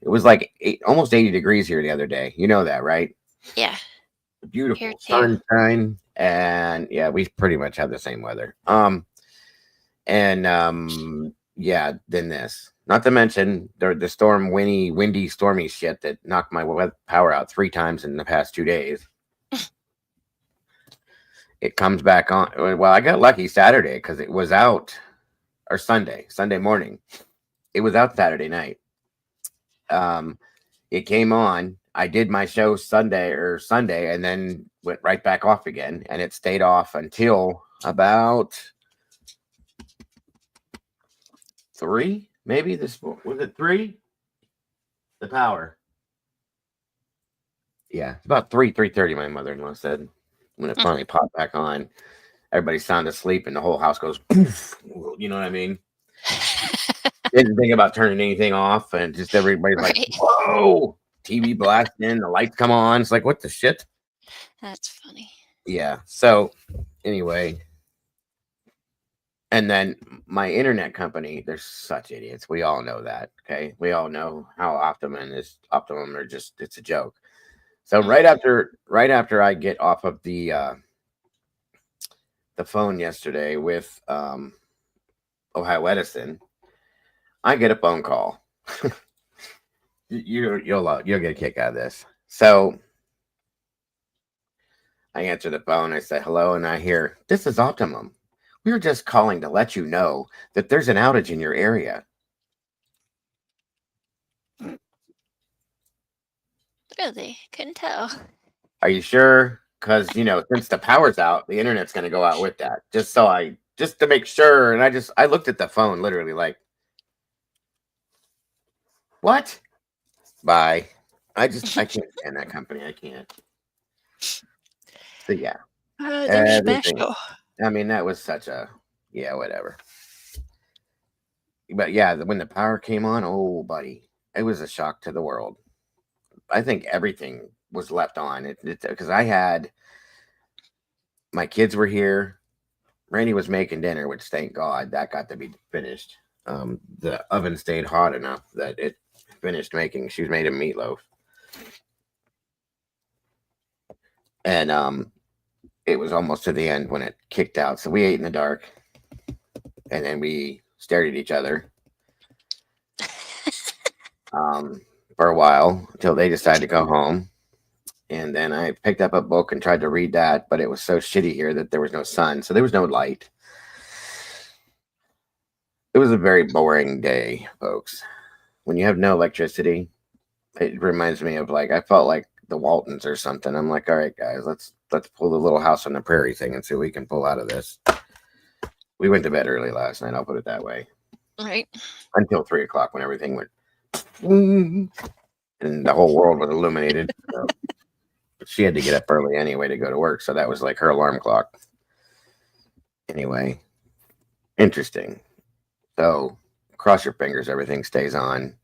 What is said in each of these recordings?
It was like almost 80 degrees here the other day. You know that, right? Yeah, here Beautiful too. sunshine, and yeah, we pretty much have the same weather. Yeah, then this. Not to mention the storm, windy, stormy shit that knocked my power out 3 times in the past 2 days. It comes back on. Well, I got lucky Saturday because it was out, or Sunday morning. It was out Saturday night. Um, it came on. I did my show Sunday, and then went right back off again, and it stayed off until about three. Maybe this was it 3. The power. Yeah, it's about 3:30. My mother-in-law said when it finally popped back on. Everybody's sound asleep, and the whole house goes poof. You know what I mean? Didn't think about turning anything off, and just everybody's like, Right. "Whoa!" TV blasting, the lights come on. It's like, what the shit? That's funny. Yeah. So anyway, and then my internet company, they're such idiots. We all know that. Okay, we all know how Optimum. They're just it's a joke. So Mm. right after I get off of the phone yesterday with Ohio Edison, I get a phone call. You'll get a kick out of this. So I answer the phone. I say hello, and I hear this is Optimum. We were just calling to let you know that there's an outage in your area. Really? Couldn't tell. Are you sure? Because since the power's out, the internet's going to go out with that. Just to make sure. And I looked at the phone literally like, what? Bye. I can't stand that company. I can't. So yeah, They're everything. special. I mean, that was such a yeah, whatever. But yeah, when the power came on, oh buddy, it was a shock to the world. I think everything was left on it because I had my kids were here. Randy was making dinner, which thank God that got to be finished. The oven stayed hot enough that it finished making. She made a meatloaf, and it was almost to the end when it kicked out. So we ate in the dark, and then we stared at each other um, for a while until they decided to go home. And then I picked up a book and tried to read that, but it was so shitty here that there was no sun, so there was no light. It was a very boring day, folks. When you have no electricity, it reminds me of like I felt like the Waltons or something. I'm like, all right, guys, let's pull the little house on the prairie thing and see what we can pull out of this. We went to bed early last night. I'll put it that way. Right. Until 3 o'clock when everything went, and the whole world was illuminated. So, but she had to get up early anyway to go to work, so that was like her alarm clock. Anyway, interesting. So cross your fingers, everything stays on.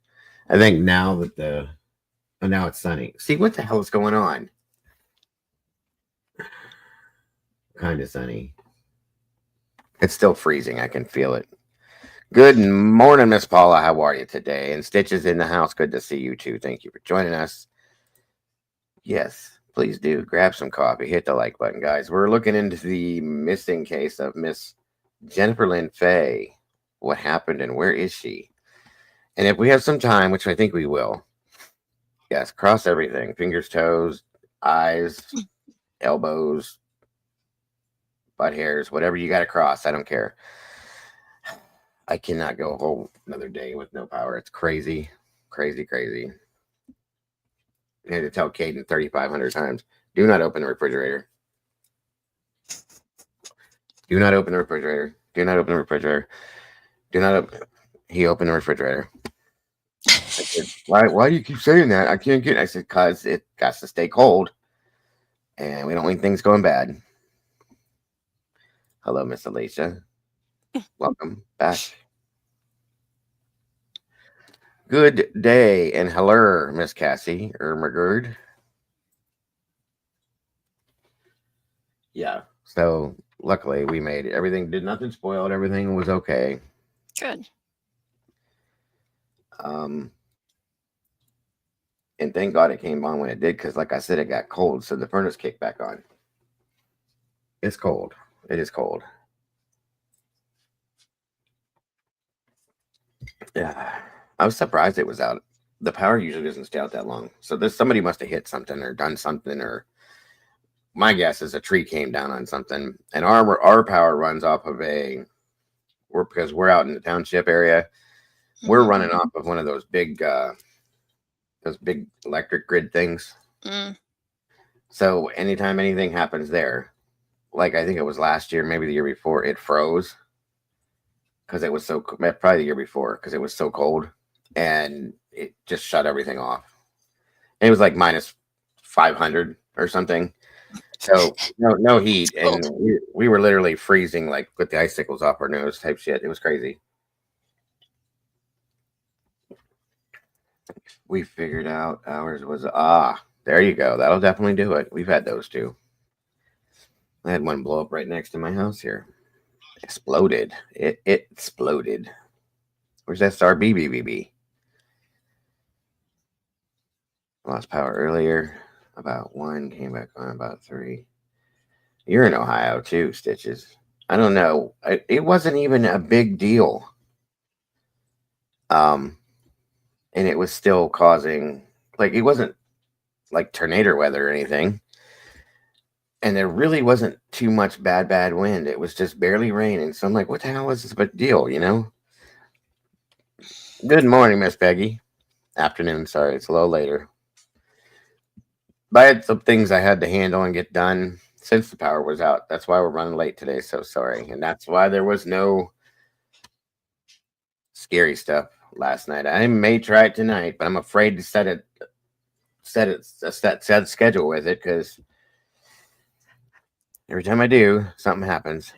I think now that now it's sunny. See what the hell is going on? Kind of sunny. It's still freezing. I can feel it. Good morning, Miss Paula. How are you today? And Stitches in the house. Good to see you too. Thank you for joining us. Yes, please do grab some coffee. Hit the like button, guys. We're looking into the missing case of Miss Jennifer Lynn Fay. What happened and where is she? And if we have some time, which I think we will, yes, cross everything: fingers, toes, eyes, elbows, butt hairs, whatever you got to cross. I don't care. I cannot go a whole another day with no power. It's crazy, crazy, crazy. I had to tell Caden 3,500 times: do not open the refrigerator. Do not open the refrigerator. Do not open the refrigerator. Do not open. He opened the refrigerator. I said, why do you keep saying that? I can't get it. I said, because it got to stay cold and we don't want things going bad. Hello, Miss Alicia. Welcome back. Good day and hello, Miss Cassie Ermagerd. Yeah. So luckily we made it. Everything did nothing spoiled. Everything was okay. Good. Um And thank God it came on when it did, because like I said, it got cold, so the furnace kicked back on. It's cold. It is cold. Yeah. I was surprised it was out. The power usually doesn't stay out that long. So there's somebody must have hit something or done something, or my guess is a tree came down on something. And our power runs off of because we're out in the township area. We're running off of one of those big electric grid things. Mm. So anytime anything happens there, like I think it was last year, maybe the year before, it froze because it was probably the year before because it was so cold, and it just shut everything off. And it was like minus 500 or something. So no heat, and Cold. we were literally freezing, like with the icicles off our nose type shit. It was crazy. We figured out ours was there you go. That'll definitely do it. We've had those too. I had one blow up right next to my house here. Exploded. It exploded. Where's that star BBBB? Lost power earlier. About 1, came back on about 3. You're in Ohio too, Stitches. I don't know. It wasn't even a big deal. And it was still causing, like, it wasn't like tornado weather or anything. And there really wasn't too much bad wind. It was just barely raining. So I'm like, what the hell is this big deal, you know? Good morning, Miss Peggy. Afternoon, sorry, it's a little later. But I had some things I had to handle and get done since the power was out. That's why we're running late today. So sorry. And that's why there was no scary stuff last night. I may try it tonight, but I'm afraid to set a schedule with it because every time I do, something happens.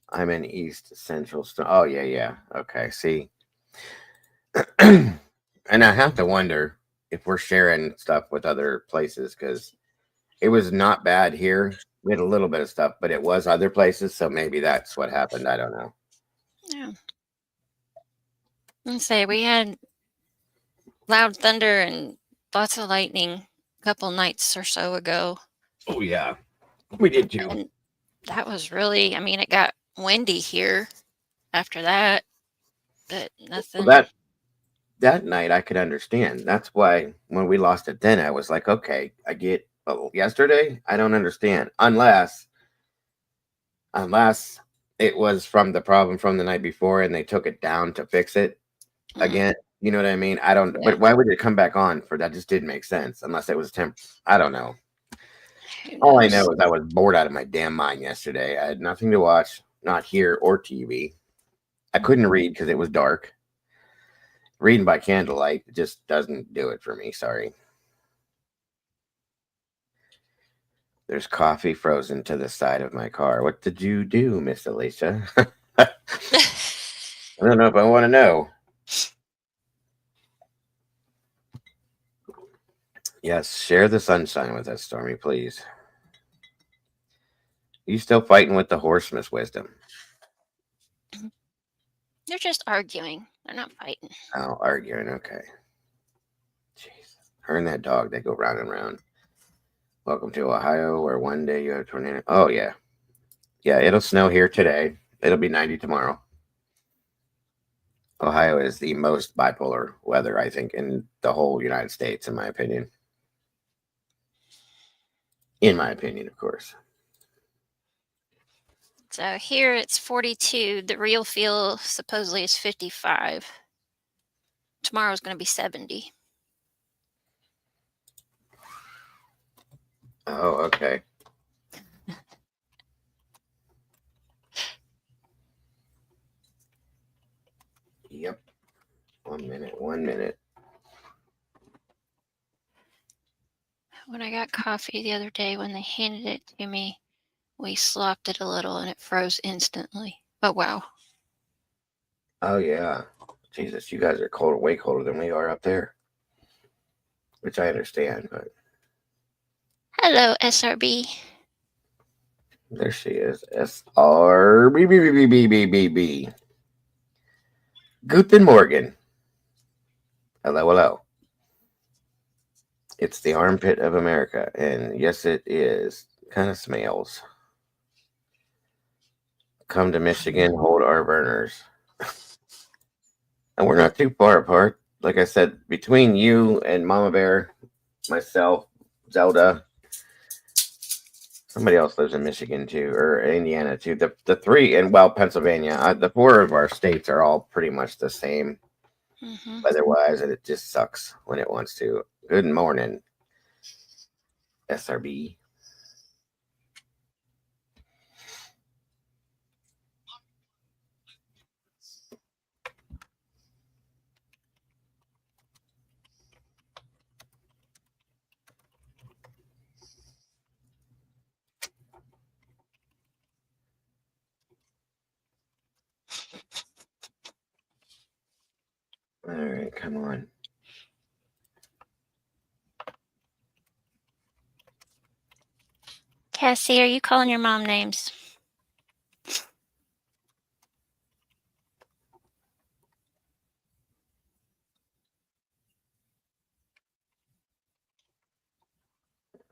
I'm in East Central. Oh, yeah. Okay, see. And I have to wonder if we're sharing stuff with other places because it was not bad here. We had a little bit of stuff, but it was other places. So maybe that's what happened. I don't know. Yeah. Let's say we had loud thunder and lots of lightning a couple nights or so ago. Oh, yeah. We did too. And that was really, I mean, it got windy here after that, but nothing. Well, that night I could understand. That's why when we lost it then, I was like, okay, I get yesterday. I don't understand unless it was from the problem from the night before and they took it down to fix it again. You know what I mean? I don't. Yeah. But why would it come back on for that? Just didn't make sense unless it was I don't know. All I know is I was bored out of my damn mind yesterday. I had nothing to watch, not here or TV. I couldn't read because it was dark. Reading by candlelight just doesn't do it for me. Sorry. There's coffee frozen to the side of my car. What did you do, Miss Alicia? I don't know if I want to know. Yes, share the sunshine with us, Stormy, please. You still fighting with the horse, Miss Wisdom? They're just arguing. They're not fighting. Oh, arguing. Okay. Jeez. Her and that dog, they go round and round. Welcome to Ohio, where one day you have a tornado. Oh, yeah. Yeah, it'll snow here today. It'll be 90 tomorrow. Ohio is the most bipolar weather, I think, in the whole United States, in my opinion. In my opinion, of course. So here it's 42. The real feel supposedly is 55. Tomorrow's going to be 70. Oh, okay. Yep. 1 minute. When I got coffee the other day, when they handed it to me, we slopped it a little and it froze instantly. Oh, wow. Oh, yeah. Jesus, you guys are colder, way colder than we are up there. Which I understand, but. Hello, SRB. There she is. SRBBBBBBB. Guten Morgen. Hello. It's the armpit of America, and yes, it is. Kind of smells. Come to Michigan, hold our burners, and we're not too far apart. Like I said, between you and Mama Bear, myself, Zelda, somebody else lives in Michigan too, or Indiana too. The three, and well, Pennsylvania. The four of our states are all pretty much the same Mm-hmm. weather-wise, and it just sucks when it wants to. Good morning, SRB. All right, come on. Cassie, are you calling your mom names?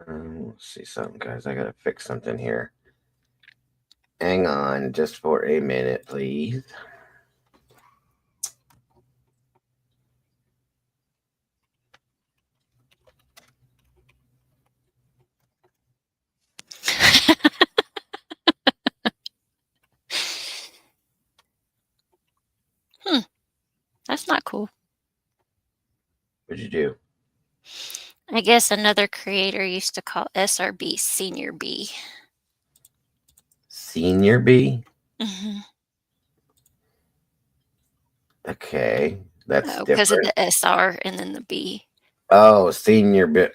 Let's see something, guys. I gotta fix something here. Hang on just for a minute, please. That's not cool. What'd you do? I guess another creator used to call SRB Senior B. Senior B? Mm-hmm. Okay, that's Oh, because of different. the SR and then the B. Oh, senior B.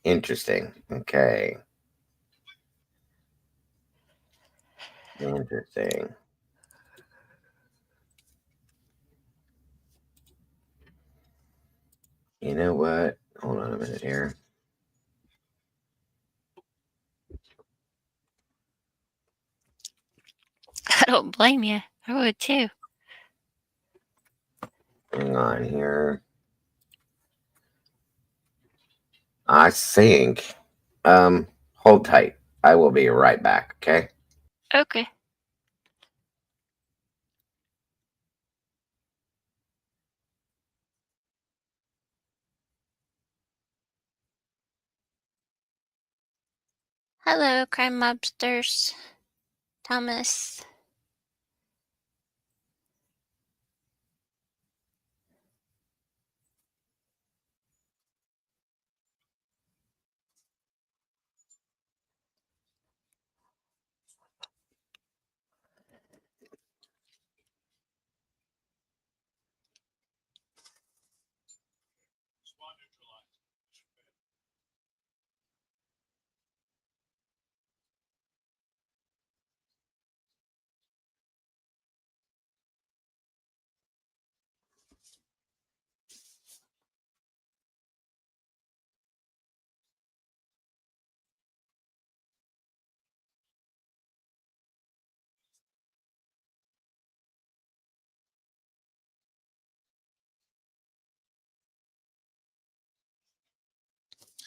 Interesting. Okay. Interesting. You know what? Hold on a minute here. I don't blame you. I would too. Hang on here. I think. Hold tight. I will be right back. Okay. Okay. Hello, crime mobsters. Thomas.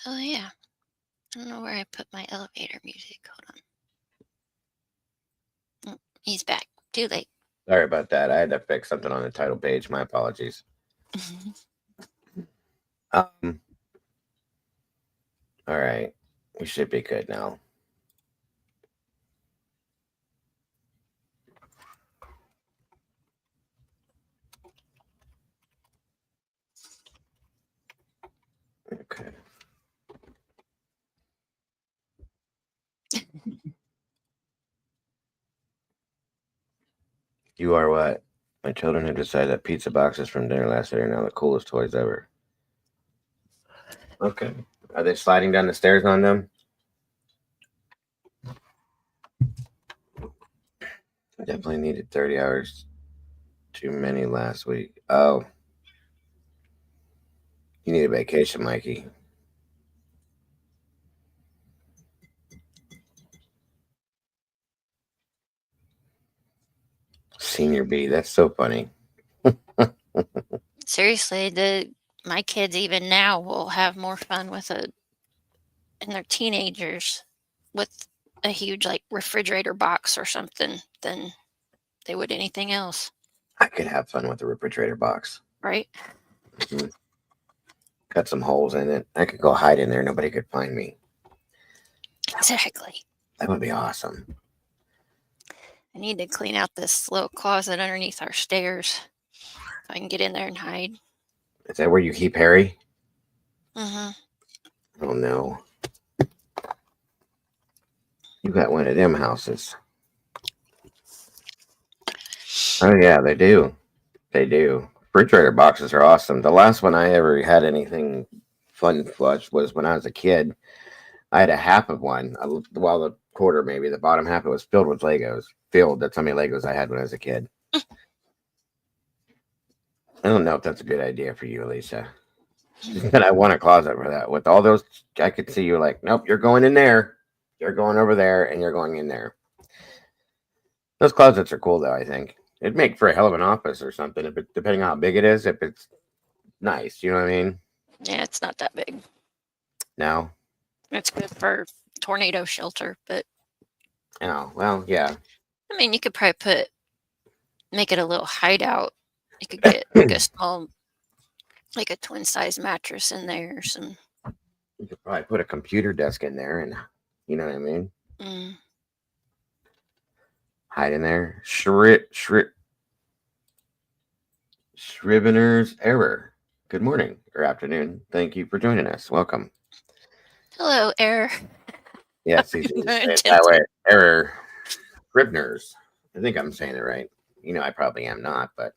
Oh, yeah. I don't know where I put my elevator music. Hold on. He's back. Too late. Sorry about that. I had to fix something on the title page. My apologies. Um. All right. We should be good now. Okay. You are what? My children have decided that pizza boxes from dinner last year are now the coolest toys ever. Okay. Are they sliding down the stairs on them? Definitely needed 30 hours too many last week. Oh, you need a vacation, Mikey. Senior B. That's so funny. Seriously, the my kids even now will have more fun and they're teenagers with a huge like refrigerator box or something than they would anything else, I could have fun with the refrigerator box. right? Mhm. Cut some holes in it. I could go hide in there. Nobody could find me. Exactly. That would be awesome. I need to clean out this little closet underneath our stairs so I can get in there and hide. Is that where you keep Harry? Hmm. Oh no. You got one of them houses. Oh yeah, they do. They do. Refrigerator boxes are awesome. The last one I ever had anything fun flush was when I was a kid. I had a half of one, well, the quarter maybe. The bottom half it was filled with Legos. Filled. That's how many Legos I had when I was a kid. I don't know if that's a good idea for you, Alicia. But I want a closet for that. With all those, I could see you like, nope, you're going in there. You're going over there, and you're going in there. Those closets are cool, though. I think it'd make for a hell of an office or something. If it, depending on how big it is, if it's nice, you know what I mean? Yeah, it's not that big. No. It's good for tornado shelter, but Oh well, yeah. I mean, you could probably make it a little hideout. You could get like a small, like a twin size mattress in there or some. You could probably put a computer desk in there, and you know what I mean. Mm, Hide in there. Scrivener's error. Good morning or afternoon. Thank you for joining us. Welcome. hello, air. Yes, he's saying it that Attempting. way. Error. Scrivener's. I think I'm saying it right. You know, I probably am not, but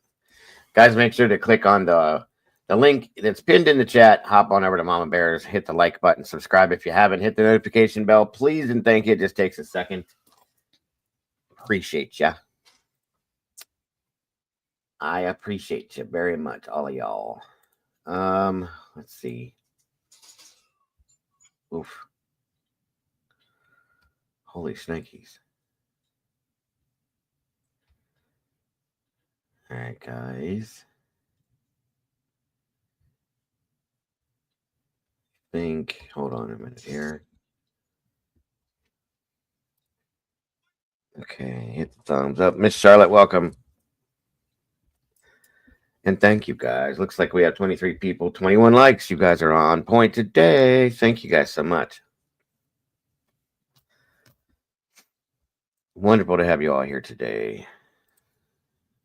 guys, make sure to click on the link that's pinned in the chat. Hop on over to Mama Bears, hit the like button, subscribe if you haven't, hit the notification bell, please and thank you. It just takes a second. Appreciate ya. I appreciate you very much, all of y'all. Let's see. Oof. Holy snakies. All right, guys. Hold on a minute here. Okay, hit the thumbs up. Miss Charlotte, welcome. And thank you guys. Looks like we have 23 people, 21 likes. You guys are on point today. Thank you guys so much. Wonderful to have you all here today.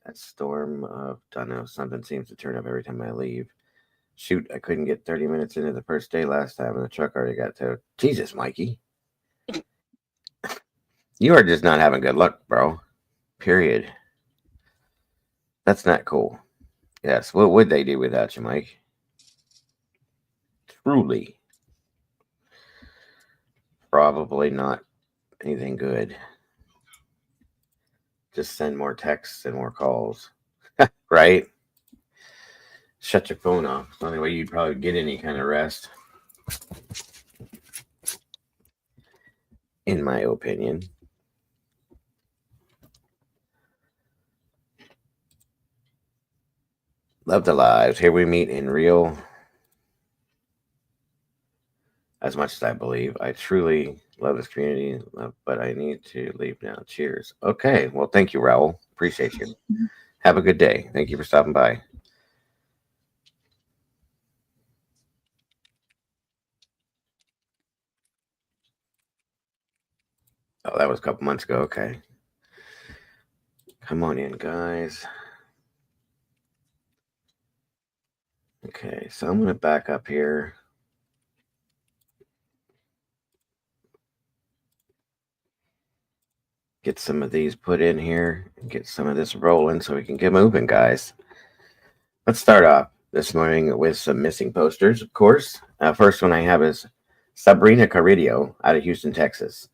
That storm of, I don't know, something seems to turn up every time I leave. Shoot, I couldn't get 30 minutes into the first day last time, and the truck already got towed. Jesus, Mikey. You are just not having good luck, bro. Period. That's not cool. Yes, what would they do without you, Mike? Truly. Probably not anything good. Just send more texts and more calls. Right? Shut your phone off. It's the only way you'd probably get any kind of rest. In my opinion. Love the lives. Here we meet in real. As much as I believe, I truly love this community, but I need to leave now. Cheers. Okay. Well, thank you, Raul. Appreciate you. Have a good day. Thank you for stopping by. Oh, that was a couple months ago. Okay. Come on in, guys. Okay, so I'm going to back up here. Get some of these put in here and get some of this rolling so we can get moving, guys. Let's start off this morning with some missing posters, of course. First one I have is Sabrina Carrillo out of Houston, Texas.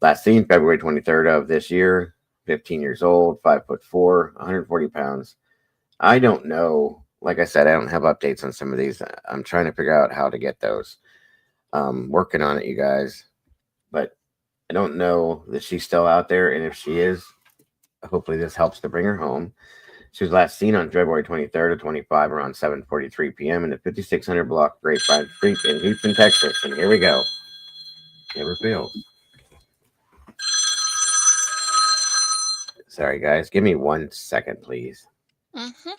Last seen February 23rd of this year, 15 years old, 5'4", 140 pounds. I don't know. Like I said, I don't have updates on some of these. I'm trying to figure out how to get those. Working on it, you guys. But I don't know that she's still out there. And if she is, hopefully this helps to bring her home. She was last seen on February 23rd of 25 around 7:43 p.m. in the 5600 block Grapevine Street in Houston, Texas. And here we go. Never fails. Sorry, guys. Give me 1 second, please. Mm-hmm.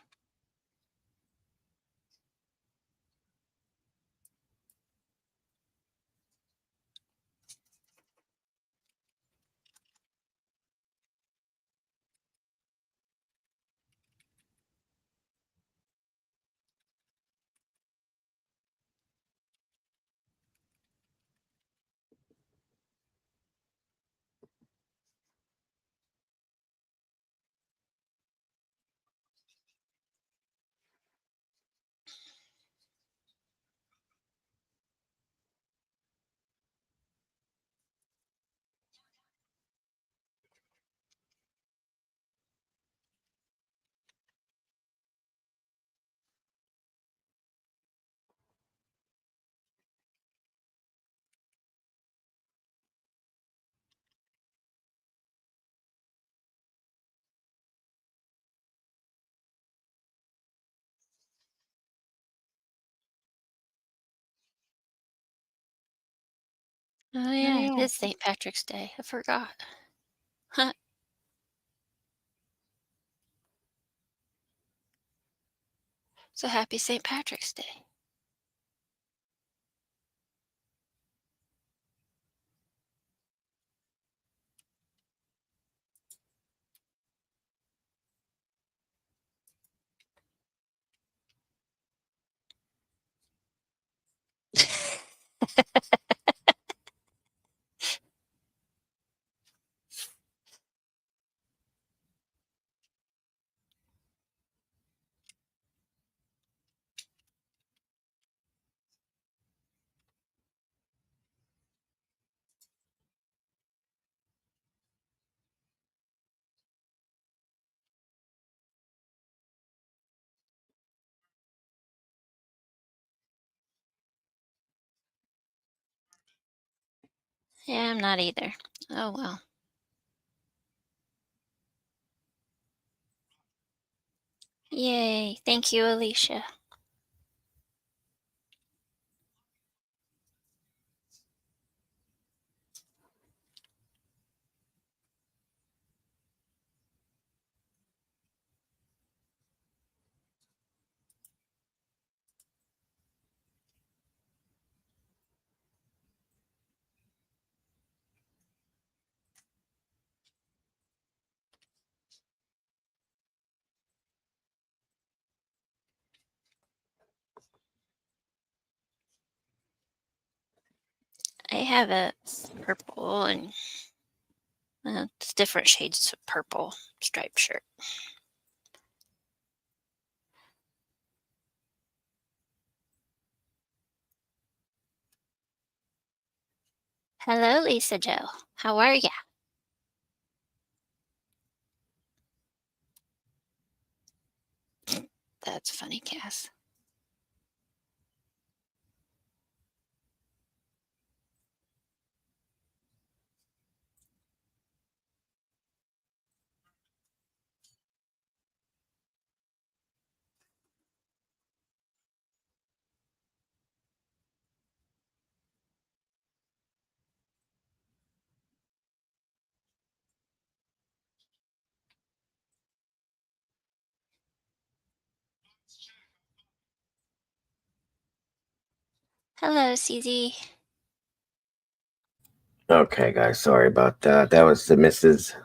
Oh yeah, it is St. Patrick's Day. I forgot. Huh. So happy St. Patrick's Day. Yeah, I'm not either. Oh well. Yay. Thank you, Alicia. I have a purple and it's different shades of purple striped shirt. Hello, Lisa Joe. How are ya? That's funny, Cass. Hello, CZ. Okay, guys. Sorry about that. That was the missus.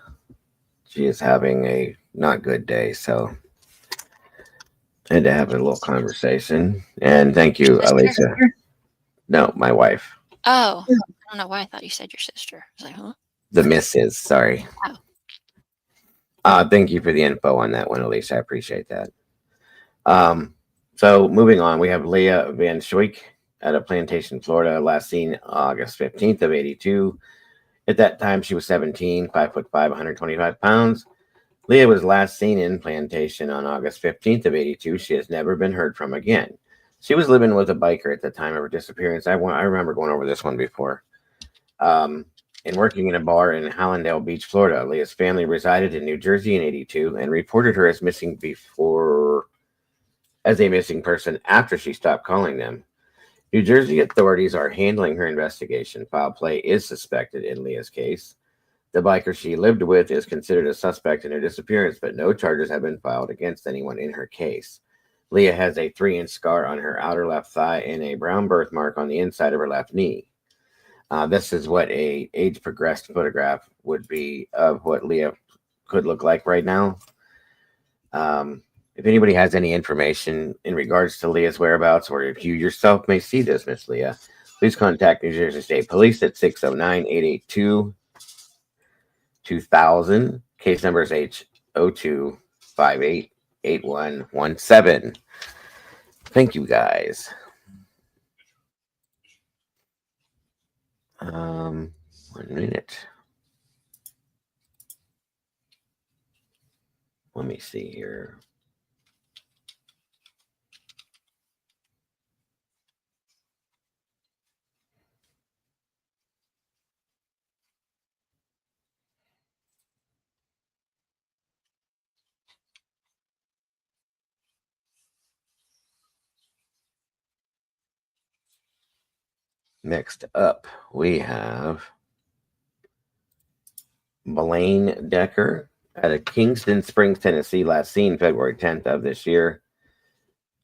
She is having a not good day, so I had to have a little conversation. And thank you, Sister? Alicia. No, my wife. Oh, I don't know why I thought you said your sister. I was like, huh? The missus. Sorry. Oh. Thank you for the info on that one, Alicia. I appreciate that. So moving on, we have Leah Van Schweik out of Plantation, Florida, last seen August 15th of 82. At that time, she was 17, 5'5", 125 pounds. Leah was last seen in Plantation on August 15th of 82. She has never been heard from again. She was living with a biker at the time of her disappearance. I remember going over this one before. Um, and working in a bar in Hallandale Beach, Florida. Leah's family resided in New Jersey in 82 and reported her as missing before as a missing person after she stopped calling them. New Jersey authorities are handling her investigation. Foul play is suspected in Leah's case. The biker she lived with is considered a suspect in her disappearance, but no charges have been filed against anyone in her case. Leah has a 3-inch scar on her outer left thigh and a brown birthmark on the inside of her left knee. This is what a age progressed photograph would be of what Leah could look like right now. If anybody has any information in regards to Leah's whereabouts, or if you yourself may see this, Miss Leah, please contact New Jersey State Police at 609-882-2000. Case number is H02588117. Thank you, guys. One minute. Let me see here. Next up, we have Blaine Decker out of Kingston Springs, Tennessee, last seen February 10th of this year.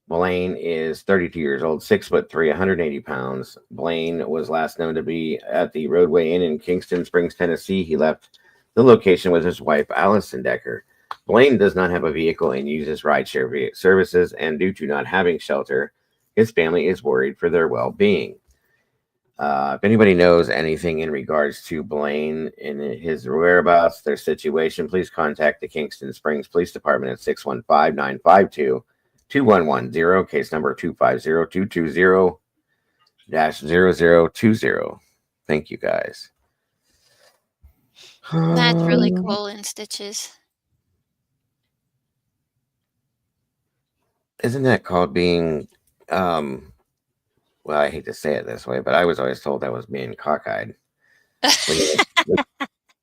Blaine is 32 years old, 6'3", 180 pounds. Blaine was last known to be at the Roadway Inn in Kingston Springs, Tennessee. He left the location with his wife, Allison Decker. Blaine does not have a vehicle and uses rideshare services, and due to not having shelter, his family is worried for their well-being. If anybody knows anything in regards to Blaine and his whereabouts, their situation, please contact the Kingston Springs Police Department at 615-952-2110, case number 250220-0020. Thank you, guys. That's really cool in Stitches. Isn't that called being, well, I hate to say it this way, but I was always told that was being cockeyed. Two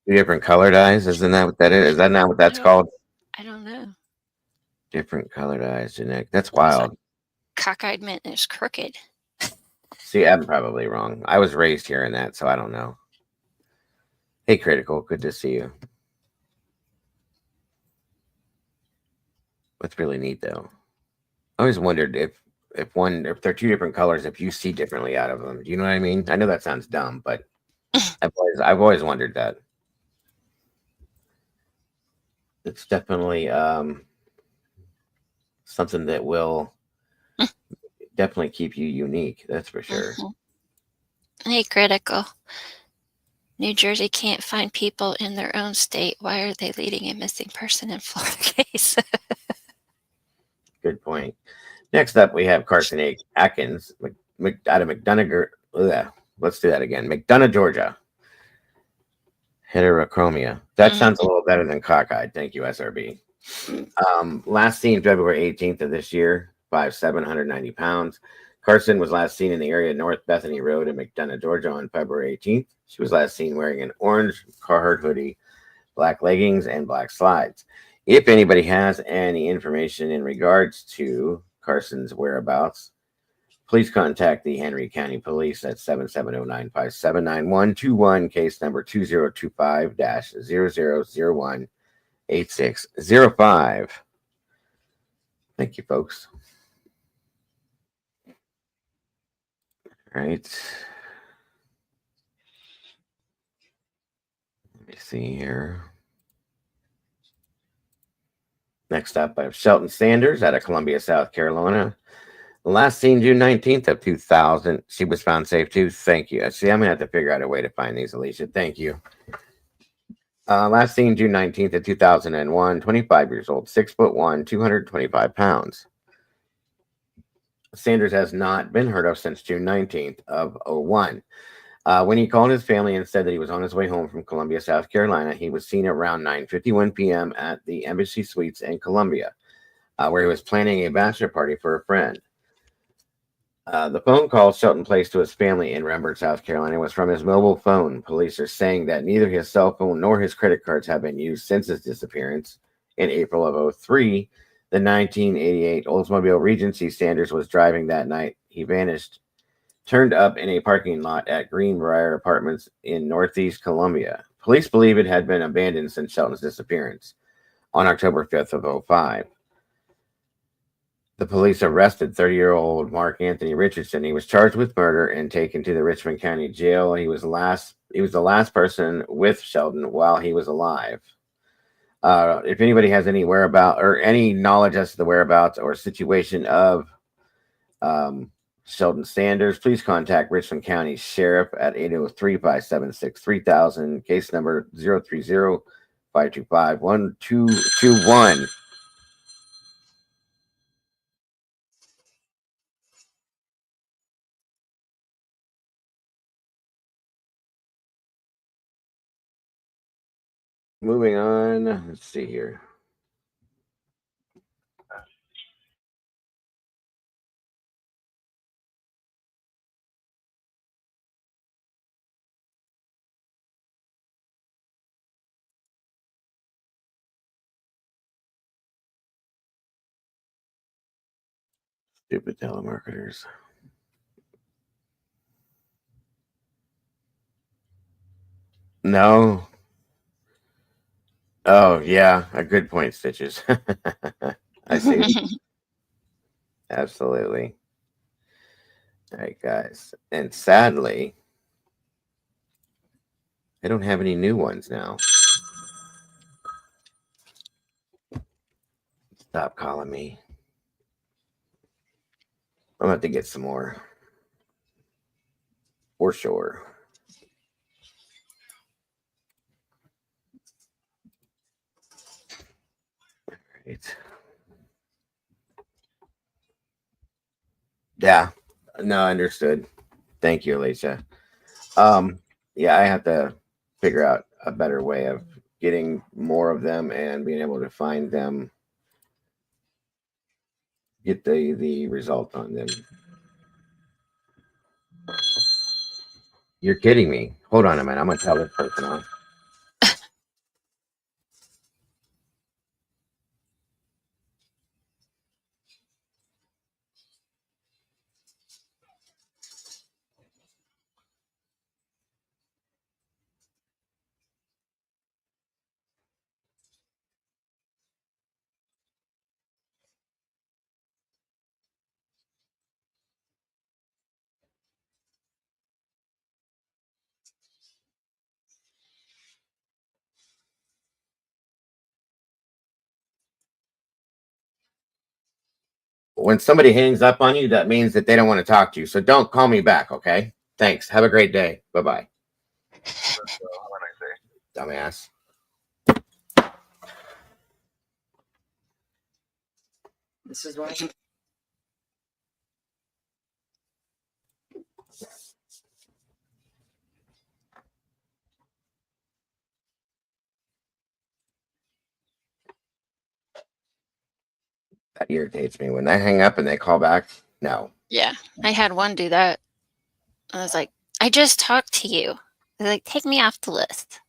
different colored eyes, isn't that what that is? Is that not what that's called? I don't know. Different colored eyes, Jeanette. That's wild. Cockeyed meant it's crooked. See, I'm probably wrong. I was raised hearing that, so I don't know. Hey, Critical, good to see you. That's really neat, though. I always wondered if they're two different colors, if you see differently out of them. Do you know what I mean? I know that sounds dumb, but I've always wondered that. It's definitely something that will definitely keep you unique. That's for sure. Hey, Critical. New Jersey can't find people in their own state. Why are they leading a missing person in Florida case? Good point. Next up, we have Carson Atkins out of McDonough. Let's do that again. McDonough, Georgia. Heterochromia. That sounds a little better than cockeyed. Thank you, SRB. Last seen February 18th of this year, 5'7", 190 pounds. Carson was last seen in the area North Bethany Road in McDonough, Georgia on February 18th. She was last seen wearing an orange Carhartt hoodie, black leggings, and black slides. If anybody has any information in regards to Carson's whereabouts, please contact the Henry County Police at 770-957-9121, case number 2025-0001-8605. Thank you, folks. All right. Let me see here. Next up, I have Shelton Sanders out of Columbia, South Carolina. Last seen June 19th of 2000. She was found safe too. Thank you. See, I'm going to have to figure out a way to find these, Alicia. Thank you. Last seen June 19th of 2001. 25 years old, 6'1", 225 pounds. Sanders has not been heard of since June 19th of 01. When he called his family and said that he was on his way home from Columbia, South Carolina, he was seen around 9:51 p.m. at the Embassy Suites in Columbia, where he was planning a bachelor party for a friend. The phone call Shelton placed to his family in Rembert, South Carolina, was from his mobile phone. Police are saying that neither his cell phone nor his credit cards have been used since his disappearance in April of '03. The 1988 Oldsmobile Regency Sanders was driving that night. He vanished, turned up in a parking lot at Greenbrier Apartments in Northeast Columbia. Police believe it had been abandoned since Shelton's disappearance on October 5th of '05. The police arrested 30-year-old Mark Anthony Richardson. He was charged with murder and taken to the Richmond County Jail. He was the last person with Sheldon while he was alive. If anybody has any whereabouts or any knowledge as to the whereabouts or situation of um, Sheldon Sanders, please contact Richmond County Sheriff at 803-576-3000, case number 030-525-1221. Moving on, let's see here. Stupid telemarketers. No. Oh, yeah. A good point, Stitches. I see. Absolutely. All right, guys. And sadly, I don't have any new ones now. Stop calling me. I'm going to have to get some more. For sure. Right. Yeah. No, understood. Thank you, Alicia. Yeah, I have to figure out a better way of getting more of them and being able to find them, get the result on them. You're kidding me. Hold on a minute. I'm gonna tell this person off. When somebody hangs up on you, that means that they don't want to talk to you. So don't call me back, okay? Thanks. Have a great day. Bye bye. Dumbass. This is why. That irritates me. When they hang up and they call back, no. Yeah, I had one do that. I was like, I just talked to you. They're like, take me off the list.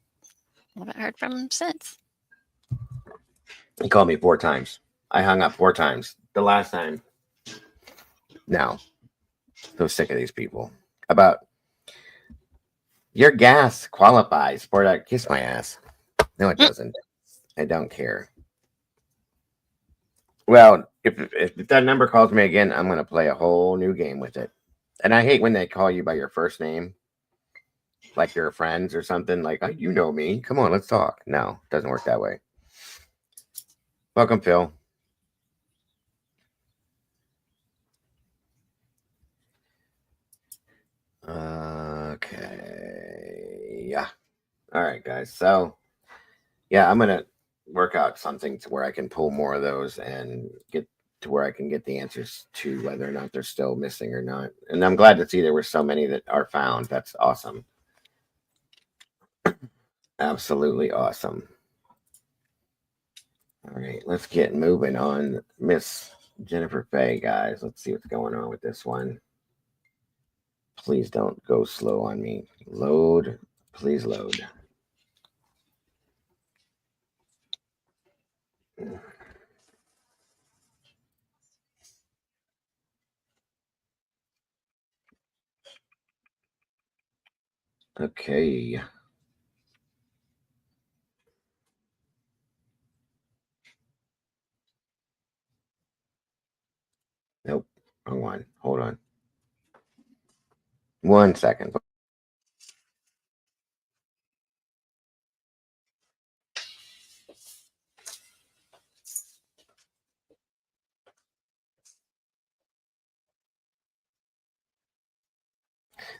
I haven't heard from him since. He called me 4 times. I hung up 4 times. The last time. No. So sick of these people. About your gas qualifies for that. Kiss my ass. No, it doesn't. I don't care. Well, if that number calls me again, I'm gonna play a whole new game with it. And I hate when they call you by your first name, like you're friends or something. Like, oh, you know me. Come on, let's talk. No, it doesn't work that way. Welcome, Phil. Okay. Yeah. All right, guys. So, yeah, I'm gonna work out something to where I can pull more of those and get to where I can get the answers to whether or not they're still missing or not. And I'm glad to see there were so many that are found. That's awesome. Absolutely awesome. All right, let's get moving on Miss Jennifer Faye, guys. Let's see what's going on with this one. Please don't go slow on me. Load. Please load. Okay. Nope. Wrong one. Hold on. 1 second.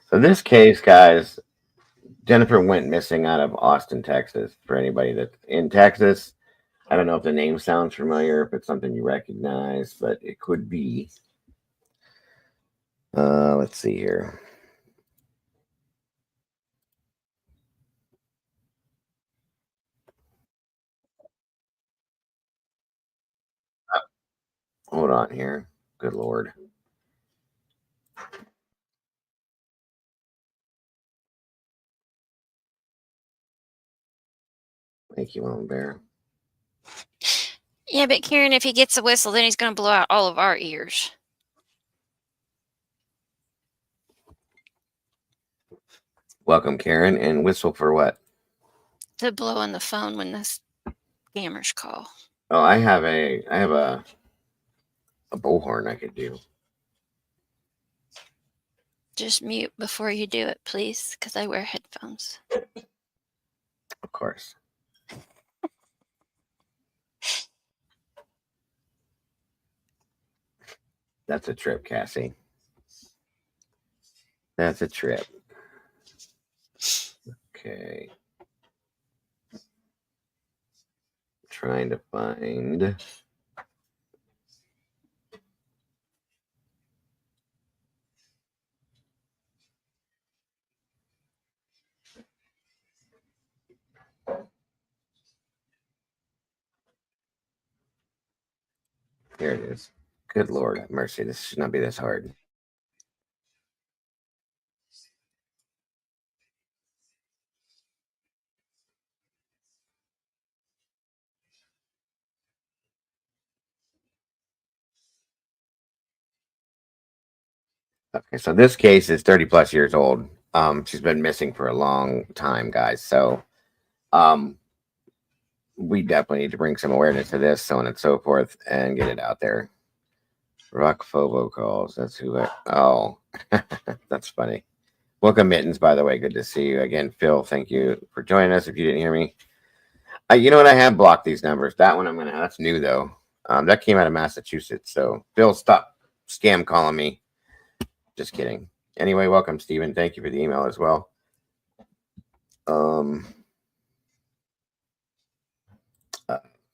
So this case, guys, Jennifer went missing out of Austin, Texas. For anybody that's in Texas, I don't know if the name sounds familiar, if it's something you recognize, but it could be. Let's see here. Hold on here. Good Lord. Thank you, Lone Bear. Yeah, but Karen, if he gets a whistle, then he's going to blow out all of our ears. Welcome, Karen. And whistle for what? To blow on the phone when the scammers call. Oh, I have a bullhorn I could do. Just mute before you do it, please, because I wear headphones. Of course. That's a trip, Cassie. That's a trip. Okay. Trying to find. Here it is. Good Lord have mercy. This should not be this hard. Okay, so this case is 30 plus years old. She's been missing for a long time, guys. So we definitely need to bring some awareness to this, so on and so forth, and get it out there. Rock Phobo calls. That's who oh, that's funny. Welcome, Mittens, by the way. Good to see you again. Phil, thank you for joining us. If you didn't hear me, you know what? I have blocked these numbers. That one that's new though. That came out of Massachusetts. So Phil, stop scam calling me. Just kidding. Anyway, welcome, Stephen. Thank you for the email as well.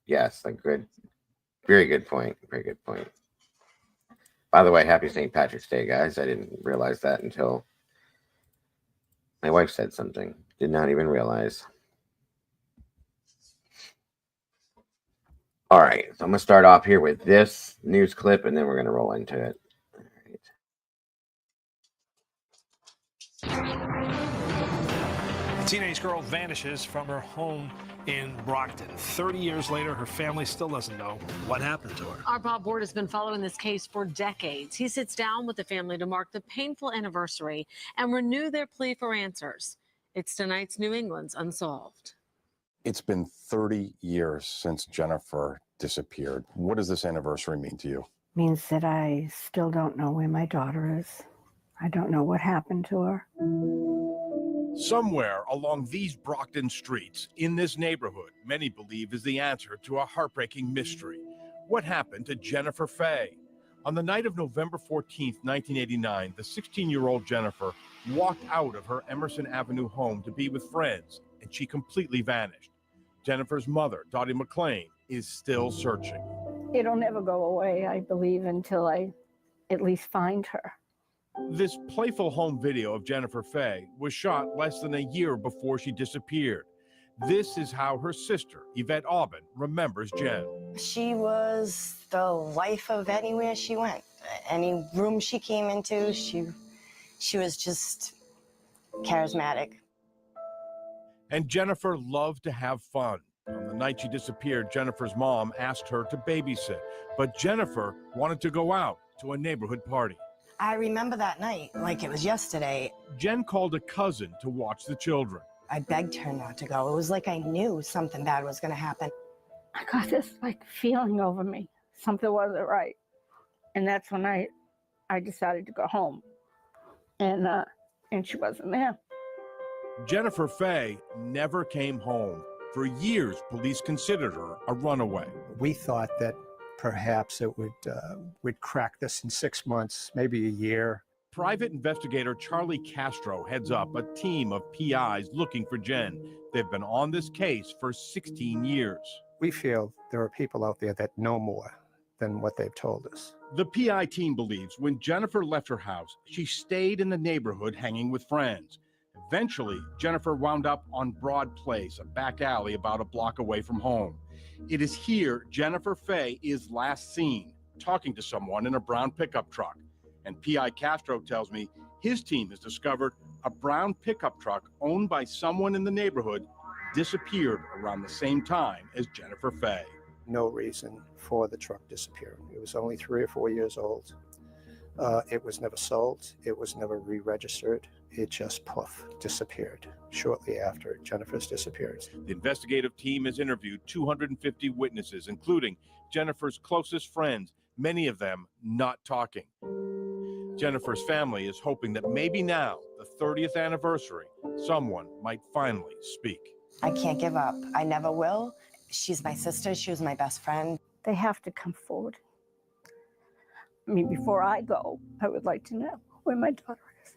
Yes, a good, very good point. Very good point. By the way, happy St. Patrick's Day, guys. I didn't realize that until my wife said something. Did not even realize. All right, so I'm going to start off here with this news clip, and then we're going to roll into it. A teenage girl vanishes from her home in Brockton. 30 years later, her family still doesn't know what happened to her. Our Bob Ward has been following this case for decades. He sits down with the family to mark the painful anniversary and renew their plea for answers. It's tonight's New England's Unsolved. It's been 30 years since Jennifer disappeared. What does this anniversary mean to you? Means that I still don't know where my daughter is. I don't know what happened to her. Somewhere along these Brockton streets, in this neighborhood, many believe is the answer to a heartbreaking mystery. What happened to Jennifer Fay? On the night of November 14th, 1989, the 16-year-old Jennifer walked out of her Emerson Avenue home to be with friends, and she completely vanished. Jennifer's mother, Dottie McLean, is still searching. It'll never go away, I believe, until I at least find her. This playful home video of Jennifer Fay was shot less than a year before she disappeared. This is how her sister, Yvette Aubin, remembers Jen. She was the life of anywhere she went. Any room she came into, she She was just charismatic. And Jennifer loved to have fun. On the night she disappeared, Jennifer's mom asked her to babysit, but Jennifer wanted to go out to a neighborhood party. I remember that night like it was yesterday. Jen called a cousin to watch the children. I begged her not to go. It was like I knew something bad was going to happen. I got this like feeling over me. Something wasn't right. And that's when I decided to go home. And she wasn't there. Jennifer Fay never came home. For years, police considered her a runaway. We thought that perhaps it would crack this in 6 months, maybe a year. Private investigator Charlie Castro heads up a team of PIs looking for Jen. They've been on this case for 16 years. We feel there are people out there that know more than what they've told us. The PI team believes when Jennifer left her house, she stayed in the neighborhood hanging with friends. Eventually, Jennifer wound up on Broad Place, a back alley about a block away from home. It is here Jennifer Fay is last seen talking to someone in a brown pickup truck. And PI Castro tells me his team has discovered a brown pickup truck owned by someone in the neighborhood disappeared around the same time as Jennifer Fay. No reason for the truck disappearing. It was only 3 or 4 years old. It was never sold. It was never re-registered. It just poof, disappeared shortly after Jennifer's disappearance. The investigative team has interviewed 250 witnesses, including Jennifer's closest friends, many of them not talking. Jennifer's family is hoping that maybe now, the 30th anniversary, someone might finally speak. I can't give up. I never will. She's my sister. She was my best friend. They have to come forward. I mean, before I go, I would like to know where my daughter is.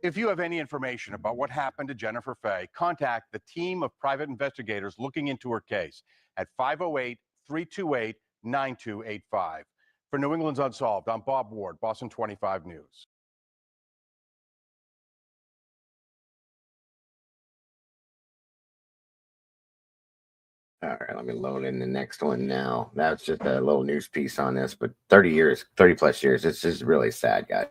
If you have any information about what happened to Jennifer Fay, contact the team of private investigators looking into her case at 508-328-9285. For New England's Unsolved, I'm Bob Ward, Boston 25 News. All right, let me load in the next one now. That's just a little news piece on this, but 30 plus years. It's just really sad, guys.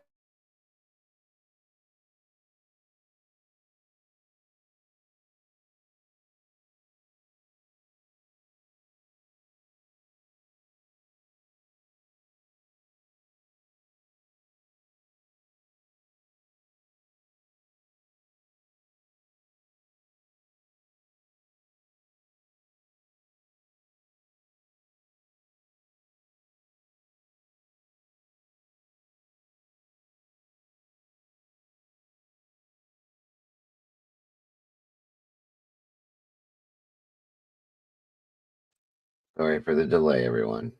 Sorry for the delay, everyone.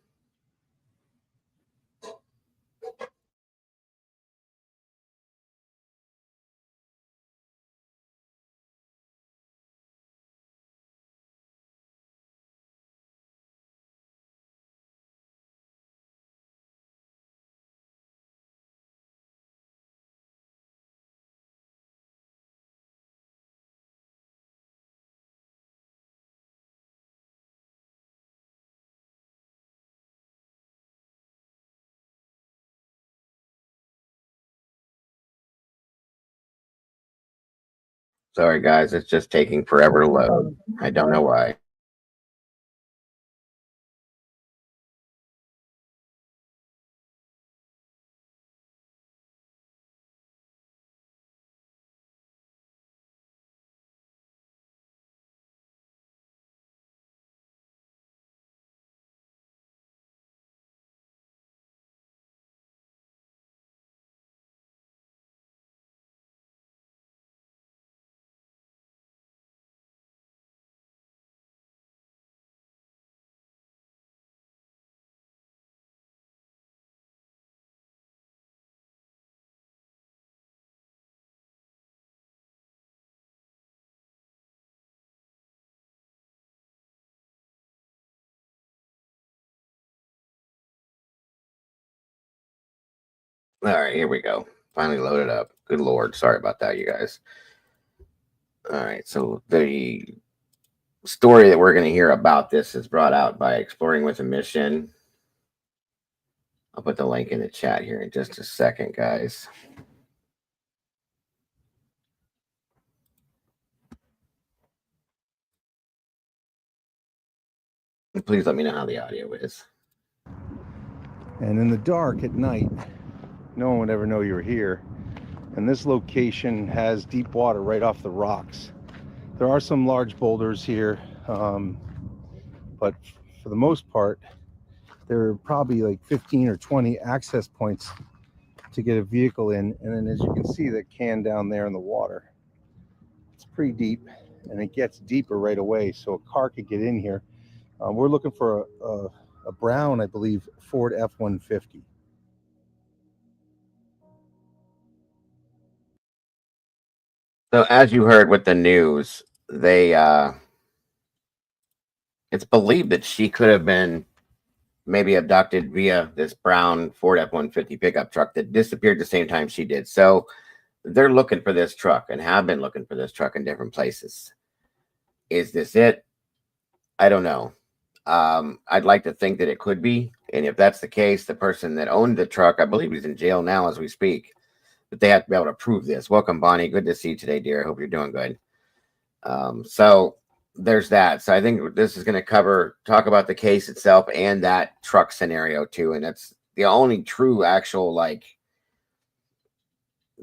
Sorry, guys. It's just taking forever to load. I don't know why. All right, here we go. Finally loaded up. Good Lord. Sorry about that, you guys. All right, so the story that we're going to hear about this is brought out by Exploring with a Mission. I'll put the link in the chat here in just a second, guys. Please let me know how the audio is. And in the dark at night, no one would ever know you were here. And this location has deep water right off the rocks. There are some large boulders here, but for the most part, there are probably like 15 or 20 access points to get a vehicle in. And then as you can see, that can down there in the water, it's pretty deep, and it gets deeper right away, so a car could get in here. We're looking for a brown, I believe, Ford F-150. So as you heard with the news, it's believed that she could have been maybe abducted via this brown Ford F-150 pickup truck that disappeared the same time she did. So they're looking for this truck and have been looking for this truck in different places. Is this it? I don't know. I'd like to think that it could be. And if that's the case, the person that owned the truck, I believe he's in jail now as we speak. But they have to be able to prove this. Welcome, Bonnie. Good to see you today, dear. I hope you're doing good. So there's that. So I think this is going to talk about the case itself and that truck scenario too. And that's the only true actual like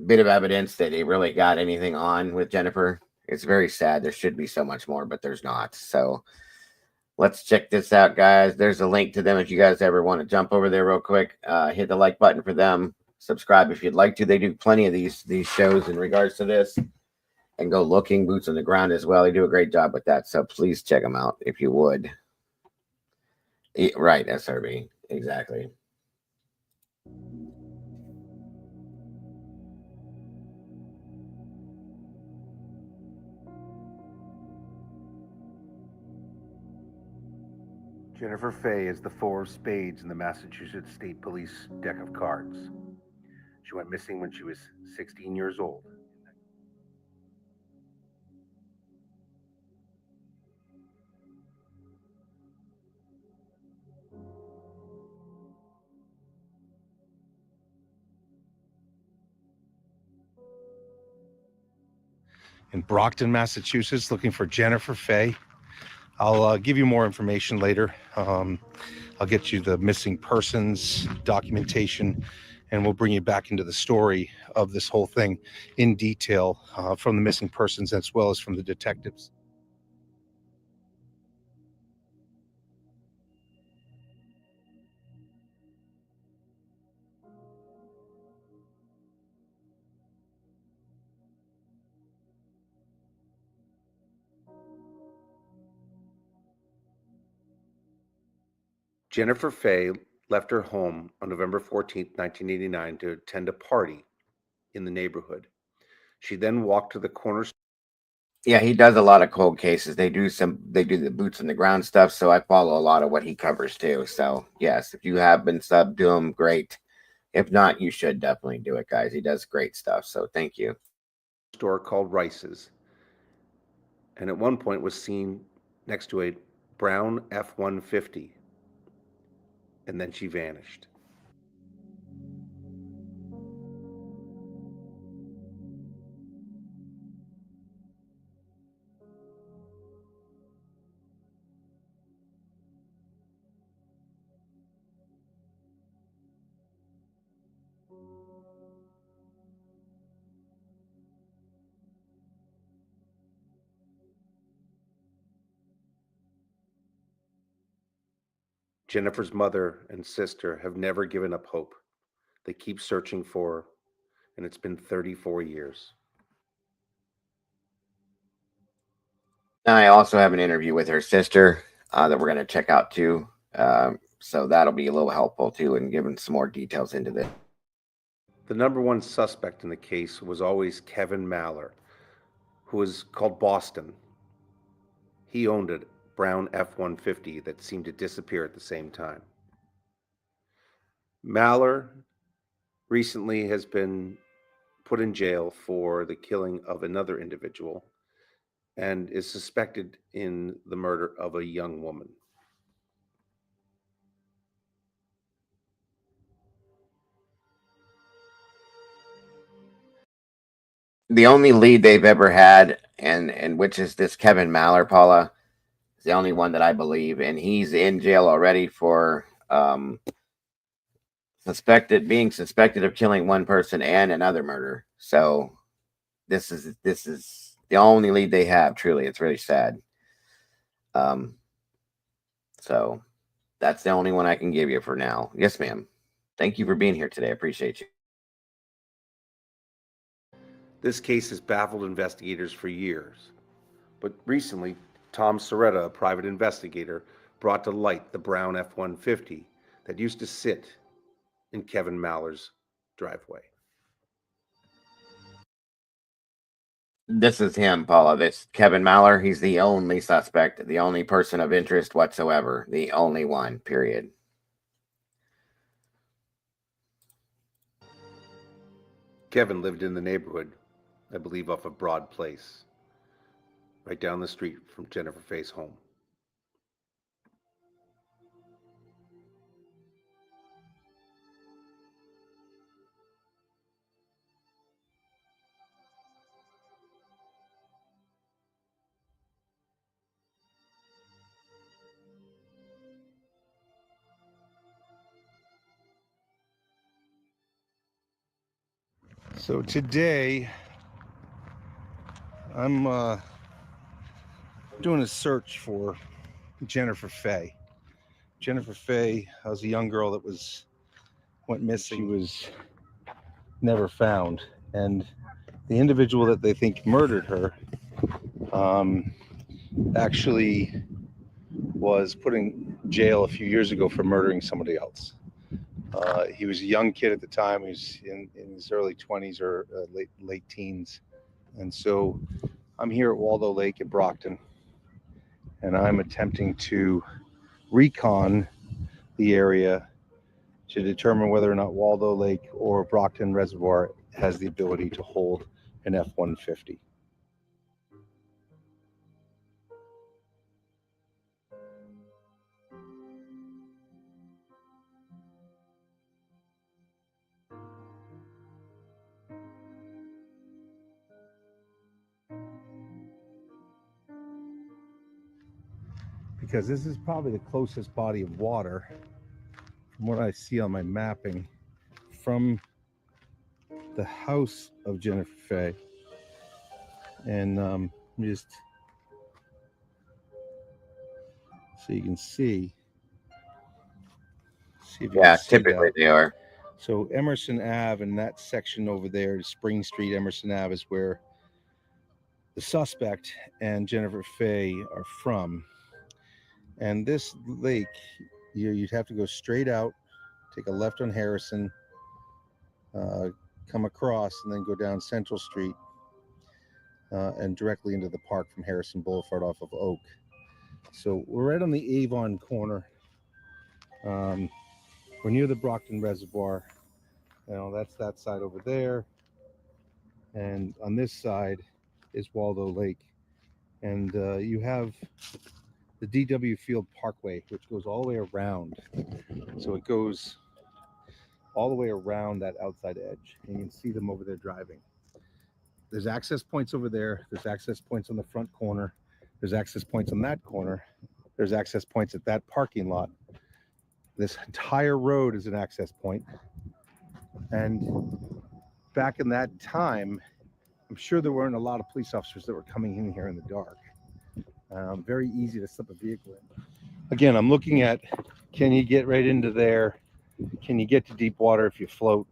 bit of evidence that he really got anything on with Jennifer. It's very sad. There should be so much more, but there's not. So let's check this out, guys. There's a link to them if you guys ever want to jump over there real quick. Hit the like button for them. Subscribe if you'd like to. They do plenty of these shows in regards to this. And go looking, boots on the ground as well. They do a great job with that. So please check them out if you would. Right, SRB. Exactly. Jennifer Fay is the 4 of spades in the Massachusetts State Police deck of cards. She went missing when she was 16 years old. In Brockton, Massachusetts, looking for Jennifer Fay. I'll give you more information later. I'll get you the missing persons documentation, and we'll bring you back into the story of this whole thing in detail from the missing persons as well as from the detectives. Jennifer Fay left her home on November 14, 1989 to attend a party in the neighborhood. She then walked to the corner. Yeah, he does a lot of cold cases. They do the boots on the ground stuff. So I follow a lot of what he covers too. So yes, if you have been subbed to him, great. If not, you should definitely do it, guys. He does great stuff. So thank you. Store called Rice's, and at one point was seen next to a brown F-150, and then she vanished. Jennifer's mother and sister have never given up hope. They keep searching for her, and it's been 34 years. Now, I also have an interview with her sister that we're going to check out too. So that'll be a little helpful too in giving some more details into this. The number one suspect in the case was always Kevin Maller, who was called Boston. He owned a brown F-150 that seemed to disappear at the same time. Maller recently has been put in jail for the killing of another individual and is suspected in the murder of a young woman. The only lead they've ever had, and which is this Kevin Maller, Paula, the only one that I believe, and he's in jail already for being suspected of killing one person and another murder. So this is the only lead they have. Truly, it's really sad. So that's the only one I can give you for now. Yes, ma'am. Thank you for being here today. I appreciate you. This case has baffled investigators for years, but recently, Tom Soretta, a private investigator, brought to light the brown F-150 that used to sit in Kevin Maller's driveway. This is him, Paula. This Kevin Maller. He's the only suspect, the only person of interest whatsoever, the only one, period. Kevin lived in the neighborhood, I believe off of Broad Place, right down the street from Jennifer Fay's home. So today, I'm doing a search for Jennifer Fay. Jennifer Fay was a young girl that went missing. She was never found, and the individual that they think murdered her actually was put in jail a few years ago for murdering somebody else. He was a young kid at the time. He was in his early 20s or late teens. And so I'm here at Waldo Lake at Brockton, and I'm attempting to recon the area to determine whether or not Waldo Lake or Brockton Reservoir has the ability to hold an F-150. Because this is probably the closest body of water, from what I see on my mapping, from the house of Jennifer Fay. And just so you can see if you can see typically that. they are. So Emerson Ave and that section over there, Spring Street, Emerson Ave, is where the suspect and Jennifer Fay are from. And this lake, you'd have to go straight out, take a left on Harrison, come across, and then go down Central Street and directly into the park from Harrison Boulevard off of Oak. So we're right on the Avon corner. We're near the Brockton Reservoir. That's that side over there. And on this side is Waldo Lake. And you have the DW Field Parkway, which goes all the way around. So it goes all the way around that outside edge. And you can see them over there driving. There's access points over there. There's access points on the front corner. There's access points on that corner. There's access points at that parking lot. This entire road is an access point. And back in that time, I'm sure there weren't a lot of police officers that were coming in here in the dark. Very easy to slip a vehicle in. Again, I'm looking at, can you get right into there? Can you get to deep water if you float?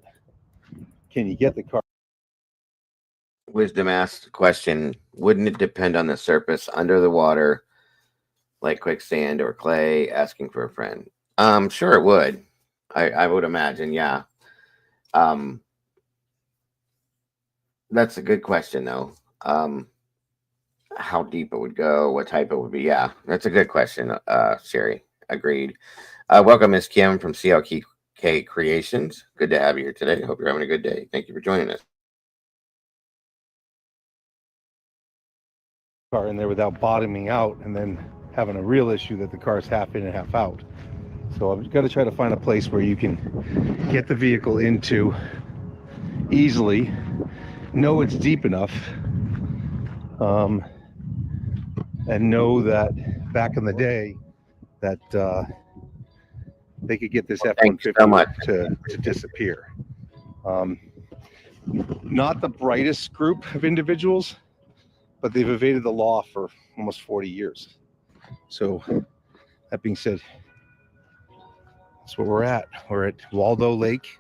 Can you get the car? Wisdom asked question, wouldn't it depend on the surface under the water, like quicksand or clay, asking for a friend? Sure it would. I would imagine, yeah. That's a good question, though. How deep it would go, what type it would be. Yeah, that's a good question, Sherry. Agreed. Welcome, Miss Kim from CLK Creations. Good to have you here today. Hope you're having a good day. Thank you for joining us. Car in there without bottoming out and then having a real issue that the car's half in and half out. So I've got to try to find a place where you can get the vehicle into easily, know it's deep enough, and know that back in the day that they could get this Thank you so much. F-150 to disappear. Not the brightest group of individuals, but they've evaded the law for almost 40 years. So that being said, that's where we're at. We're at Waldo Lake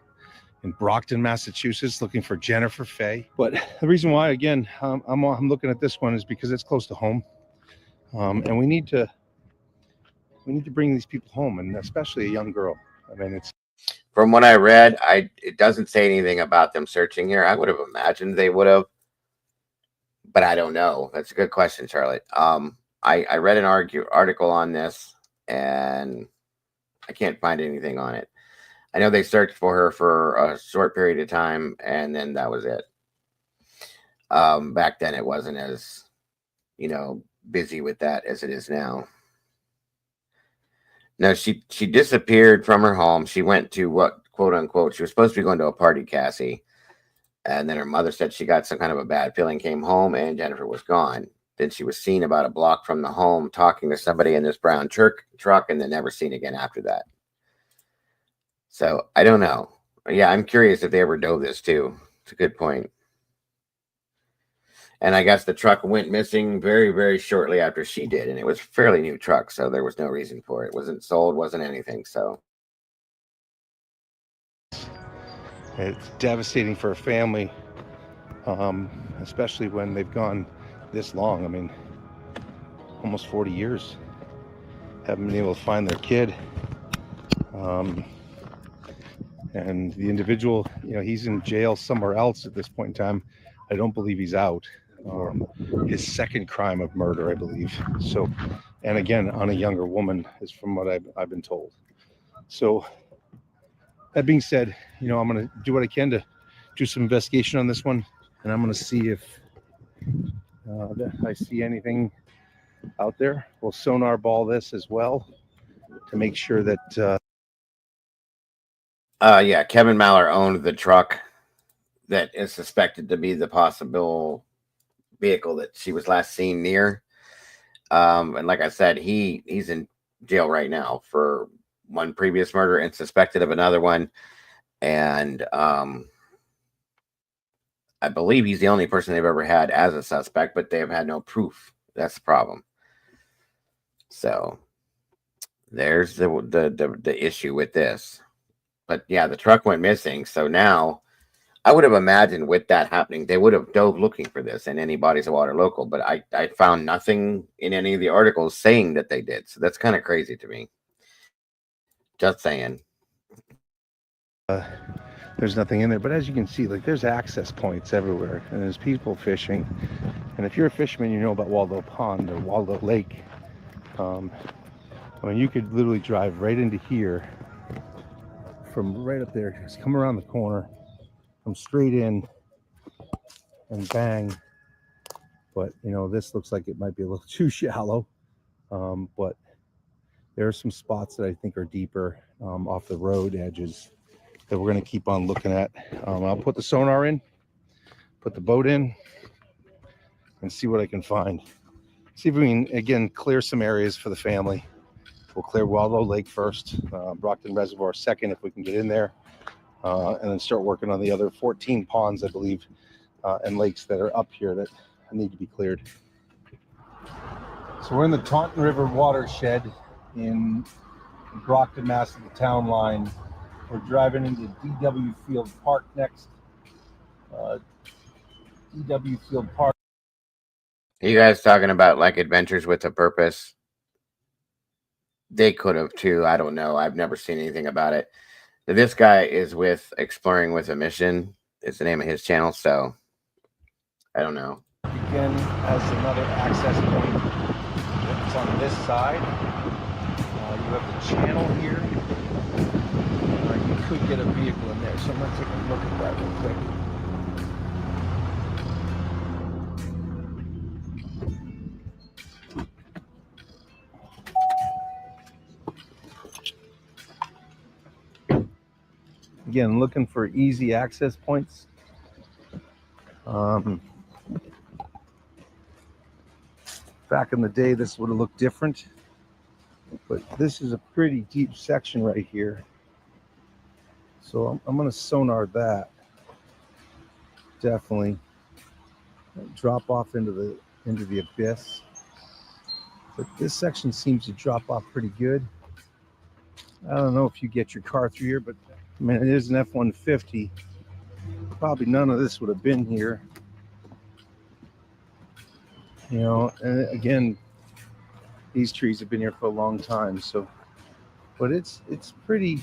in Brockton, Massachusetts, looking for Jennifer Fay. But the reason why, again, I'm looking at this one is because it's close to home, and we need to bring these people home, and especially a young girl. I mean, it's From what I read, it doesn't say anything about them searching here. I would have imagined they would have, but I don't know. That's a good question, Charlotte. I read an article on this, and I can't find anything on it. I know they searched for her for a short period of time, and then that was it. Back then, it wasn't as, busy with that as it is now. No, she disappeared from her home. She went to what, quote unquote, she was supposed to be going to a party, Cassie. And then her mother said she got some kind of a bad feeling, came home, and Jennifer was gone. Then she was seen about a block from the home talking to somebody in this brown truck, and then never seen again after that. So I don't know. Yeah, I'm curious if they ever dove this too. It's a good point. And I guess the truck went missing very, very shortly after she did. And it was a fairly new truck, so there was no reason for it. It wasn't sold, wasn't anything. So it's devastating for a family, especially when they've gone this long. I mean, almost 40 years. Haven't been able to find their kid. And the individual, he's in jail somewhere else at this point in time. I don't believe he's out. His second crime of murder, I believe. So, and again, on a younger woman, is from what I've been told. So, that being said, I'm going to do what I can to do some investigation on this one, and I'm going to see if I see anything out there. We'll sonar ball this as well to make sure that. Yeah, Kevin Maller owned the truck that is suspected to be the possible vehicle that she was last seen near. And like I said, he's in jail right now for one previous murder and suspected of another one. And I believe he's the only person they've ever had as a suspect, but they have had no proof. That's the problem. So there's the issue with this. But yeah, the truck went missing. So now I would have imagined with that happening, they would have dove looking for this in any bodies of water local. But I found nothing in any of the articles saying that they did. So that's kind of crazy to me. Just saying. There's nothing in there. But as you can see, there's access points everywhere. And there's people fishing. And if you're a fisherman, you know about Waldo Pond or Waldo Lake. I mean, you could literally drive right into here. From right up there, just come around the corner, come straight in, and bang. But this looks like it might be a little too shallow. But there are some spots that I think are deeper off the road edges that we're going to keep on looking at. I'll put the sonar in, put the boat in, and see what I can find. See if we can again clear some areas for the family. We'll clear Waldo Lake first, Brockton Reservoir second if we can get in there, and then start working on the other 14 ponds, I believe, and lakes that are up here that need to be cleared. So we're in the Taunton River watershed in Brockton, Mass, at the town line. We're driving into DW Field Park next. DW Field Park. Are you guys talking about like Adventures with a Purpose? They could have too. I don't know. I've never seen anything about it. This guy is with Exploring with a Mission. It's the name of his channel. So I don't know. Again, has another access point. It's on this side. You have the channel here. You could get a vehicle in there. So I'm going to take a look at that real quick. Again, looking for easy access points. Back in the day, this would have looked different. But this is a pretty deep section right here. So I'm going to sonar that. Definitely drop off into the abyss. But this section seems to drop off pretty good. I don't know if you get your car through here, but I mean, it is an F-150. Probably none of this would have been here. You know, and again, these trees have been here for a long time. So, but it's pretty,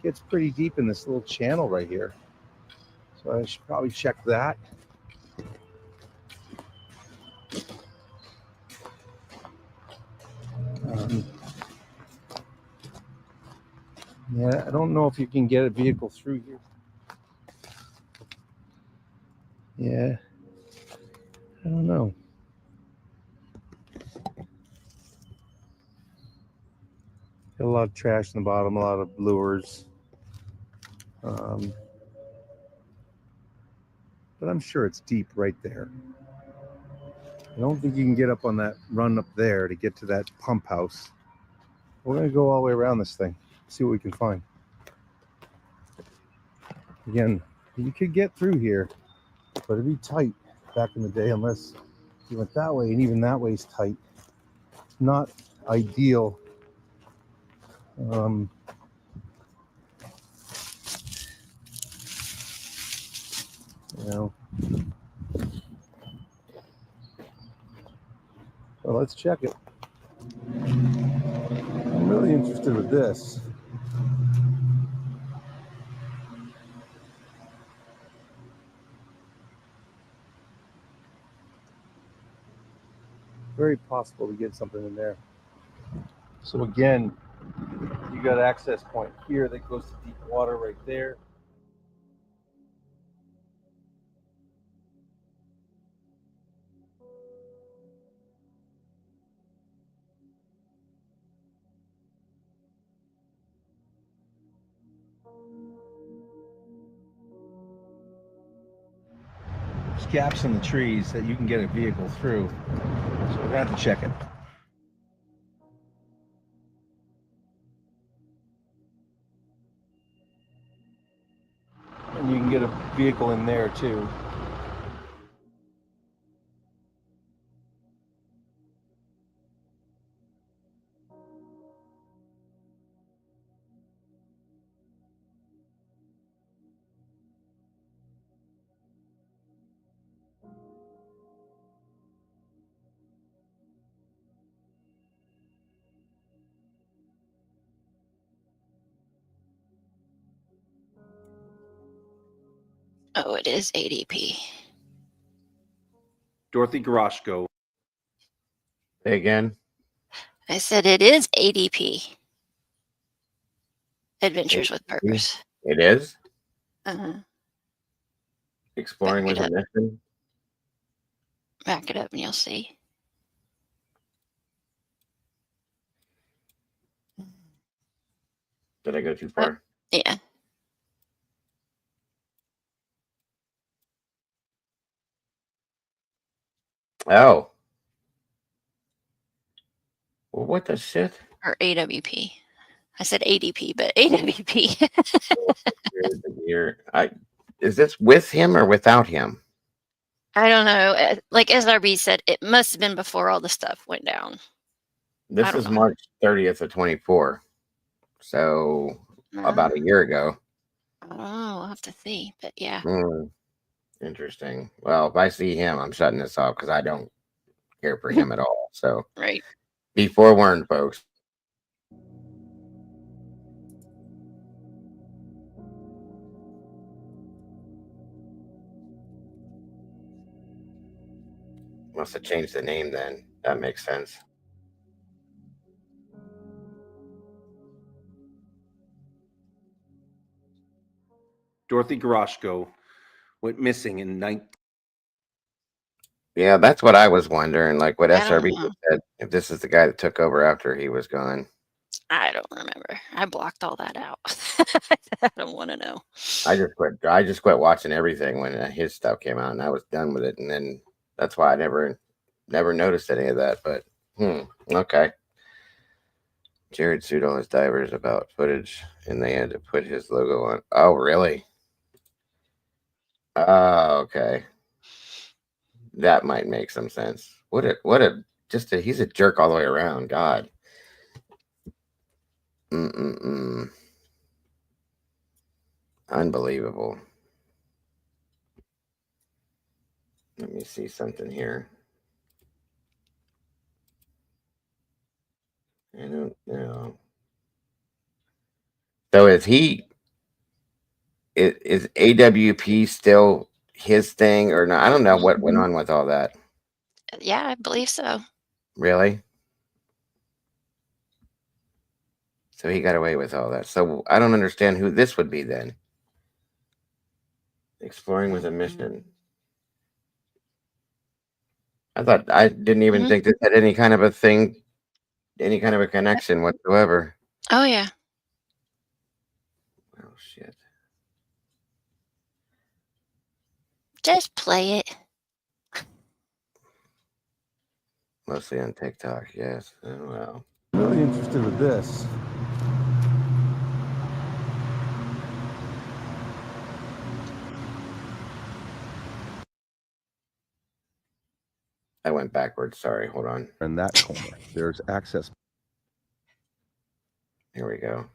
gets pretty deep in this little channel right here. So I should probably check that. Yeah, I don't know if you can get a vehicle through here. Yeah, I don't know. Got a lot of trash in the bottom, a lot of lures. But I'm sure it's deep right there. I don't think you can get up on that run up there to get to that pump house. We're going to go all the way around this thing, see what we can find. Again, you could get through here, but it'd be tight back in the day unless you went that way, and even that way is tight. It's not ideal. You know. Well, let's check it. I'm really interested with this. Very possible to get something in there. So again, you got access point here that goes to deep water right there. There's gaps in the trees that you can get a vehicle through. So we're gonna have to check it. And you can get a vehicle in there too. Oh, it is ADP. Dorothy Goroshko. Say again. I said it is ADP. Adventures with Purpose. It is? Uh-huh. Exploring with a mission? Back it up and you'll see. Did I go too far? Yeah. Oh. Well, what the shit? Or AWP. I said ADP, but AWP. Is this with him or without him? I don't know. Like SRB said, it must have been before all the stuff went down. This is March 30th of 24. So about a year ago. Oh, we'll have to see. But yeah. Interesting. Well, if I see him, I'm shutting this off because I don't care for him at all. So right. Be forewarned, folks. Must have changed the name then. That makes sense. Dorothy Goroshko went missing in 19. Yeah, that's what I was wondering. Like what SRB said, if this is the guy that took over after he was gone. I don't remember. I blocked all that out. I don't want to know. I just quit watching everything when his stuff came out, and I was done with it. And then that's why I never noticed any of that. But okay. Jared sued all his divers about footage, and they had to put his logo on. Oh, really? Oh, okay. That might make some sense. He's a jerk all the way around. God. Unbelievable. Let me see something here. I don't know. So is AWP still his thing or not? I don't know what went on with all that. Yeah, I believe so. Really? So he got away with all that. So I don't understand who this would be then. Exploring with a mission. I didn't even think this had any kind of a thing, any kind of a connection whatsoever. Oh, yeah. Oh, shit. Just play it. Mostly on TikTok, yes. Oh, well. Really interested in this. I went backwards. Sorry, hold on. In that corner, there's access. Here we go.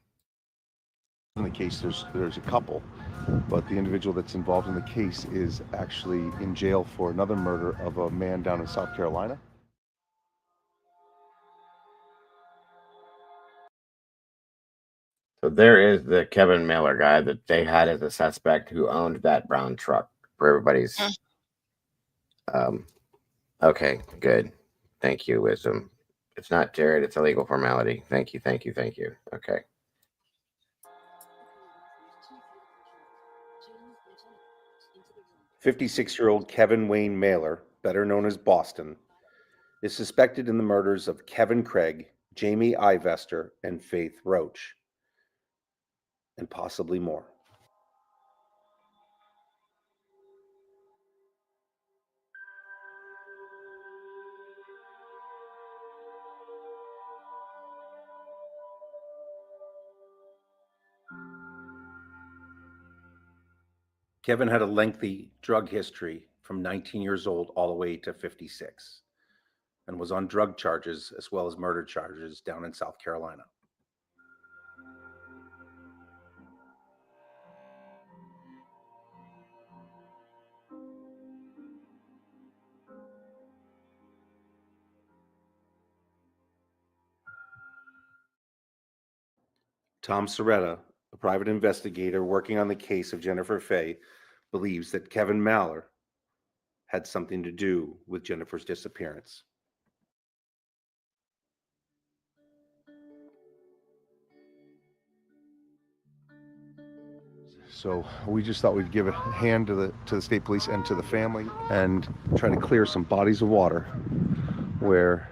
In the case, there's a couple, but the individual that's involved in the case is actually in jail for another murder of a man down in South Carolina. So there is the Kevin Miller guy that they had as a suspect who owned that brown truck for everybody's. Okay, good. Thank you, Wisdom. It's not Jared, it's a legal formality. Thank you. Okay. "56-year-old Kevin Wayne Mailer, better known as Boston, is suspected in the murders of Kevin Craig, Jamie Ivester, and Faith Roach, and possibly more. Kevin had a lengthy drug history from 19 years old all the way to 56, and was on drug charges as well as murder charges down in South Carolina. Tom Soretta, a private investigator working on the case of Jennifer Fay, believes that Kevin Mailer had something to do with Jennifer's disappearance. So we just thought we'd give a hand to the state police and to the family and try to clear some bodies of water where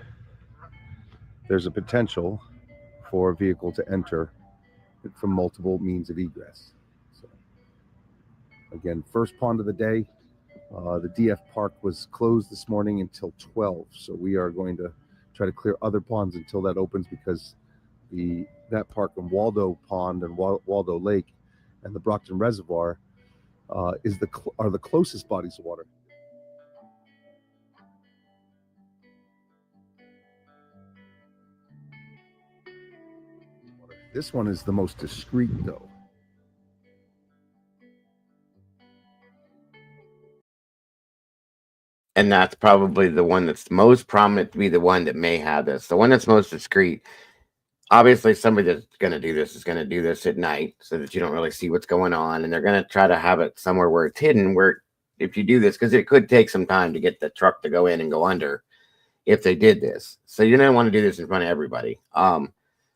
there's a potential for a vehicle to enter from multiple means of egress. So again, first pond of the day. The DF Park was closed this morning until 12, so we are going to try to clear other ponds until that opens, because that park in Waldo Pond and Waldo Lake and the Brockton Reservoir are the closest bodies of water. This one is the most discreet, though. And that's probably the one that's most prominent to be the one that may have this. The one that's most discreet. Obviously, somebody that's going to do this is going to do this at night so that you don't really see what's going on. And they're going to try to have it somewhere where it's hidden, where if you do this, because it could take some time to get the truck to go in and go under if they did this. So you don't want to do this in front of everybody.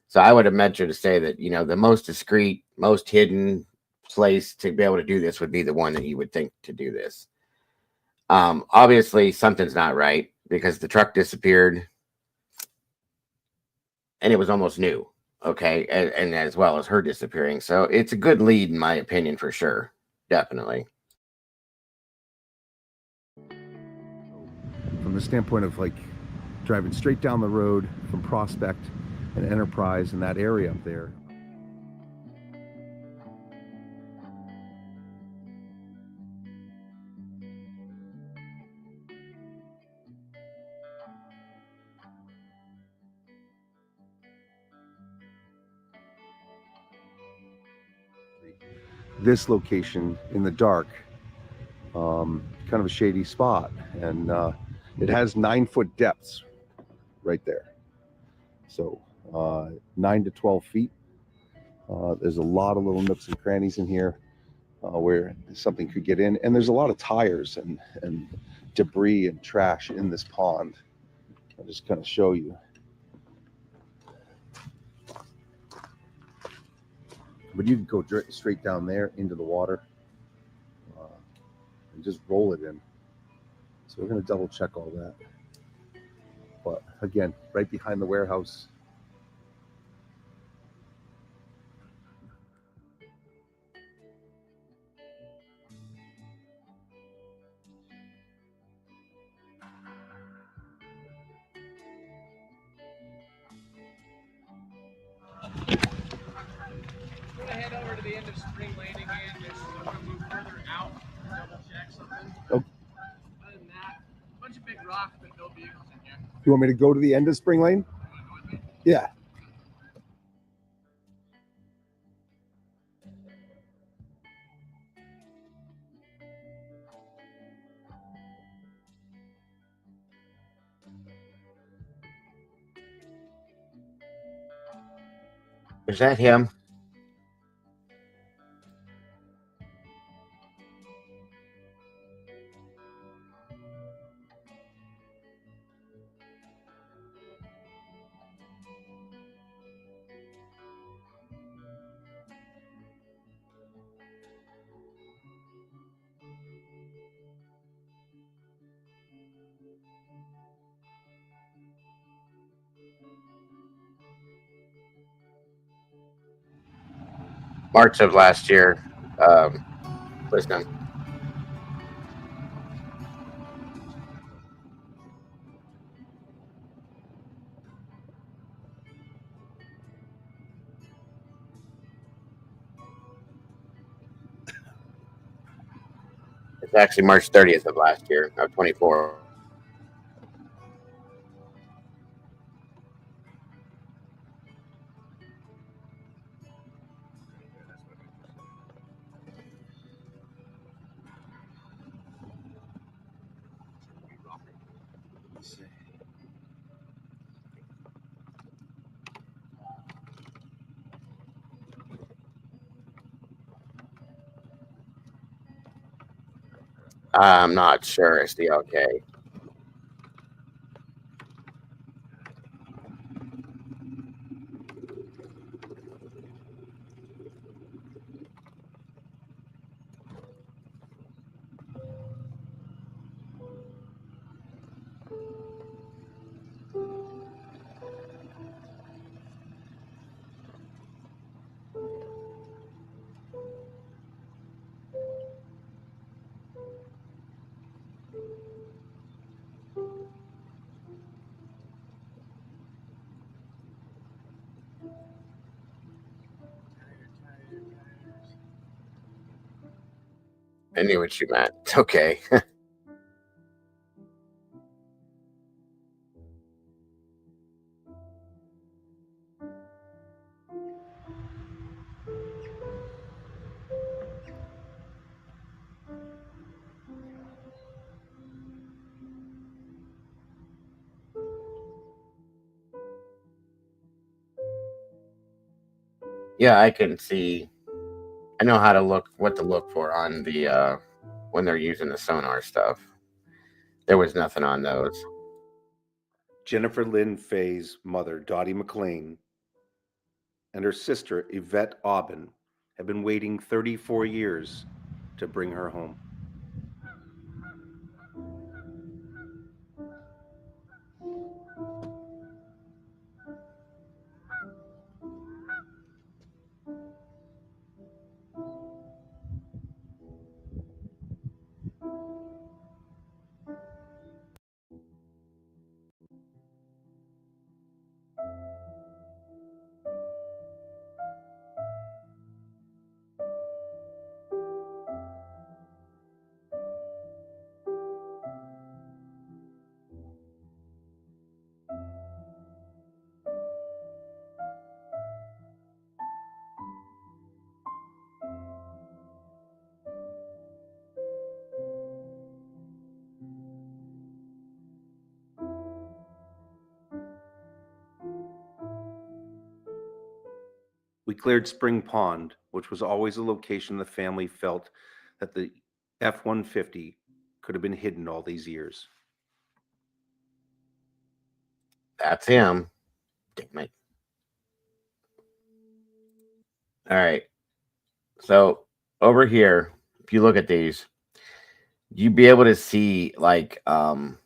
So I would have ventured to say that, the most discreet, most hidden place to be able to do this would be the one that you would think to do this. Obviously, something's not right because the truck disappeared. And it was almost new, okay, and as well as her disappearing. So it's a good lead, in my opinion, for sure. Definitely. From the standpoint of driving straight down the road from Prospect an enterprise in that area up there. This location in the dark, kind of a shady spot, and it has 9-foot depths right there. So 9 to 12 feet. There's a lot of little nooks and crannies in here where something could get in, and there's a lot of tires and debris and trash in this pond. I'll just kind of show you. But you can go straight down there into the water and just roll it in. So we're going to double check all that. But again, right behind the warehouse. I'm gonna head over to the end of Spring Lane again, just I'm gonna move further out, double check something. Okay. Other than that, a bunch of big rocks, but no vehicles in here. You want me to go to the end of Spring Lane? Yeah. Is that him? March of last year. Listen. It's actually March 30th of last year, of 24. I'm not sure it's the okay. I knew what you meant. It's okay. Yeah, I can see. I know how to look, what to look for on the when they're using the sonar stuff. There was nothing on those. Jennifer Lynn Fay's mother, Dottie McLean, and her sister, Yvette Aubin, have been waiting 34 years to bring her home. We cleared Spring Pond, which was always a location the family felt that the F-150 could have been hidden all these years. That's him. Damn it. All right. So over here, if you look at these, you'd be able to see like it kind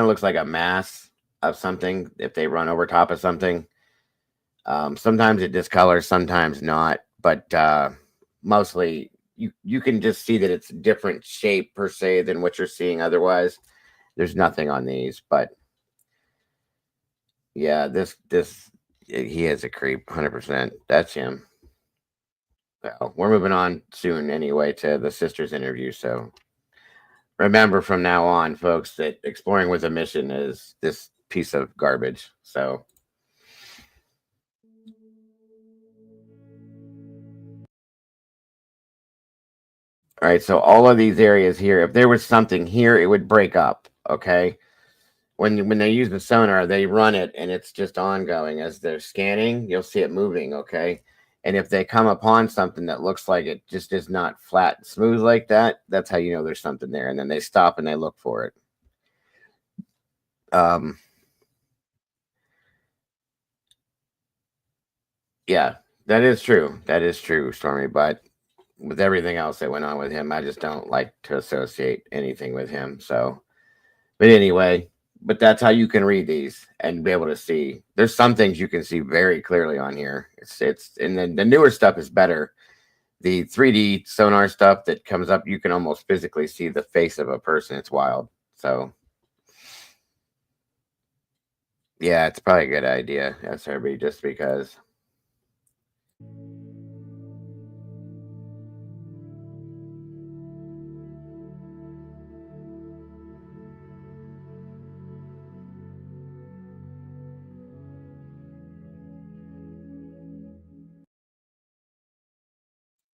of looks like a mass of something if they run over top of something. Sometimes it discolors, sometimes not, but mostly you can just see that it's a different shape per se than what you're seeing otherwise. There's nothing on these, but yeah, this he is a creep, 100%. That's him. So we're moving on soon anyway to the sisters interview. So remember from now on, folks, that exploring with a mission is this piece of garbage. So all right, so all of these areas here, if there was something here, it would break up. Okay. When they use the sonar, they run it and it's just ongoing as they're scanning. You'll see it moving. Okay. And if they come upon something that looks like it just is not flat and smooth like that, that's how you know there's something there. And then they stop and they look for it. Yeah, that is true. That is true, Stormy. But with everything else that went on with him, I just don't like to associate anything with him. So, but anyway, but that's how you can read these and be able to see. There's some things you can see very clearly on here. It's and then the newer stuff is better. The 3D sonar stuff that comes up, you can almost physically see the face of a person. It's wild. So, yeah, it's probably a good idea, SRB, just because.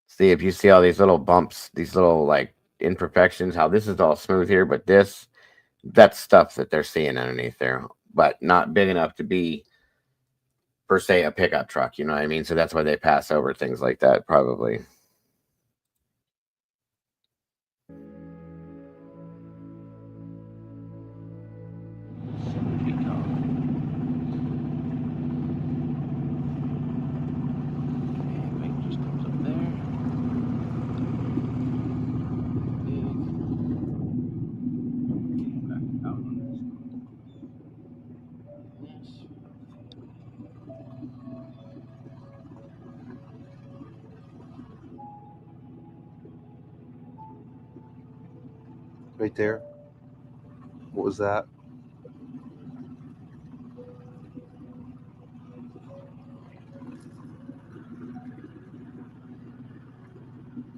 See, if you see all these little bumps, these little like imperfections, how this is all smooth here, but that's stuff that they're seeing underneath there, but not big enough to be per se a pickup truck. You know what I mean? So that's why they pass over things like that, probably. Right there. What was that?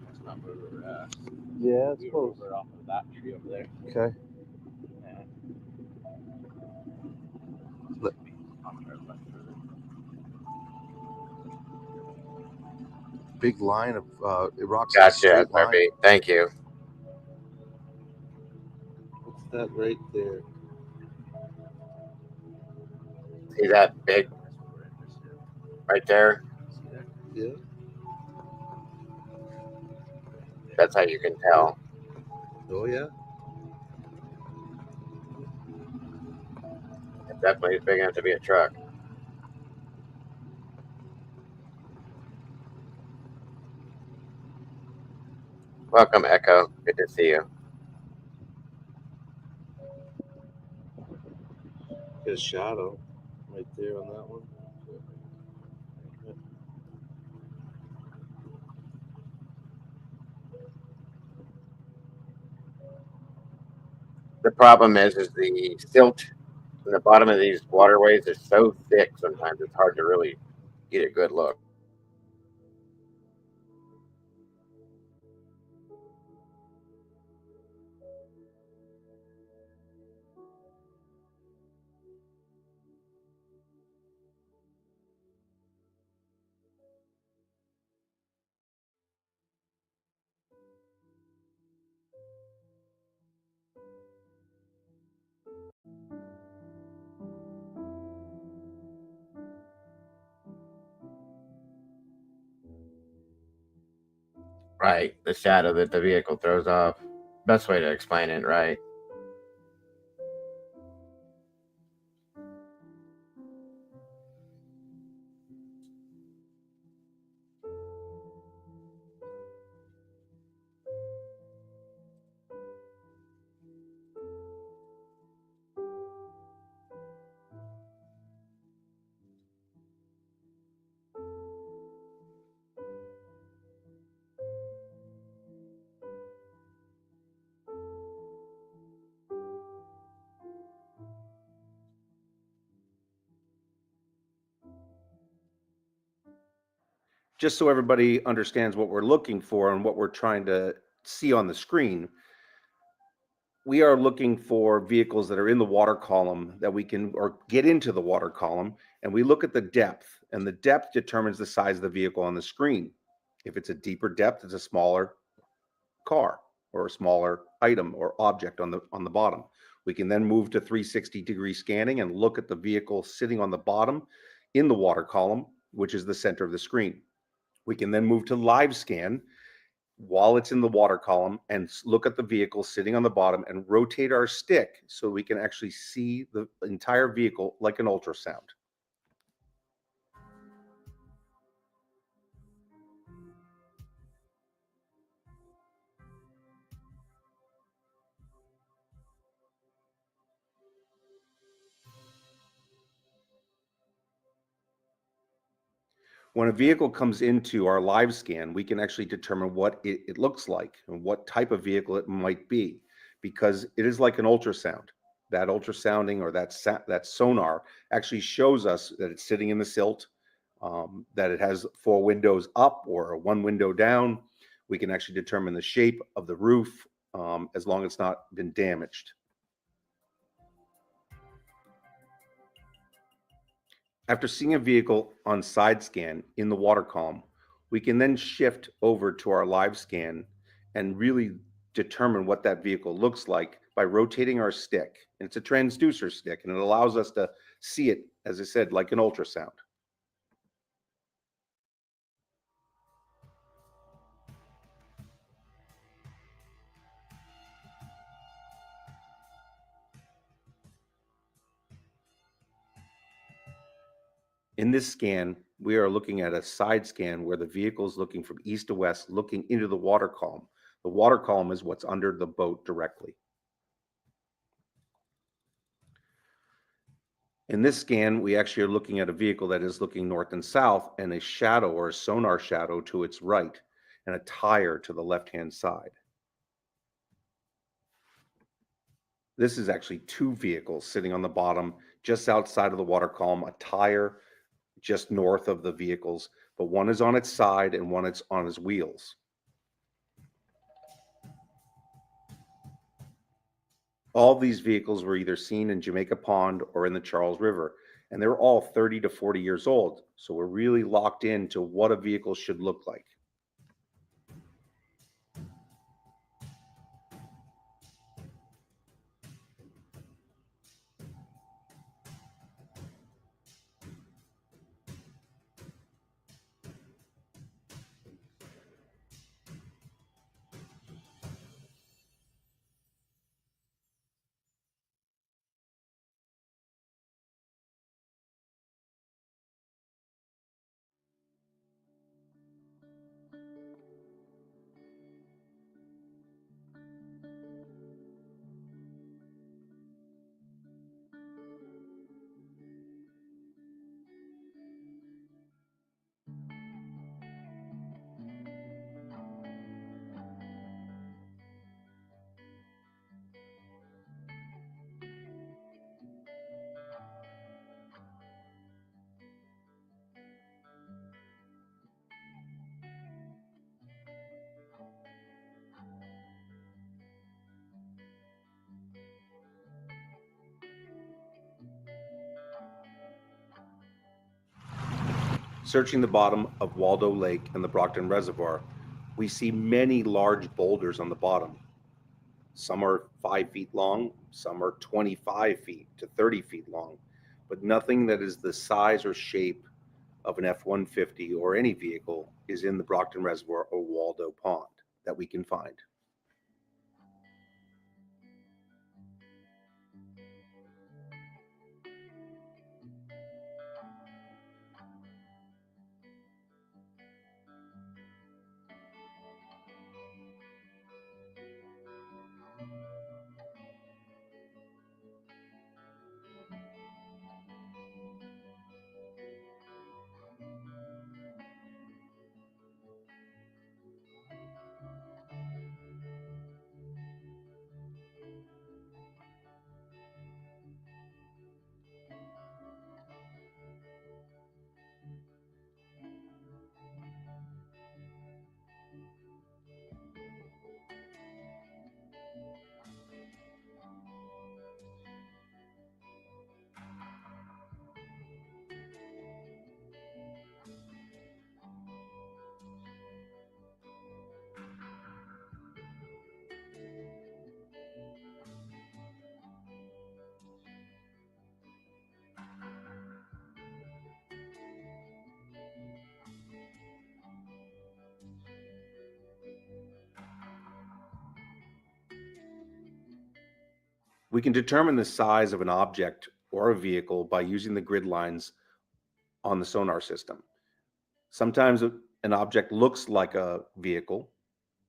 That's not where we were at. Yeah, it's We were close. over off of that tree over there. Okay. Yeah. Let- Off to our left further. Big line of rocks in a Gotcha, straight line. SRB. Thank you. What's that right there? See that big That's what we're interested in. right there? See there? Yeah. That's how you can tell. Oh yeah. It definitely is big enough to be a truck. Welcome, Echo. Good to see you. Got a shadow right there on that one. The problem is the silt in the bottom of these waterways is so thick sometimes it's hard to really get a good look. Right. The shadow that the vehicle throws off. Best way to explain it, right? Just so everybody understands what we're looking for and what we're trying to see on the screen, we are looking for vehicles that are in the water column that we can, or get into the water column, and we look at the depth, and the depth determines the size of the vehicle on the screen. If it's a deeper depth, it's a smaller car or a smaller item or object on the bottom. We can then move to 360-degree scanning and look at the vehicle sitting on the bottom in the water column, which is the center of the screen. We can then move to live scan while it's in the water column and look at the vehicle sitting on the bottom and rotate our stick so we can actually see the entire vehicle like an ultrasound. When a vehicle comes into our live scan, we can actually determine what it looks like and what type of vehicle it might be, because it is like an ultrasound. That ultrasounding or that sonar actually shows us that it's sitting in the silt, that it has 4 windows up or 1 window down. We can actually determine the shape of the roof, as long as it's not been damaged. After seeing a vehicle on side scan in the water column, we can then shift over to our live scan and really determine what that vehicle looks like by rotating our stick. And it's a transducer stick, and it allows us to see it, as I said, like an ultrasound. In this scan, we are looking at a side scan where the vehicle is looking from east to west, looking into the water column. The water column is what's under the boat directly. In this scan, we actually are looking at a vehicle that is looking north and south, and a shadow or a sonar shadow to its right, and a tire to the left-hand side. This is actually 2 vehicles sitting on the bottom, just outside of the water column, a tire just north of the vehicles, but one is on its side and one is on its wheels. All these vehicles were either seen in Jamaica Pond or in the Charles River, and they're all 30 to 40 years old. So we're really locked into what a vehicle should look like. Searching the bottom of Waldo Lake and the Brockton Reservoir, we see many large boulders on the bottom. Some are 5 feet long, some are 25 feet to 30 feet long, but nothing that is the size or shape of an F-150 or any vehicle is in the Brockton Reservoir or Waldo Pond. that we can find. We can determine the size of an object or a vehicle by using the grid lines on the sonar system. Sometimes an object looks like a vehicle.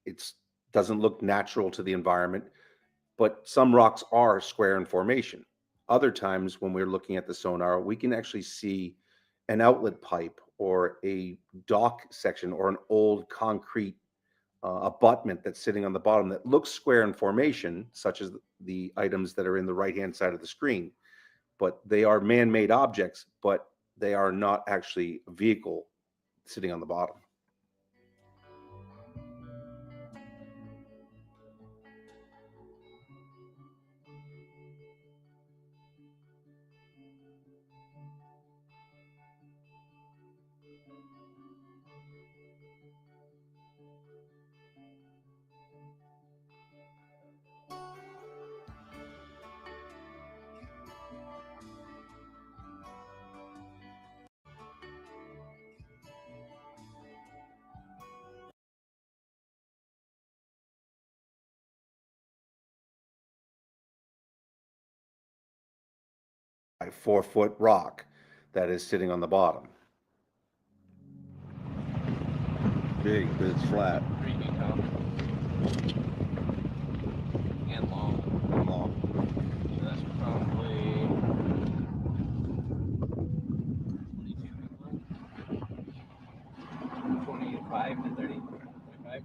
It doesn't look natural to the environment, but some rocks are square in formation. Other times when we're looking at the sonar, we can actually see an outlet pipe or a dock section or an old concrete abutment that's sitting on the bottom that looks square in formation, such as the items that are in the right-hand side of the screen. But they are man-made objects, but they are not actually a vehicle sitting on the bottom. A 4-foot rock that is sitting on the bottom. Big, but it's flat. 3 feet tall. And long. And long. So that's probably 25 to 30. 25.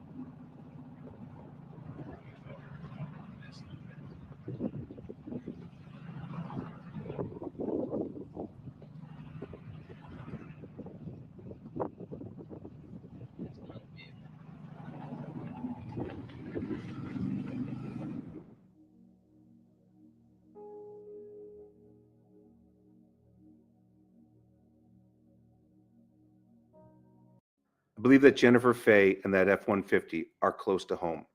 I believe that Jennifer Fay and that F-150 are close to home.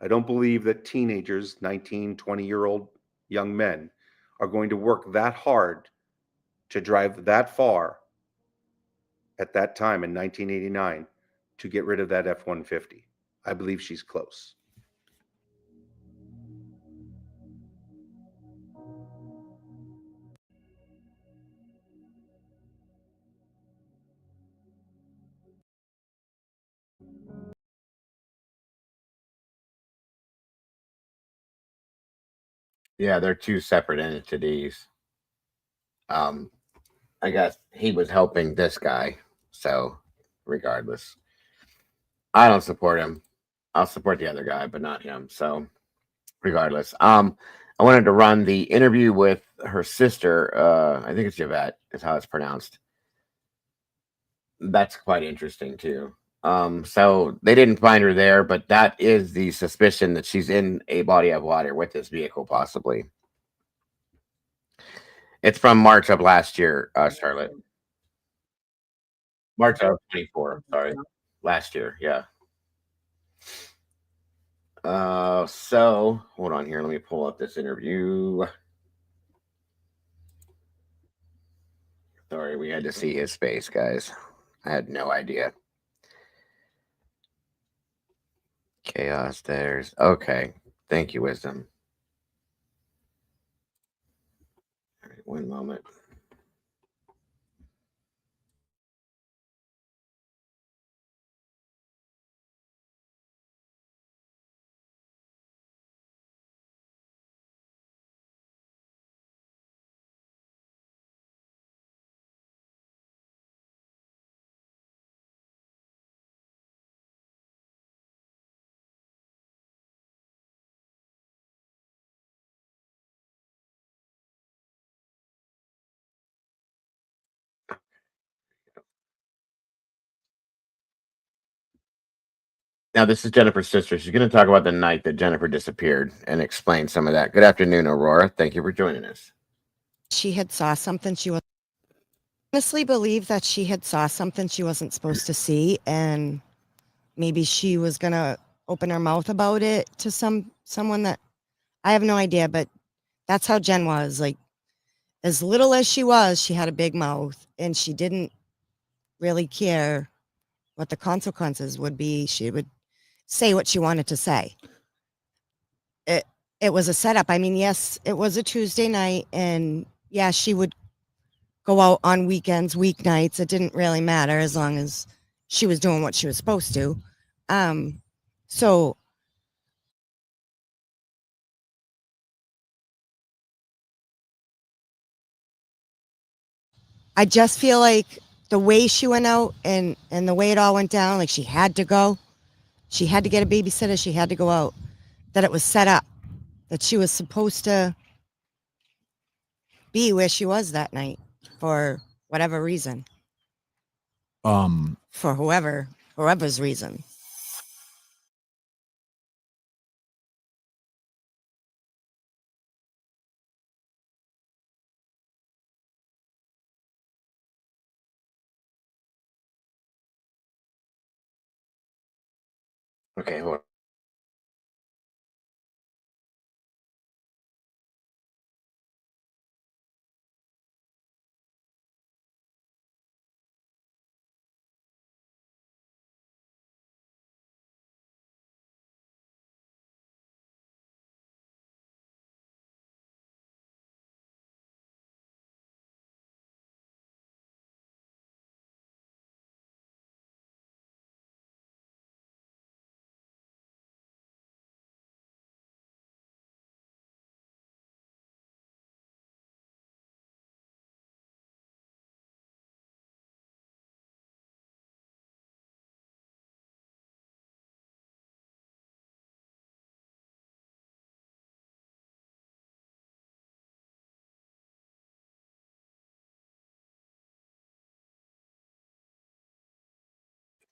I don't believe that teenagers, 19, 20-year-old young men, are going to work that hard to drive that far at that time in 1989 to get rid of that F-150. I believe she's close. Yeah, they're two separate entities. I guess he was helping this guy, so regardless, I don't support him. I'll support the other guy, but not him. So regardless, I wanted to run the interview with her sister. I think it's Yvette is how it's pronounced. That's quite interesting too. So they didn't find her there, but that is the suspicion that she's in a body of water with this vehicle, possibly. It's from March of last year, Charlotte. March of 24. Sorry, last year. Yeah. So hold on here. Let me pull up this interview. Sorry, we had to see his face, guys. I had no idea. Chaos there's okay. Thank you, Wisdom. All right, one moment. Now, this is Jennifer's sister. She's going to talk about the night that Jennifer disappeared and explain some of that. Good afternoon, Aurora. Thank you for joining us. She had saw something she was honestly believe that she had saw something she wasn't supposed to see, and maybe she was gonna open her mouth about it to someone that I have no idea, but that's how Jen was. Like, as little as she was, she had a big mouth, and she didn't really care what the consequences would be. She would say what she wanted to say. It was a setup. I mean, yes, it was a Tuesday night, and yeah, she would go out on weekends, weeknights. It didn't really matter as long as she was doing what she was supposed to. So I just feel like the way she went out and the way it all went down, like she had to go. She had to get a babysitter. She had to go out. That it was set up. That she was supposed to be where she was that night for whatever reason. For whoever's reason. Okay, hold on.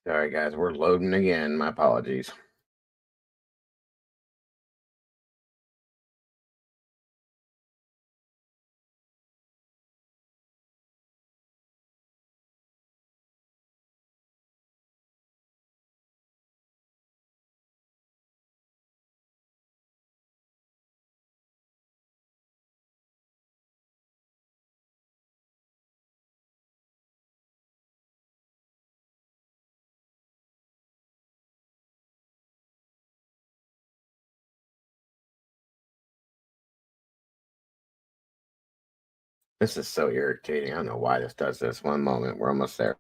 Sorry, guys. We're loading again. My apologies. This is so irritating. I don't know why this does this. One moment. We're almost there.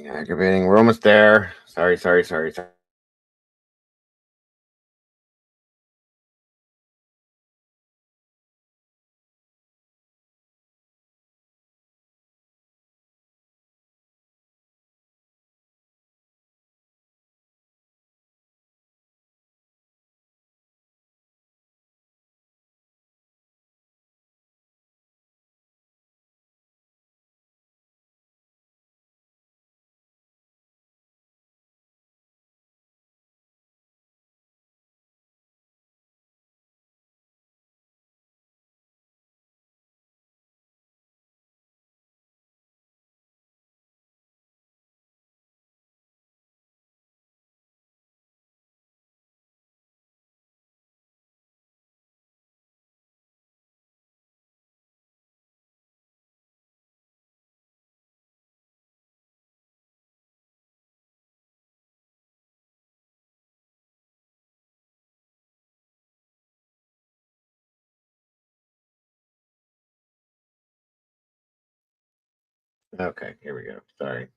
Aggravating. We're almost there. Sorry. Okay, here we go. Sorry.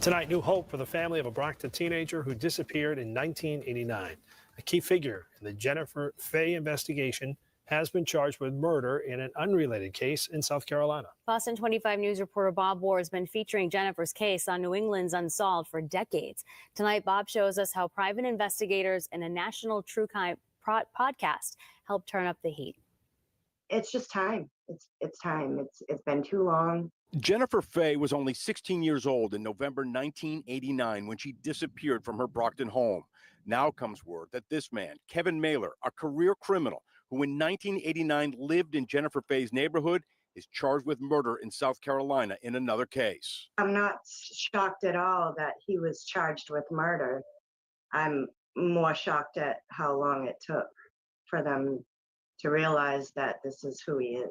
Tonight, new hope for the family of a Brockton teenager who disappeared in 1989. A key figure in the Jennifer Fay investigation has been charged with murder in an unrelated case in South Carolina. Boston 25 News reporter Bob Moore has been featuring Jennifer's case on New England's Unsolved for decades. Tonight, Bob shows us how private investigators and a national true crime podcast helped turn up the heat. It's just time. It's time. It's been too long. Jennifer Fay was only 16 years old in November 1989 when she disappeared from her Brockton home. Now comes word that this man, Kevin Mailer, a career criminal who in 1989 lived in Jennifer Fay's neighborhood, is charged with murder in South Carolina in another case. I'm not shocked at all that he was charged with murder. I'm more shocked at how long it took for them to realize that this is who he is.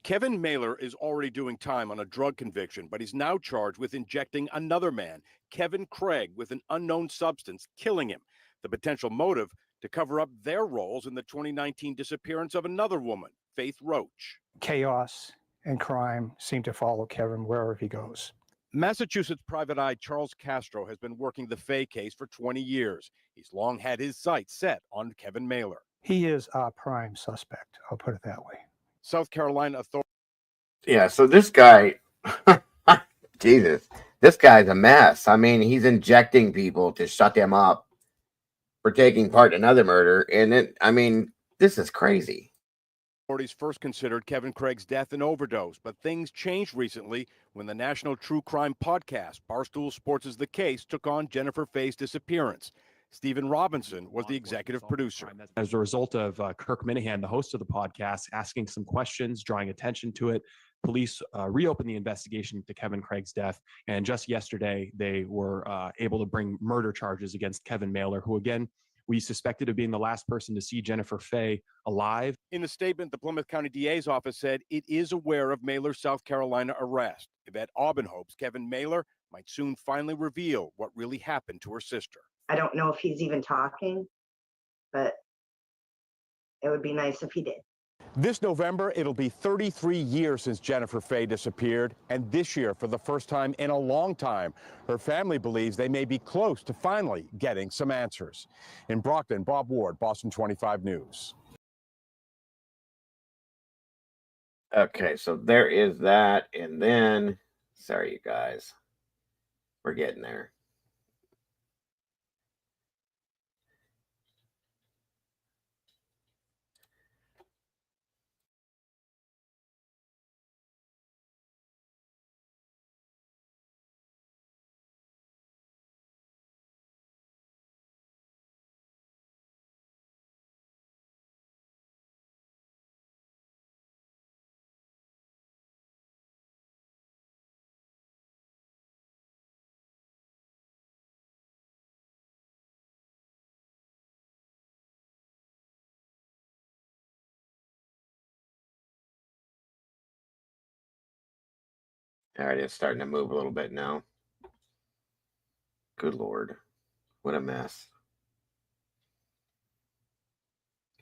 Kevin Mailer is already doing time on a drug conviction, but he's now charged with injecting another man, Kevin Craig, with an unknown substance, killing him. The potential motive to cover up their roles in the 2019 disappearance of another woman, Faith Roach. Chaos and crime seem to follow Kevin wherever he goes. Massachusetts private eye Charles Castro has been working the Fay case for 20 years. He's long had his sights set on Kevin Mailer. He is our prime suspect, I'll put it that way. South Carolina authorities. Yeah, so this guy, Jesus, this guy's a mess. I mean, he's injecting people to shut them up for taking part in another murder. And this is crazy. Authorities first considered Kevin Craig's death an overdose, but things changed recently when the national true crime podcast, Barstool Sports' The Case, took on Jennifer Fay's disappearance. Stephen Robinson was the executive producer. As a result of Kirk Minahan, the host of the podcast, asking some questions, drawing attention to it, police reopened the investigation into Kevin Craig's death. And just yesterday, they were able to bring murder charges against Kevin Mailer, who, again, we suspected of being the last person to see Jennifer Fay alive. In a statement, the Plymouth County DA's office said it is aware of Mailer's South Carolina arrest. Yvette Aubin hopes Kevin Mailer might soon finally reveal what really happened to her sister. I don't know if he's even talking, but it would be nice if he did. This November, it'll be 33 years since Jennifer Fay disappeared, and this year, for the first time in a long time, her family believes they may be close to finally getting some answers. In Brockton, Bob Ward, Boston 25 News. Okay, so there is that. And then, sorry, you guys, we're getting there. All right, it's starting to move a little bit now. Good Lord. What a mess.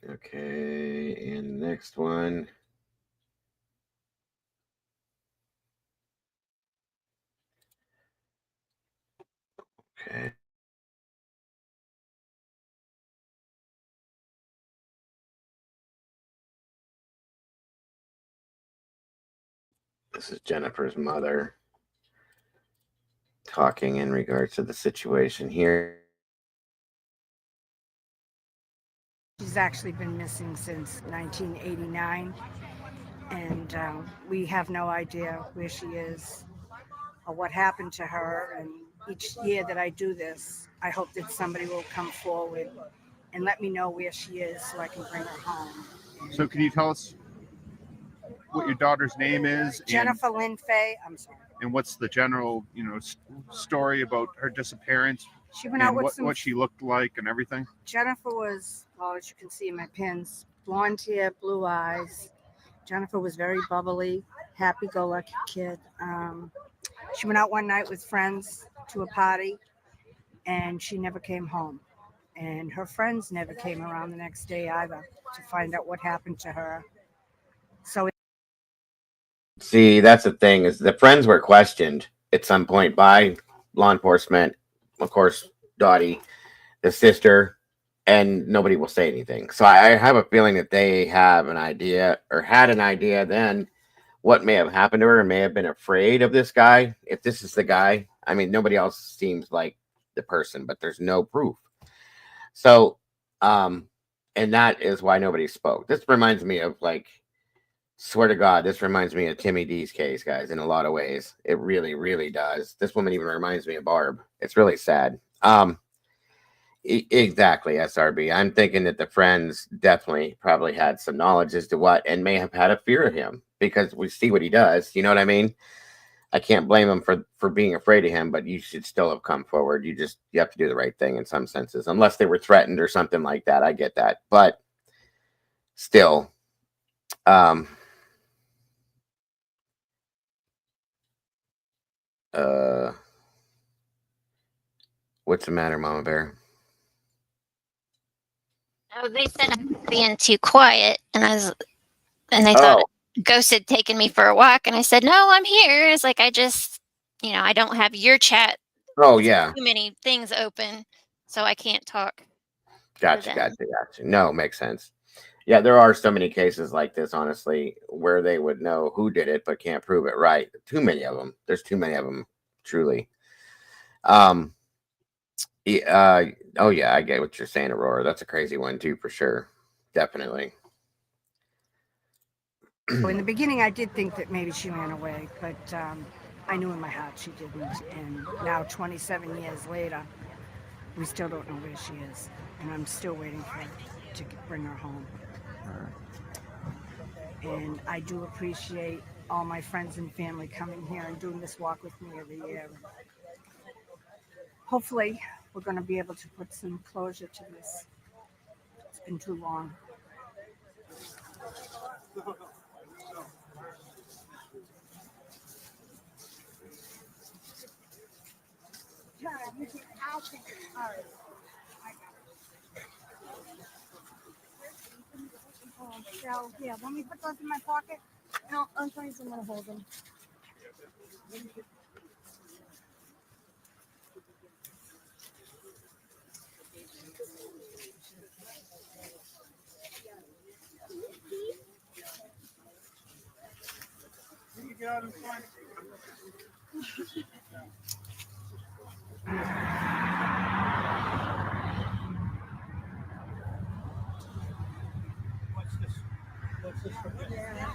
Okay, and next one. Okay. This is Jennifer's mother talking in regards to the situation here. She's actually been missing since 1989, and we have no idea where she is or what happened to her. And each year that I do this, I hope that somebody will come forward and let me know where she is so I can bring her home. So can you tell us what your daughter's name is? Jennifer Lynn Fay. I'm sorry. And what's the general, story about her disappearance? She went out with what she looked like and everything? Jennifer was, well, as you can see in my pins, blonde hair, blue eyes. Jennifer was very bubbly, happy-go-lucky kid. She went out one night with friends to a party, and she never came home. And her friends never came around the next day either to find out what happened to her. So See, that's the thing is the friends were questioned at some point by law enforcement, of course, Dottie, the sister, and nobody will say anything. So I have a feeling that they have an idea or had an idea then what may have happened to her and may have been afraid of this guy. If this is the guy, I mean, nobody else seems like the person, but there's no proof. So, and that is why nobody spoke. This reminds me of like, swear to God, this reminds me of Timmy D's case, guys, in a lot of ways. It really, really does. This woman even reminds me of Barb. It's really sad. Exactly, SRB. I'm thinking that the friends definitely probably had some knowledge as to what and may have had a fear of him because we see what he does. You know what I mean? I can't blame him for being afraid of him, but you should still have come forward. You have to do the right thing in some senses, unless they were threatened or something like that. I get that, but still, uh, what's the matter, Mama Bear? Oh, they said I was being too quiet, and they thought a ghost had taken me for a walk, and I said, "No, I'm here." It's like I just, I don't have your chat. Oh yeah, Too many things open, so I can't talk. gotcha. No, makes sense. Yeah, there are so many cases like this, honestly, where they would know who did it but can't prove it. Right? Too many of them. There's too many of them, truly. Um. Oh yeah, I get what you're saying, Aurora. That's a crazy one too, for sure. Definitely. In the beginning, I did think that maybe she ran away, but I knew in my heart she didn't. And now, 27 years later, we still don't know where she is, and I'm still waiting for to bring her home. And I do appreciate all my friends and family coming here and doing this walk with me every year. Hopefully, we're going to be able to put some closure to this. It's been too long. So, yeah, let me put those in my pocket. No, I'm trying to hold them. What's this for? Yeah.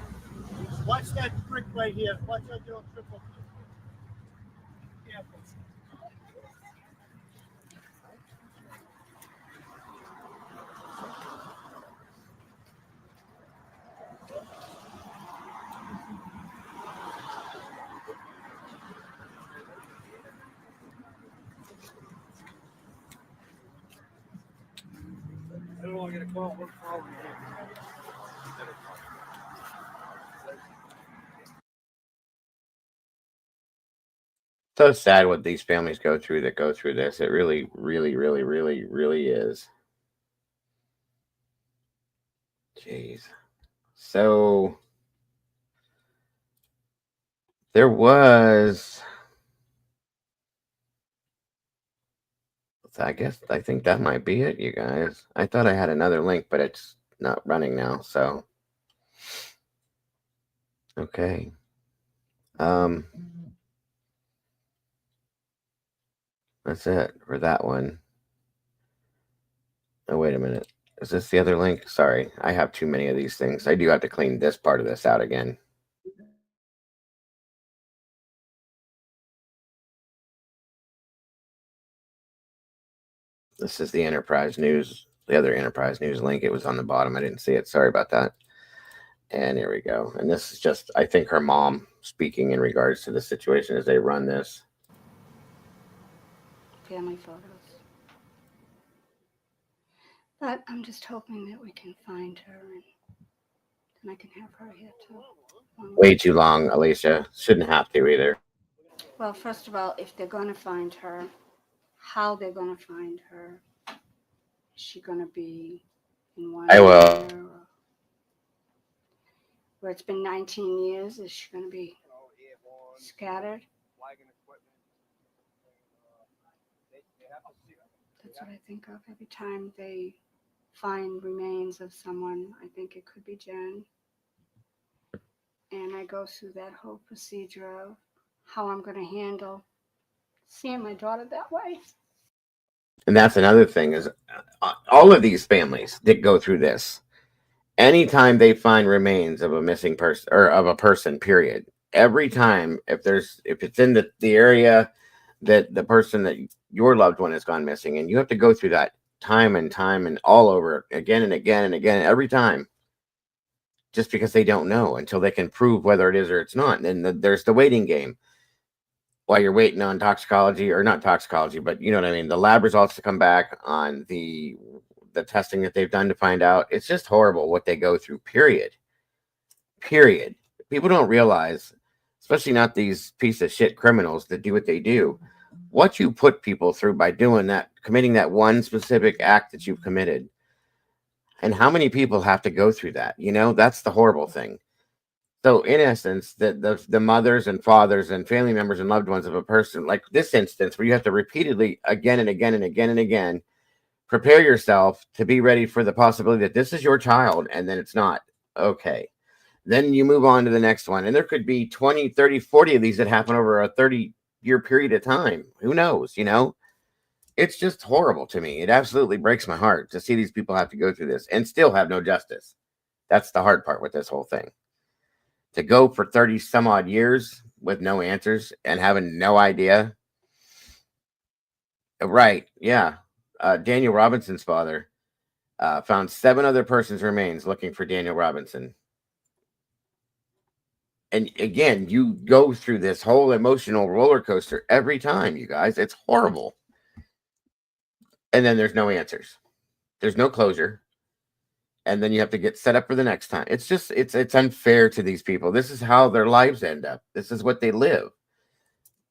Watch that brick right here. Watch that little triple. Careful. I don't want to get a call. We're calling you. So sad what these families go through that go through this. It really, really, really, really, really is. Jeez. So there was, I think that might be it, you guys. I thought I had another link, but it's not running now. So, okay. That's it for that one. Oh, wait a minute. Is this the other link? Sorry, I have too many of these things. I do have to clean this part of this out again. This is the Enterprise News, the other Enterprise News link. It was on the bottom. I didn't see it. Sorry about that. And here we go. And this is just, I think, her mom speaking in regards to the situation as they run this. Family photos. But I'm just hoping that we can find her and I can have her here too. Way too long, Alicia. Shouldn't have to either. Well, first of all, if they're going to find her, how they're going to find her. Is she going to be in one I will. area? where it's been 19 years, is she going to be scattered? That's what I think of every time they find remains of someone. I think it could be Jen. And I go through that whole procedure of how I'm going to handle seeing my daughter that way. And that's another thing is all of these families that go through this, anytime they find remains of a missing person or of a person, period, every time, if it's in the area that the person that your loved one has gone missing, and you have to go through that time and time and all over again and again and again, every time, just because they don't know until they can prove whether it is or it's not. And then there's the waiting game while you're waiting on toxicology, or not toxicology, but you know what I mean, the lab results to come back on the testing that they've done to find out. It's just horrible what they go through, period. People don't realize, especially not these piece of shit criminals that do what they do, what you put people through by doing that, committing that one specific act that you've committed, and how many people have to go through that. That's the horrible thing. So in essence, the mothers and fathers and family members and loved ones of a person, like this instance where you have to repeatedly, again and again and again and again, prepare yourself to be ready for the possibility that this is your child, and then it's not. Okay. Then you move on to the next one. And there could be 20, 30, 40 of these that happen over a 30-year period of time. Who knows, It's just horrible to me. It absolutely breaks my heart to see these people have to go through this and still have no justice. That's the hard part with this whole thing. To go for 30 some odd years with no answers and having no idea. Right. Yeah. Daniel Robinson's father found 7 other persons' remains looking for Daniel Robinson. And again, you go through this whole emotional roller coaster every time, you guys. It's horrible. And then there's no answers. There's no closure. And then you have to get set up for the next time. It's just, it's unfair to these people. This is how their lives end up. This is what they live.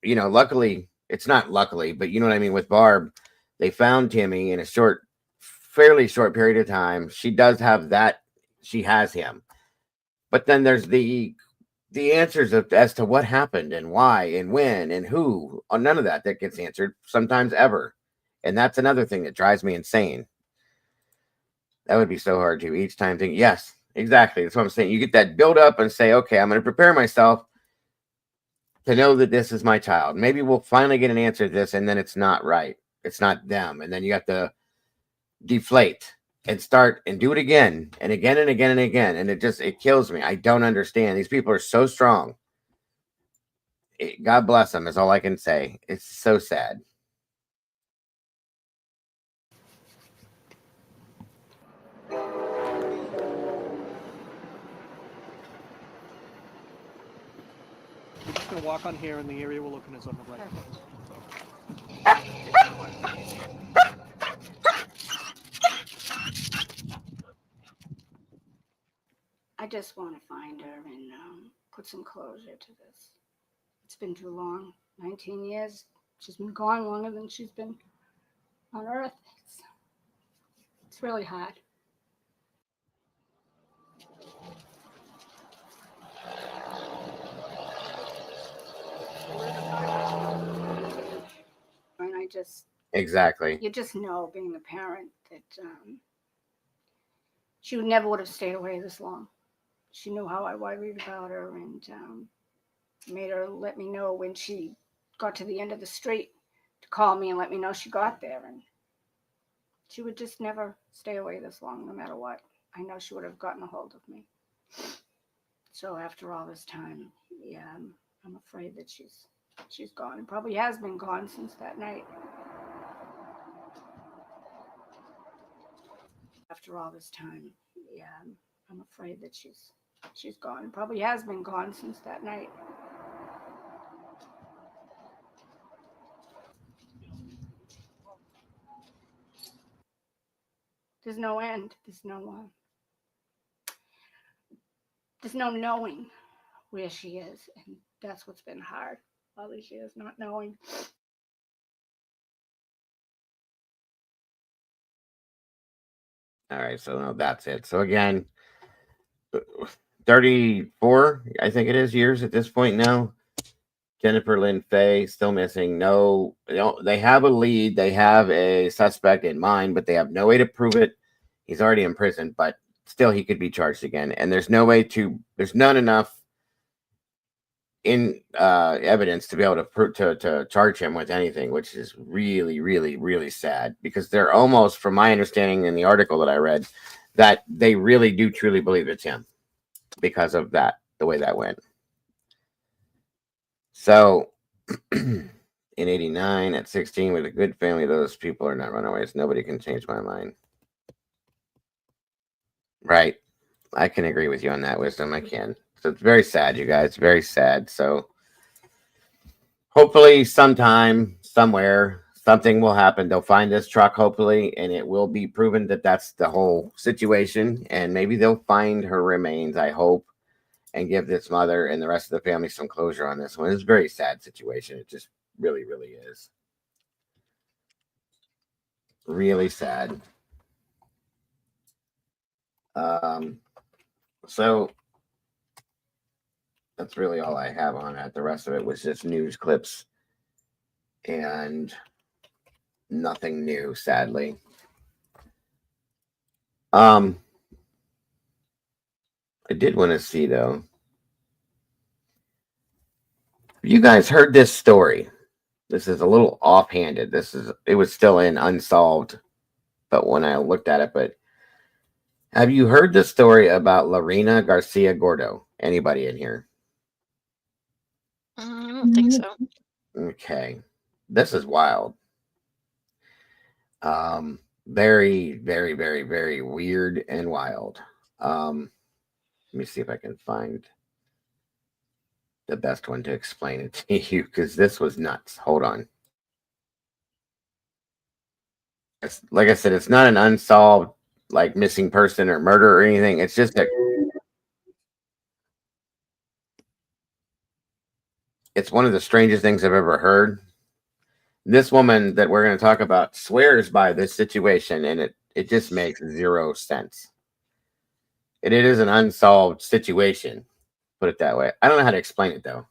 Luckily, it's not luckily, but you know what I mean? With Barb, they found Timmy in a fairly short period of time. She does have that. She has him. But then there's the answers as to what happened and why and when and who. None of that gets answered, sometimes ever. And that's another thing that drives me insane. That would be so hard to each time think, yes, exactly. That's what I'm saying. You get that build up and say, okay, I'm going to prepare myself to know that this is my child. Maybe we'll finally get an answer to this, and then it's not right. It's not them. And then you have to deflate and start and do it again and again and again and again. And it kills me. I don't understand. These people are so strong. God bless them is all I can say. It's so sad. We're just going to walk on here, and the area we'll open is on the right. I just want to find her and put some closure to this. It's been too long. 19 years. She's been gone longer than she's been on Earth. It's really hard. And I just... Exactly. You just know, being a parent, that she never would have stayed away this long. She knew how I worried about her, and made her let me know when she got to the end of the street to call me and let me know she got there. And she would just never stay away this long, no matter what. I know she would have gotten a hold of me. So after all this time, yeah, I'm afraid that she's gone, and probably has been gone since that night. After all this time, yeah, I'm afraid that she's gone, and probably has been gone since that night. There's no end. There's no knowing where she is, and that's what's been hard all these years, not knowing. All right, so no, that's it. So again, 34, I think it is, years at this point now. Jennifer Lynn Fay still missing. No, they have a lead. They have a suspect in mind, but they have no way to prove it. He's already in prison, but still he could be charged again. And there's not enough in evidence to be able to charge him with anything, which is really, really, really sad, because they're almost, from my understanding in the article that I read, that they really do truly believe it's him because of that, the way that went. So in 89, at 16, with a good family, those people are not runaways. Nobody can change my mind. Right. I can agree with you on that, Wisdom. I can. So it's very sad, you guys. Very sad. So hopefully sometime, somewhere, something will happen. They'll find this truck, hopefully, and it will be proven that that's the whole situation. And maybe they'll find her remains, I hope, and give this mother and the rest of the family some closure on this one. It's a very sad situation. It just really, really is. Really sad. So that's really all I have on that. The rest of it was just news clips and nothing new, sadly. I did want to see, though. You guys heard this story. This is a little offhanded. It was still in unsolved, but when I looked at it, but have you heard the story about Lorena Garcia Gordo? Anybody in here? I don't think so. Okay. This is wild. Very, very, very, very weird and wild. Let me see if I can find the best one to explain it to you, because this was nuts. Hold on. Like I said, it's not an unsolved, like, missing person or murder or anything. It's just it's one of the strangest things I've ever heard. This woman that we're going to talk about swears by this situation, and it just makes zero sense. It is an unsolved situation, put it that way. I don't know how to explain it, though.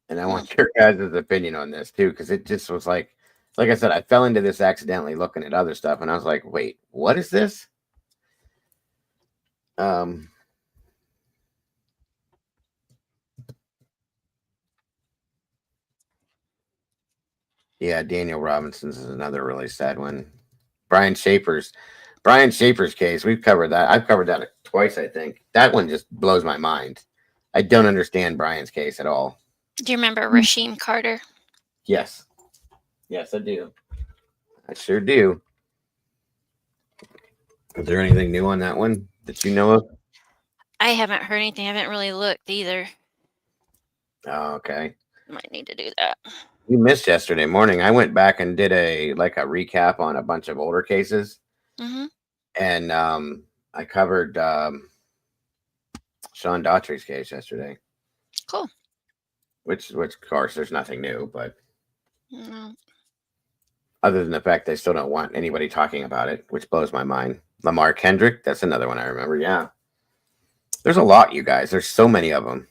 And I want your guys' opinion on this, too, because it just was like I said, I fell into this accidentally looking at other stuff, and I was like, wait, what is this? Yeah, Daniel Robinson's is another really sad one. Brian Schaefer's case, we've covered that. I've covered that twice, I think. That one just blows my mind. I don't understand Brian's case at all. Do you remember Rasheem Carter? Yes. Yes, I do. I sure do. Is there anything new on that one that you know of? I haven't heard anything. I haven't really looked either. Oh, okay. Might need to do that. You missed yesterday morning. I went back and did a recap on a bunch of older cases. Mm-hmm. And I covered Sean Daughtry's case yesterday. Cool. Which of course there's nothing new, but No. other than the fact they still don't want anybody talking about it, which blows my mind. Lamar Kendrick, that's another one I remember. Yeah. There's a lot, you guys. There's so many of them.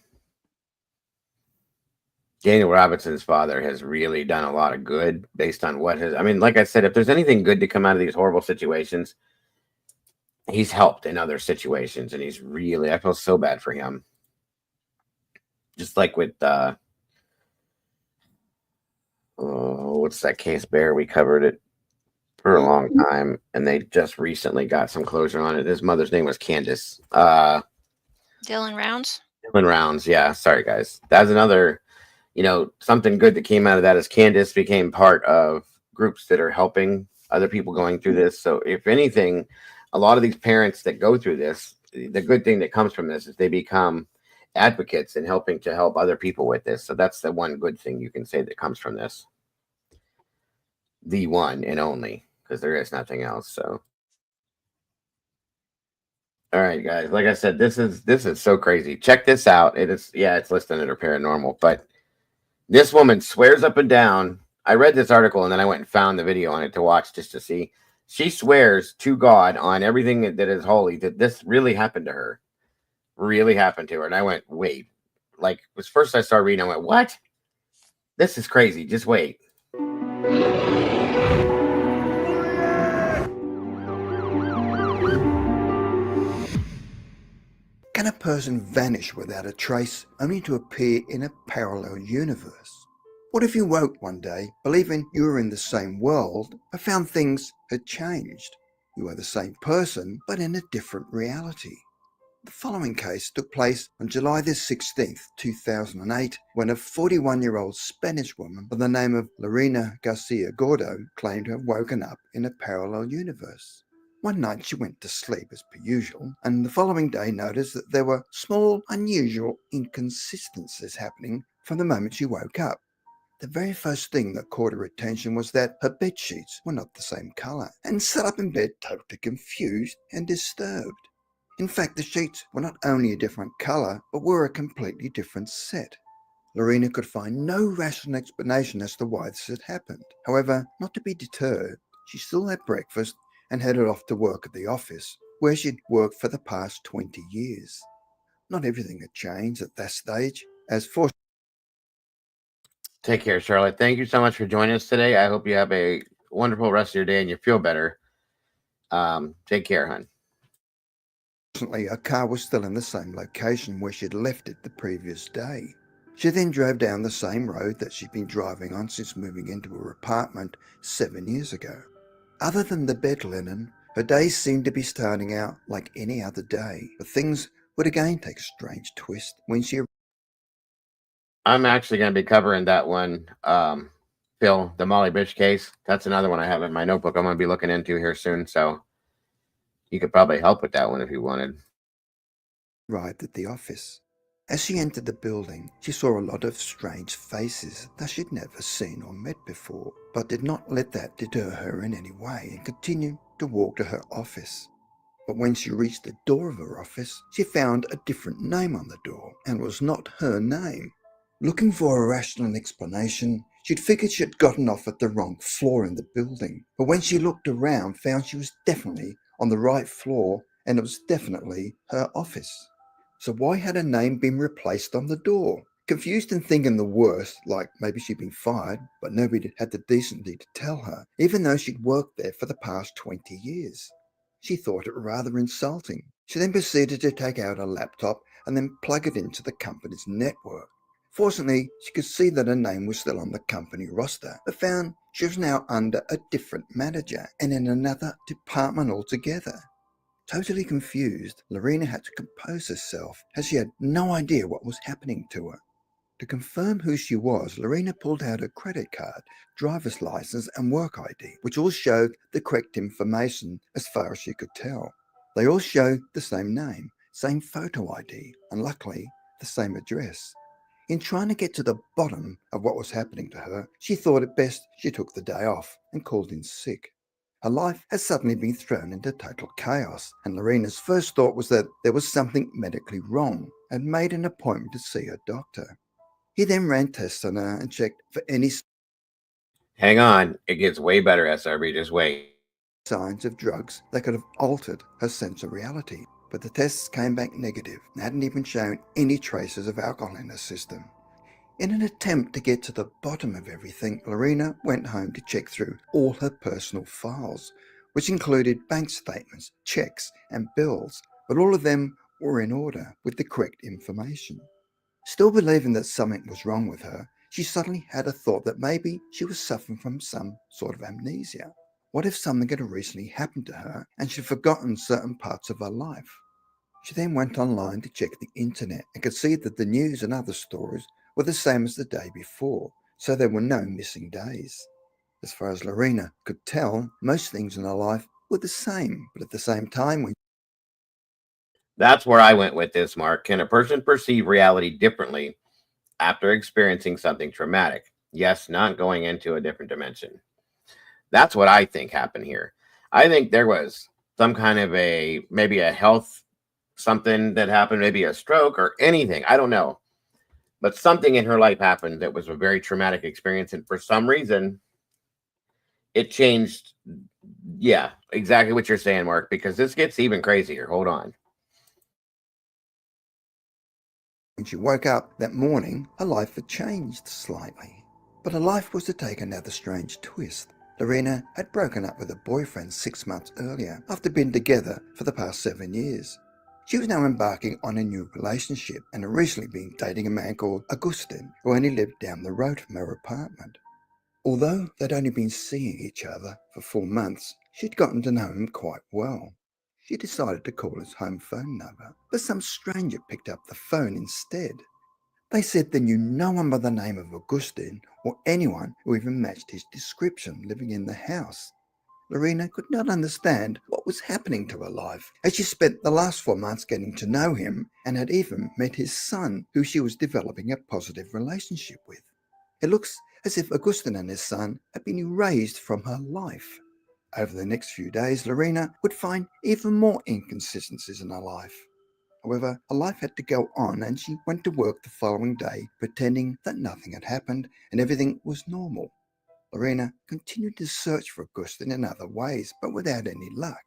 Daniel Robinson's father has really done a lot of good based on what his... I mean, like I said, if there's anything good to come out of these horrible situations, he's helped in other situations, and he's really... I feel so bad for him. Just like with... what's that case, Bear? We covered it for a long time, and they just recently got some closure on it. His mother's name was Candace. Dylan Rounds? Dylan Rounds, yeah. Sorry, guys. That's another... something good that came out of that is Candace became part of groups that are helping other people going through this. So if anything, a lot of these parents that go through this, the good thing that comes from this is they become advocates and helping to help other people with this. So that's the one good thing you can say that comes from this. The one and only, because there is nothing else. So. All right, guys. Like I said, this is so crazy. Check this out. It's listed under paranormal, but this woman swears up and down. I read this article and then I went and found the video on it to watch just to see. She swears to God on everything that is holy that this really happened to her. Really happened to her. And I went, wait. Like, was first I started reading, I went, what? This is crazy. Just wait. Can a person vanish without a trace only to appear in a parallel universe? What if you woke one day believing you were in the same world but found things had changed? You are the same person but in a different reality. The following case took place on July the 16th, 2008, when a 41-year-old Spanish woman by the name of Lorena Garcia Gordo claimed to have woken up in a parallel universe. One night she went to sleep as per usual, and the following day noticed that there were small, unusual inconsistencies happening from the moment she woke up. The very first thing that caught her attention was that her bed sheets were not the same colour, and sat up in bed totally confused and disturbed. In fact, the sheets were not only a different colour, but were a completely different set. Lorena could find no rational explanation as to why this had happened. However, not to be deterred, she still had breakfast and headed off to work at the office, where she'd worked for the past 20 years. Not everything had changed at that stage, as for Take care, Charlotte. Thank you so much for joining us today. I hope you have a wonderful rest of your day and you feel better. Take care, hon. Fortunately, her car was still in the same location where she'd left it the previous day. She then drove down the same road that she'd been driving on since moving into her apartment 7 years ago. Other than the bed linen, her days seemed to be starting out like any other day, but things would again take a strange twist when she... I'm actually going to be covering that one, Phil, the Molly Bitch case. That's another one I have in my notebook I'm going to be looking into here soon. So you could probably help with that one if you wanted. arrived at the office. As she entered the building, she saw a lot of strange faces that she'd never seen or met before, but did not let that deter her in any way and continued to walk to her office. But when she reached the door of her office, she found a different name on the door, and it was not her name. Looking for a rational explanation, she'd figured she'd gotten off at the wrong floor in the building, but when she looked around, found she was definitely on the right floor, and it was definitely her office. So why had her name been replaced on the door? Confused and thinking the worst, like maybe she'd been fired, but nobody had the decency to tell her, even though she'd worked there for the past 20 years. She thought it rather insulting. She then proceeded to take out her laptop and then plug it into the company's network. Fortunately, she could see that her name was still on the company roster, but found she was now under a different manager and in another department altogether. Totally confused, Lorena had to compose herself, as she had no idea what was happening to her. To confirm who she was, Lorena pulled out her credit card, driver's license, and work ID, which all showed the correct information as far as she could tell. They all showed the same name, same photo ID, and luckily, the same address. In trying to get to the bottom of what was happening to her, she thought it best she took the day off and called in sick. Her life had suddenly been thrown into total chaos, and Lorena's first thought was that there was something medically wrong and made an appointment to see her doctor. He then ran tests on her and checked for any Hang on. It gets way better, SRB. Just wait. signs of drugs that could have altered her sense of reality. But the tests came back negative and hadn't even shown any traces of alcohol in her system. In an attempt to get to the bottom of everything, Lorena went home to check through all her personal files, which included bank statements, checks, and bills, but all of them were in order with the correct information. Still believing that something was wrong with her, she suddenly had a thought that maybe she was suffering from some sort of amnesia. What if something had recently happened to her and she'd forgotten certain parts of her life? She then went online to check the internet and could see that the news and other stories were the same as the day before, so there were no missing days. As far as Lorena could tell, most things in her life were the same, but at the same time, when That's where I went with this, Mark. Can a person perceive reality differently after experiencing something traumatic? Yes, not going into a different dimension. That's what I think happened here. I think there was some kind of maybe a health something that happened, maybe a stroke or anything. I don't know. But something in her life happened that was a very traumatic experience. And for some reason, it changed. Yeah, exactly what you're saying, Mark, because this gets even crazier. Hold on. When she woke up that morning, her life had changed slightly. But her life was to take another strange twist. Lorena had broken up with her boyfriend 6 months earlier after being together for the past 7 years. She was now embarking on a new relationship and had recently been dating a man called Augustin, who only lived down the road from her apartment. Although they'd only been seeing each other for 4 months, she'd gotten to know him quite well. She decided to call his home phone number, but some stranger picked up the phone instead. They said they knew no one by the name of Augustin or anyone who even matched his description living in the house. Lorena could not understand what was happening to her life, as she spent the last 4 months getting to know him and had even met his son, who she was developing a positive relationship with. It looks as if Augustin and his son had been erased from her life. Over the next few days, Lorena would find even more inconsistencies in her life. However, her life had to go on and she went to work the following day pretending that nothing had happened and everything was normal. Lorena continued to search for Augustin in other ways, but without any luck.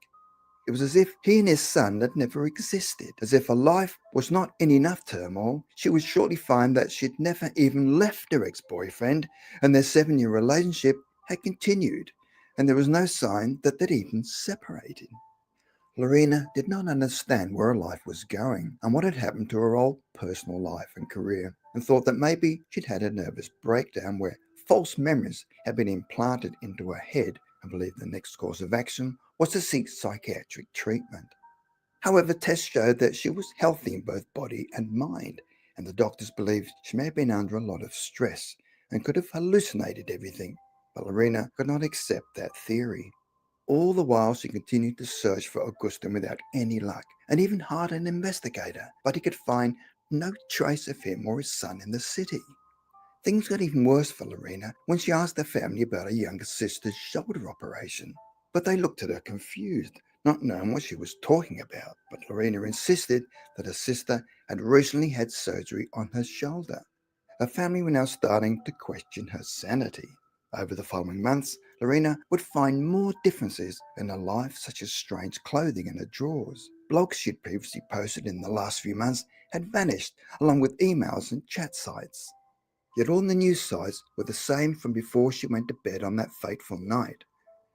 It was as if he and his son had never existed, as if her life was not in enough turmoil. She would shortly find that she'd never even left her ex-boyfriend, and their 7-year relationship had continued, and there was no sign that they'd even separated. Lorena did not understand where her life was going and what had happened to her old personal life and career, and thought that maybe she'd had a nervous breakdown where false memories had been implanted into her head, and believed the next course of action was to seek psychiatric treatment. However, tests showed that she was healthy in both body and mind, and the doctors believed she may have been under a lot of stress and could have hallucinated everything, but Lorena could not accept that theory. All the while, she continued to search for Augustin without any luck, and even hired an investigator, but he could find no trace of him or his son in the city. Things got even worse for Lorena when she asked her family about her younger sister's shoulder operation, but they looked at her confused, not knowing what she was talking about. But Lorena insisted that her sister had recently had surgery on her shoulder. Her family were now starting to question her sanity. Over the following months, Lorena would find more differences in her life, such as strange clothing in her drawers. Blogs she'd previously posted in the last few months had vanished, along with emails and chat sites. Yet all the news sites were the same from before she went to bed on that fateful night.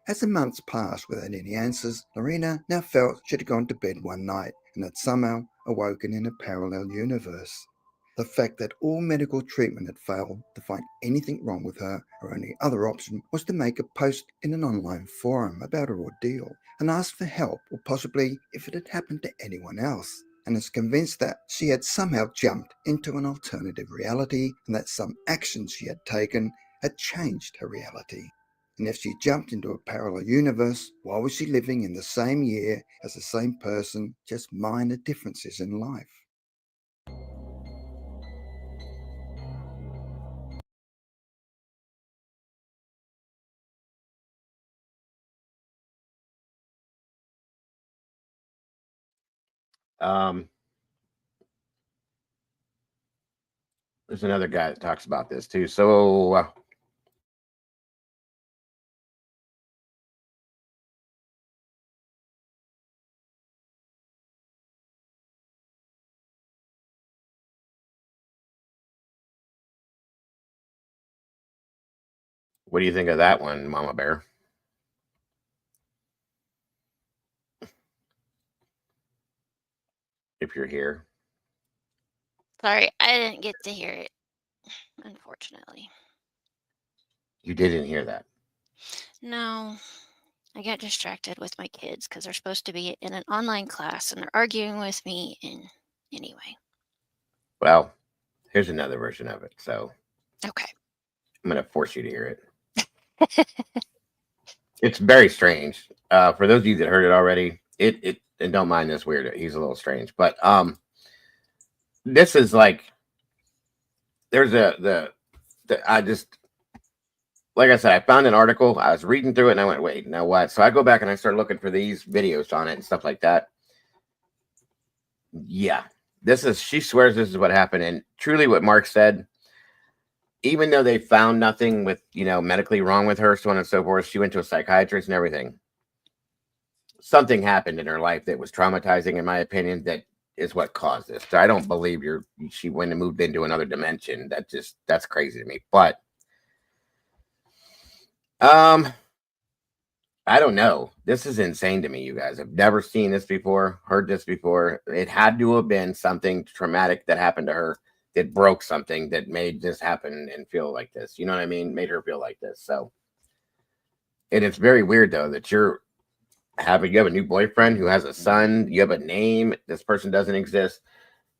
As the months passed without any answers, Lorena now felt she had gone to bed one night and had somehow awoken in a parallel universe. The fact that all medical treatment had failed to find anything wrong with her, her only other option was to make a post in an online forum about her ordeal and ask for help, or possibly if it had happened to anyone else, and is convinced that she had somehow jumped into an alternative reality and that some actions she had taken had changed her reality. And if she jumped into a parallel universe, why was she living in the same year as the same person, just minor differences in life? Um, there's another guy that talks about this too. So, what do you think of that one, Mama Bear? If you're here, Sorry, I didn't get to hear it, unfortunately. you didn't hear that. No, I got distracted with my kids because they're supposed to be in an online class and they're arguing with me. And anyway, Well, here's another version of it. So, okay. I'm going to force you to hear it. It's very strange. For those of you that heard it already, it and don't mind this weird. He's a little strange, but this is like there's the I just like I said, I found an article. I was reading through it and I went, wait, now what? So I go back and I start looking for these videos on it and stuff like that. Yeah, she swears this is what happened. And truly what Mark said, even though they found nothing with, medically wrong with her, so on and so forth, she went to a psychiatrist and everything. Something happened in her life that was traumatizing, in my opinion, that is what caused this. So I don't believe she went and moved into another dimension. That's crazy to me. But I don't know. This is insane to me, you guys. I've never seen this before, heard this before. It had to have been something traumatic that happened to her that broke something that made this happen and feel like this. You know what I mean? Made her feel like this. So, and it's very weird though that you have a new boyfriend who has a son. You have a name. This person doesn't exist.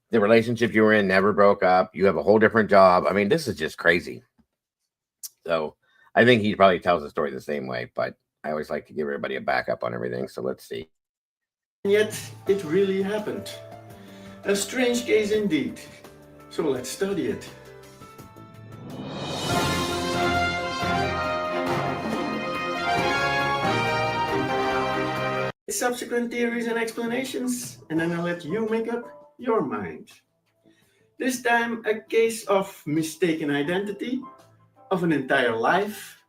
The relationship you were in never broke up. You have a whole different job. I mean, this is just crazy. So I think he probably tells the story the same way, but I always like to give everybody a backup on everything. So let's see. And yet, it really happened. A strange case indeed. So let's study it. Subsequent theories and explanations, and then I'll let you make up your mind. This time, a case of mistaken identity of an entire life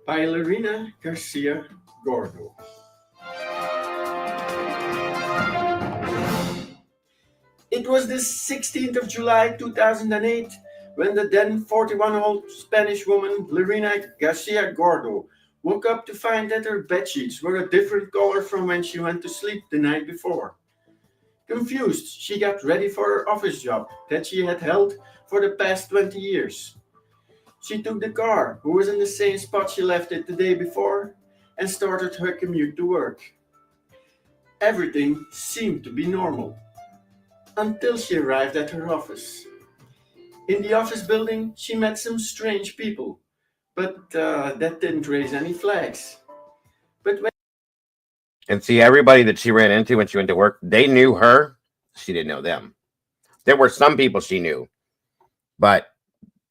by Lorena Garcia Gordo. It was the 16th of July 2008 when the then 41-year-old Spanish woman Lorena Garcia Gordo woke up to find that her bedsheets were a different color from when she went to sleep the night before. Confused, she got ready for her office job that she had held for the past 20 years. She took the car, who was in the same spot she left it the day before, and started her commute to work. Everything seemed to be normal, until she arrived at her office. In the office building, she met some strange people, but that didn't raise any flags. And see, everybody that she ran into when she went to work, they knew her. She didn't know them. There were some people she knew, but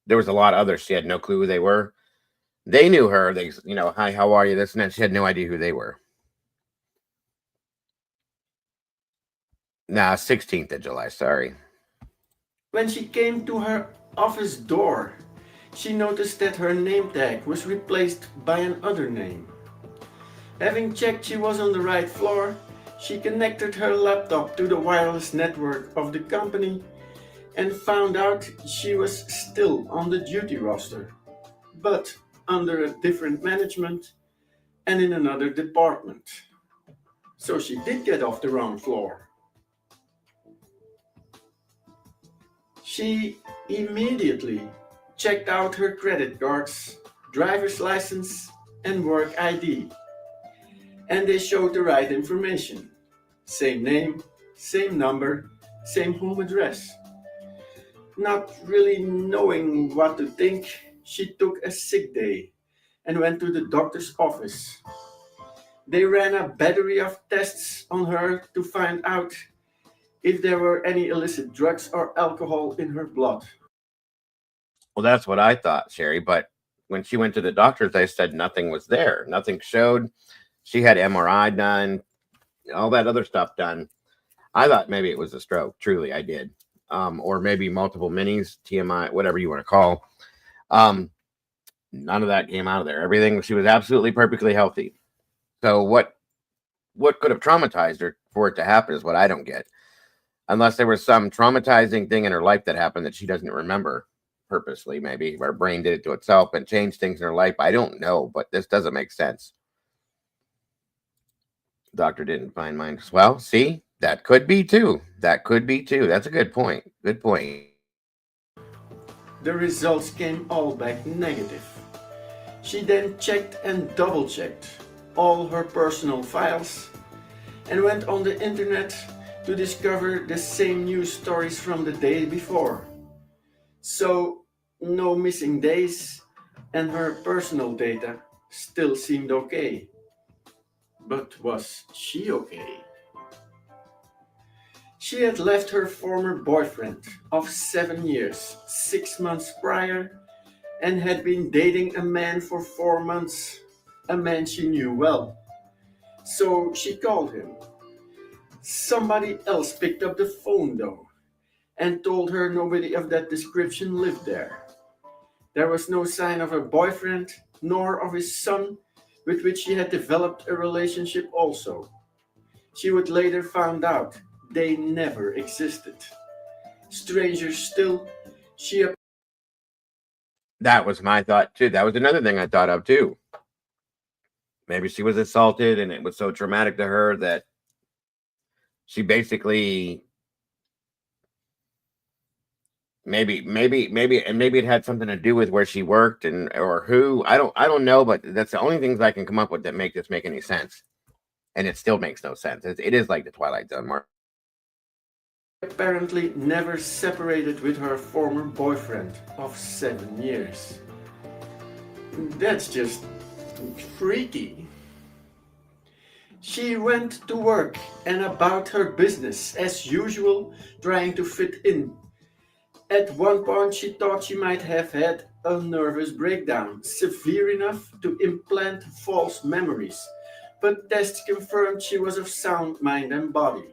there was a lot of others. She had no clue who they were. They knew her. They, hi, how are you? This and that. She had no idea who they were. 16th of July. Sorry. When she came to her office door, she noticed that her name tag was replaced by another name. Having checked she was on the right floor, she connected her laptop to the wireless network of the company and found out she was still on the duty roster, but under a different management and in another department. So she did get off the wrong floor. She immediately checked out her credit cards, driver's license, and work ID. And they showed the right information. Same name, same number, same home address. Not really knowing what to think, she took a sick day and went to the doctor's office. They ran a battery of tests on her to find out if there were any illicit drugs or alcohol in her blood. Well, that's what I thought, Sherry. But when she went to the doctors, they said nothing was there. Nothing showed. She had MRI done, all that other stuff done. I thought maybe it was a stroke. Truly, I did. Or maybe multiple minis, TMI, whatever you want to call. None of that came out of there. Everything, she was absolutely perfectly healthy. So what could have traumatized her for it to happen is what I don't get. Unless there was some traumatizing thing in her life that happened that she doesn't remember purposely. Maybe her brain did it to itself and changed things in her life. I don't know, but this doesn't make sense. Doctor didn't find mine. Well, see, that could be too. That's a good point. Good point. The results came all back negative. She then checked and double-checked all her personal files and went on the internet to discover the same news stories from the day before. So, no missing days, and her personal data still seemed okay. But was she okay? She had left her former boyfriend of 7 years, 6 months prior, and had been dating a man for 4 months, a man she knew well. So she called him. Somebody else picked up the phone though, and told her nobody of that description lived there. There was no sign of her boyfriend, nor of his son, with which she had developed a relationship also. She would later find out they never existed. Stranger still, she That was my thought too. That was another thing I thought of too. Maybe she was assaulted and it was so traumatic to her that she basically maybe it had something to do with where she worked and or who. I don't know, but that's the only things I can come up with that make this make any sense. And it still makes no sense. It is like the Twilight Zone, Mark. apparently never separated with her former boyfriend of 7 years. That's just freaky. She went to work and about her business as usual, trying to fit in. At one point, she thought she might have had a nervous breakdown, severe enough to implant false memories, but tests confirmed she was of sound mind and body.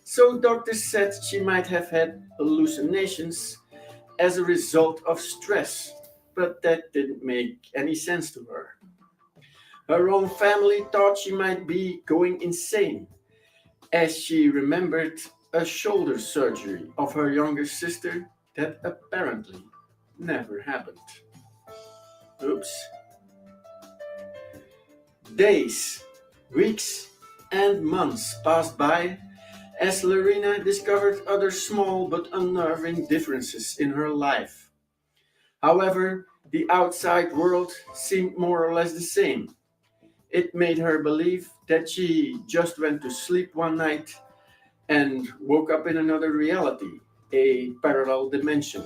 So doctors said she might have had hallucinations as a result of stress, but that didn't make any sense to her. Her own family thought she might be going insane, as she remembered a shoulder surgery of her younger sister that apparently never happened. Oops. Days, weeks, and months passed by as Lorena discovered other small but unnerving differences in her life. However, the outside world seemed more or less the same. It made her believe that she just went to sleep one night and woke up in another reality, a parallel dimension,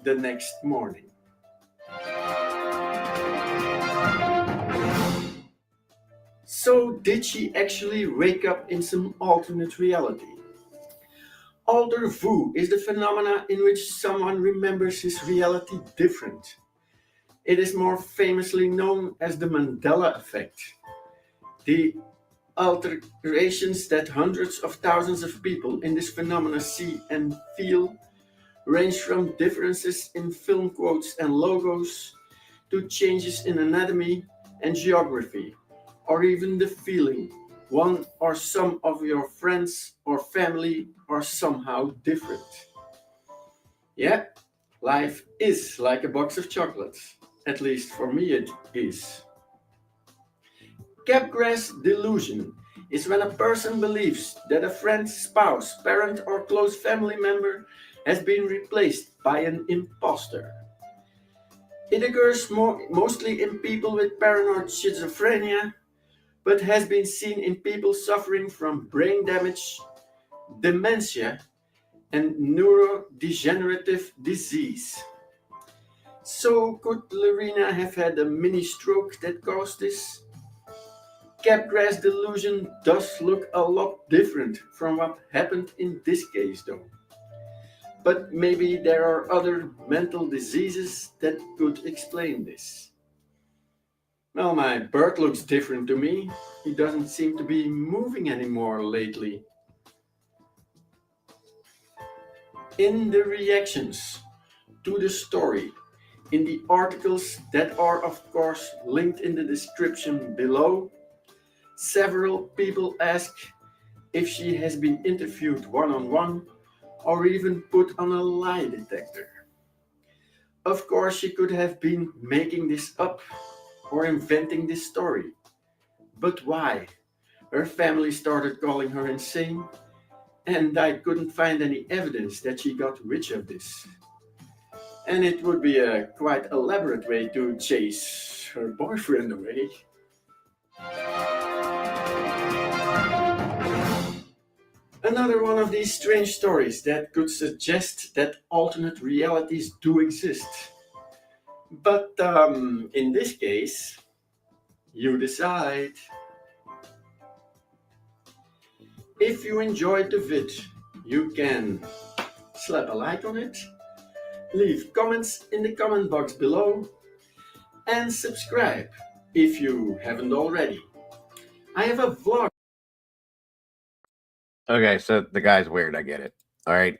the next morning. So, did she actually wake up in some alternate reality? Alter vu is the phenomena in which someone remembers his reality different. It is more famously known as the Mandela effect. The alterations that hundreds of thousands of people in this phenomena see and feel range from differences in film quotes and logos to changes in anatomy and geography, or even the feeling one or some of your friends or family are somehow different. Yeah, life is like a box of chocolates. At least for me it is. Capgras delusion is when a person believes that a friend, spouse, parent, or close family member has been replaced by an imposter. It occurs mostly in people with paranoid schizophrenia, but has been seen in people suffering from brain damage, dementia, and neurodegenerative disease. So, could Lorena have had a mini stroke that caused this? Capgras delusion does look a lot different from what happened in this case, though. But maybe there are other mental diseases that could explain this. Well, my bird looks different to me. He doesn't seem to be moving anymore lately. In the reactions to the story, in the articles that are of course linked in the description below, several people ask if she has been interviewed one-on-one or even put on a lie detector. Of course, she could have been making this up or inventing this story. But why? Her family started calling her insane, and I couldn't find any evidence that she got rich of this. And it would be a quite elaborate way to chase her boyfriend away. Another one of these strange stories that could suggest that alternate realities do exist. But in this case, you decide. If you enjoyed the vid, you can slap a like on it, leave comments in the comment box below, and subscribe if you haven't already. I have a vlog. Okay, so the guy's weird. I get it. All right.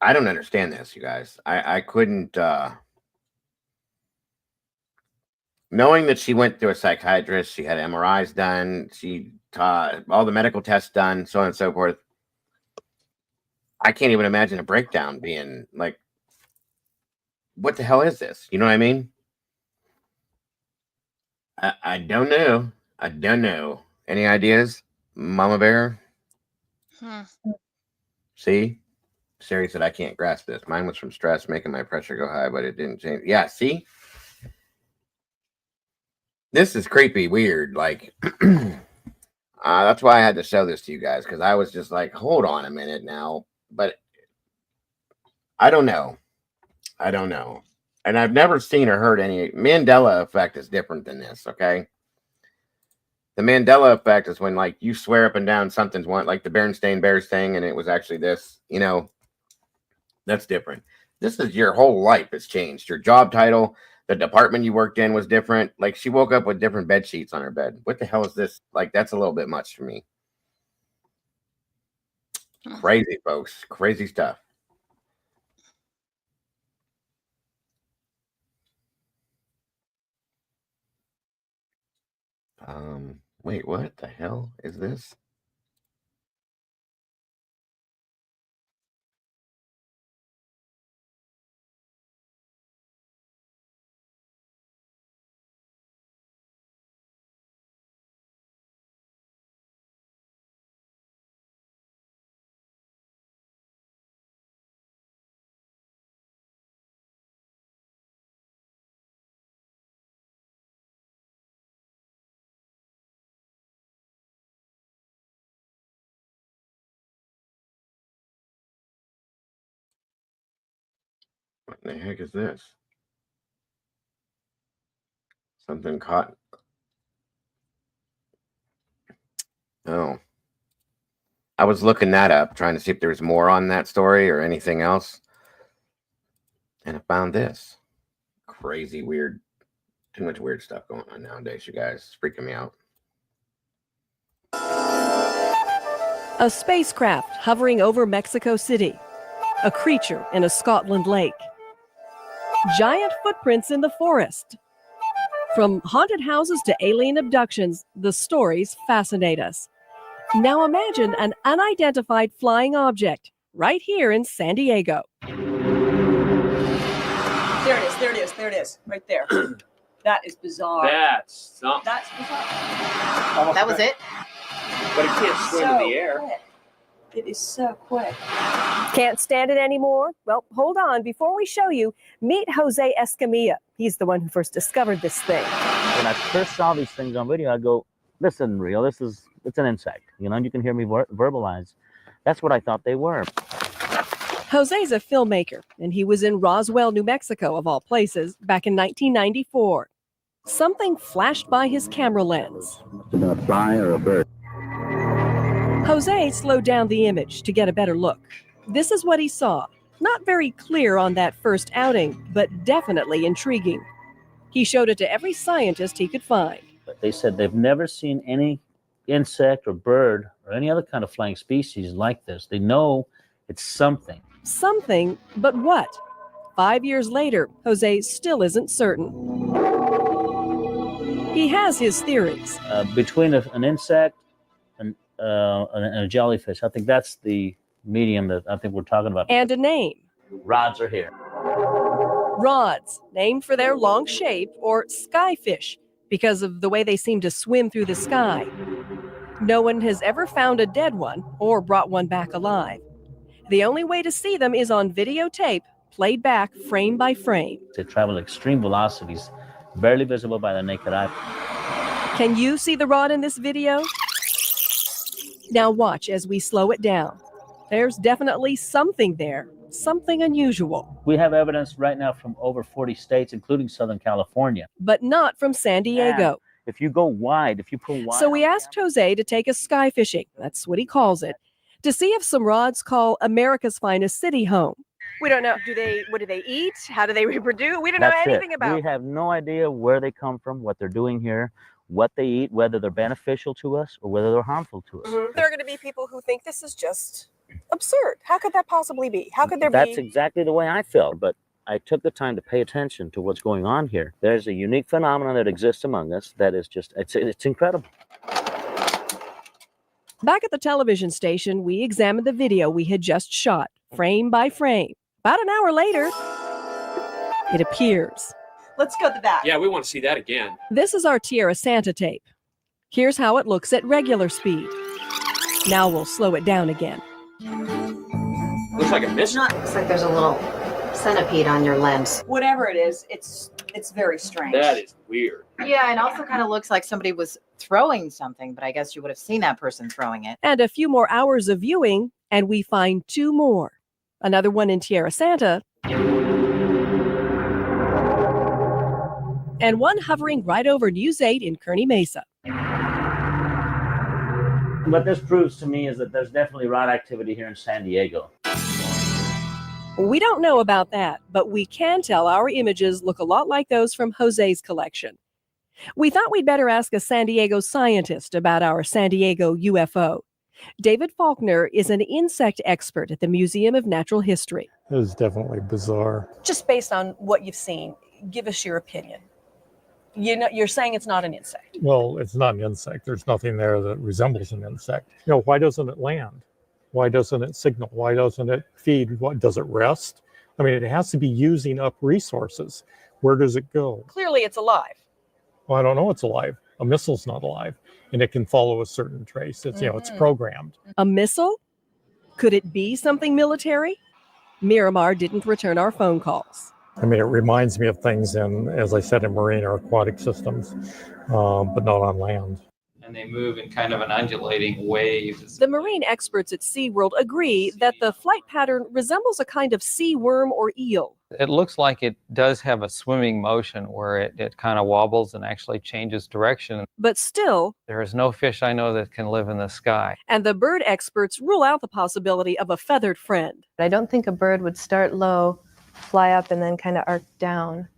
I don't understand this, you guys. I couldn't. Knowing that she went through a psychiatrist, she had MRIs done, she all the medical tests done, so on and so forth. I can't even imagine a breakdown being like, what the hell is this? You know what I mean? I don't know. I don't know. Any ideas, Mama Bear? Hmm. See? Sherry said, I can't grasp this. Mine was from stress, making my pressure go high, but it didn't change. Yeah, see? This is creepy, weird. Like, that's why I had to show this to you guys, because I was just like, hold on a minute now. But I don't know. I don't know. And I've never seen or heard any. Mandela effect is different than this, okay? The Mandela effect is when, like, you swear up and down something's one, like the Berenstain Bears thing, and it was actually this, you know, that's different. This is your whole life has changed. Your job title, the department you worked in was different. Like, she woke up with different bed sheets on her bed. What the hell is this? Like, that's a little bit much for me. Crazy, folks. Crazy stuff. Wait, what the hell is this? What the heck is this? Something caught. Oh. I was looking that up, trying to see if there's more on that story or anything else. And I found this. Crazy, weird. Too much weird stuff going on nowadays, you guys. It's freaking me out. A spacecraft hovering over Mexico City. A creature in a Scotland lake. Giant footprints in the forest. From haunted houses to alien abductions, the stories fascinate us. Now imagine an unidentified flying object right here in San Diego. There it is, there it is, there it is, right there. That is bizarre. That's something. That's bizarre. That was it? But it can't swim in the air. Quick. It is so quick. Can't stand it anymore? Well, hold on. Before we show you, meet Jose Escamilla. He's the one who first discovered this thing. When I first saw these things on video, I go, this isn't real. It's an insect. You know, and you can hear me verbalize. That's what I thought they were. Jose's a filmmaker, and he was in Roswell, New Mexico, of all places, back in 1994. Something flashed by his camera lens. Must have been a fly or a bird. Jose slowed down the image to get a better look. This is what he saw. Not very clear on that first outing, but definitely intriguing. He showed it to every scientist he could find. But they said they've never seen any insect or bird or any other kind of flying species like this. They know it's something. Something, but what? 5 years later, Jose still isn't certain. He has his theories. Between an insect and a jellyfish, I think that's the medium that I think we're talking about. And a name. Rods are here. Rods, named for their long shape, or skyfish, because of the way they seem to swim through the sky. No one has ever found a dead one or brought one back alive. The only way to see them is on videotape, played back frame by frame. They travel extreme velocities, barely visible by the naked eye. Can you see the rod in this video? Now watch as we slow it down. There's definitely something there, something unusual. We have evidence right now from over 40 states, including Southern California. But not from San Diego. If you go wide, if you pull wide. So we asked Jose to take us sky fishing, that's what he calls it, to see if some rods call America's finest city home. We don't know. What do they eat? How do they reproduce? We don't know anything about We have no idea where they come from, what they're doing here, what they eat, whether they're beneficial to us or whether they're harmful to us. There are going to be people who think this is just absurd. How could that possibly be? How could there That's be? exactly the way I felt, but I took the time to pay attention to what's going on here. There's a unique phenomenon that exists among us that is just, it's incredible. Back at the television station, we examined the video we had just shot, frame by frame. About an hour later, it appears. Let's go to that. Yeah, we want to see that again. This is our Tierra Santa tape. Here's how it looks at regular speed. Now we'll slow it down again. Looks like a missile. Looks like there's a little centipede on your lens. Whatever it is, it's very strange. That is weird. Yeah, and also kind of looks like somebody was throwing something, but I guess you would have seen that person throwing it. And a few more hours of viewing, and we find two more. Another one in Tierra Santa, and one hovering right over News 8 in Kearney Mesa. What this proves to me is that there's definitely rod activity here in San Diego. We don't know about that, but we can tell our images look a lot like those from Jose's collection. We thought we'd better ask a San Diego scientist about our San Diego UFO. David Faulkner is an insect expert at the Museum of Natural History. It was definitely bizarre. Just based on what you've seen, give us your opinion. You're saying it's not an insect. Well, it's not an insect. There's nothing there that resembles an insect. Why doesn't it land? Why doesn't it signal? Why doesn't it feed? What does it rest? I mean, it has to be using up resources. Where does it go? Clearly, it's alive. Well, I don't know it's alive. A missile's not alive, and it can follow a certain trace. It's it's programmed. A missile? Could it be something military? Miramar didn't return our phone calls. I mean, it reminds me of things in, as I said, in marine or aquatic systems, but not on land. And they move in kind of an undulating wave. The marine experts at SeaWorld agree that the flight pattern resembles a kind of sea worm or eel. It looks like it does have a swimming motion where it kind of wobbles and actually changes direction. But still, there is no fish I know that can live in the sky. And the bird experts rule out the possibility of a feathered friend. I don't think a bird would start low, fly up, and then kind of arc down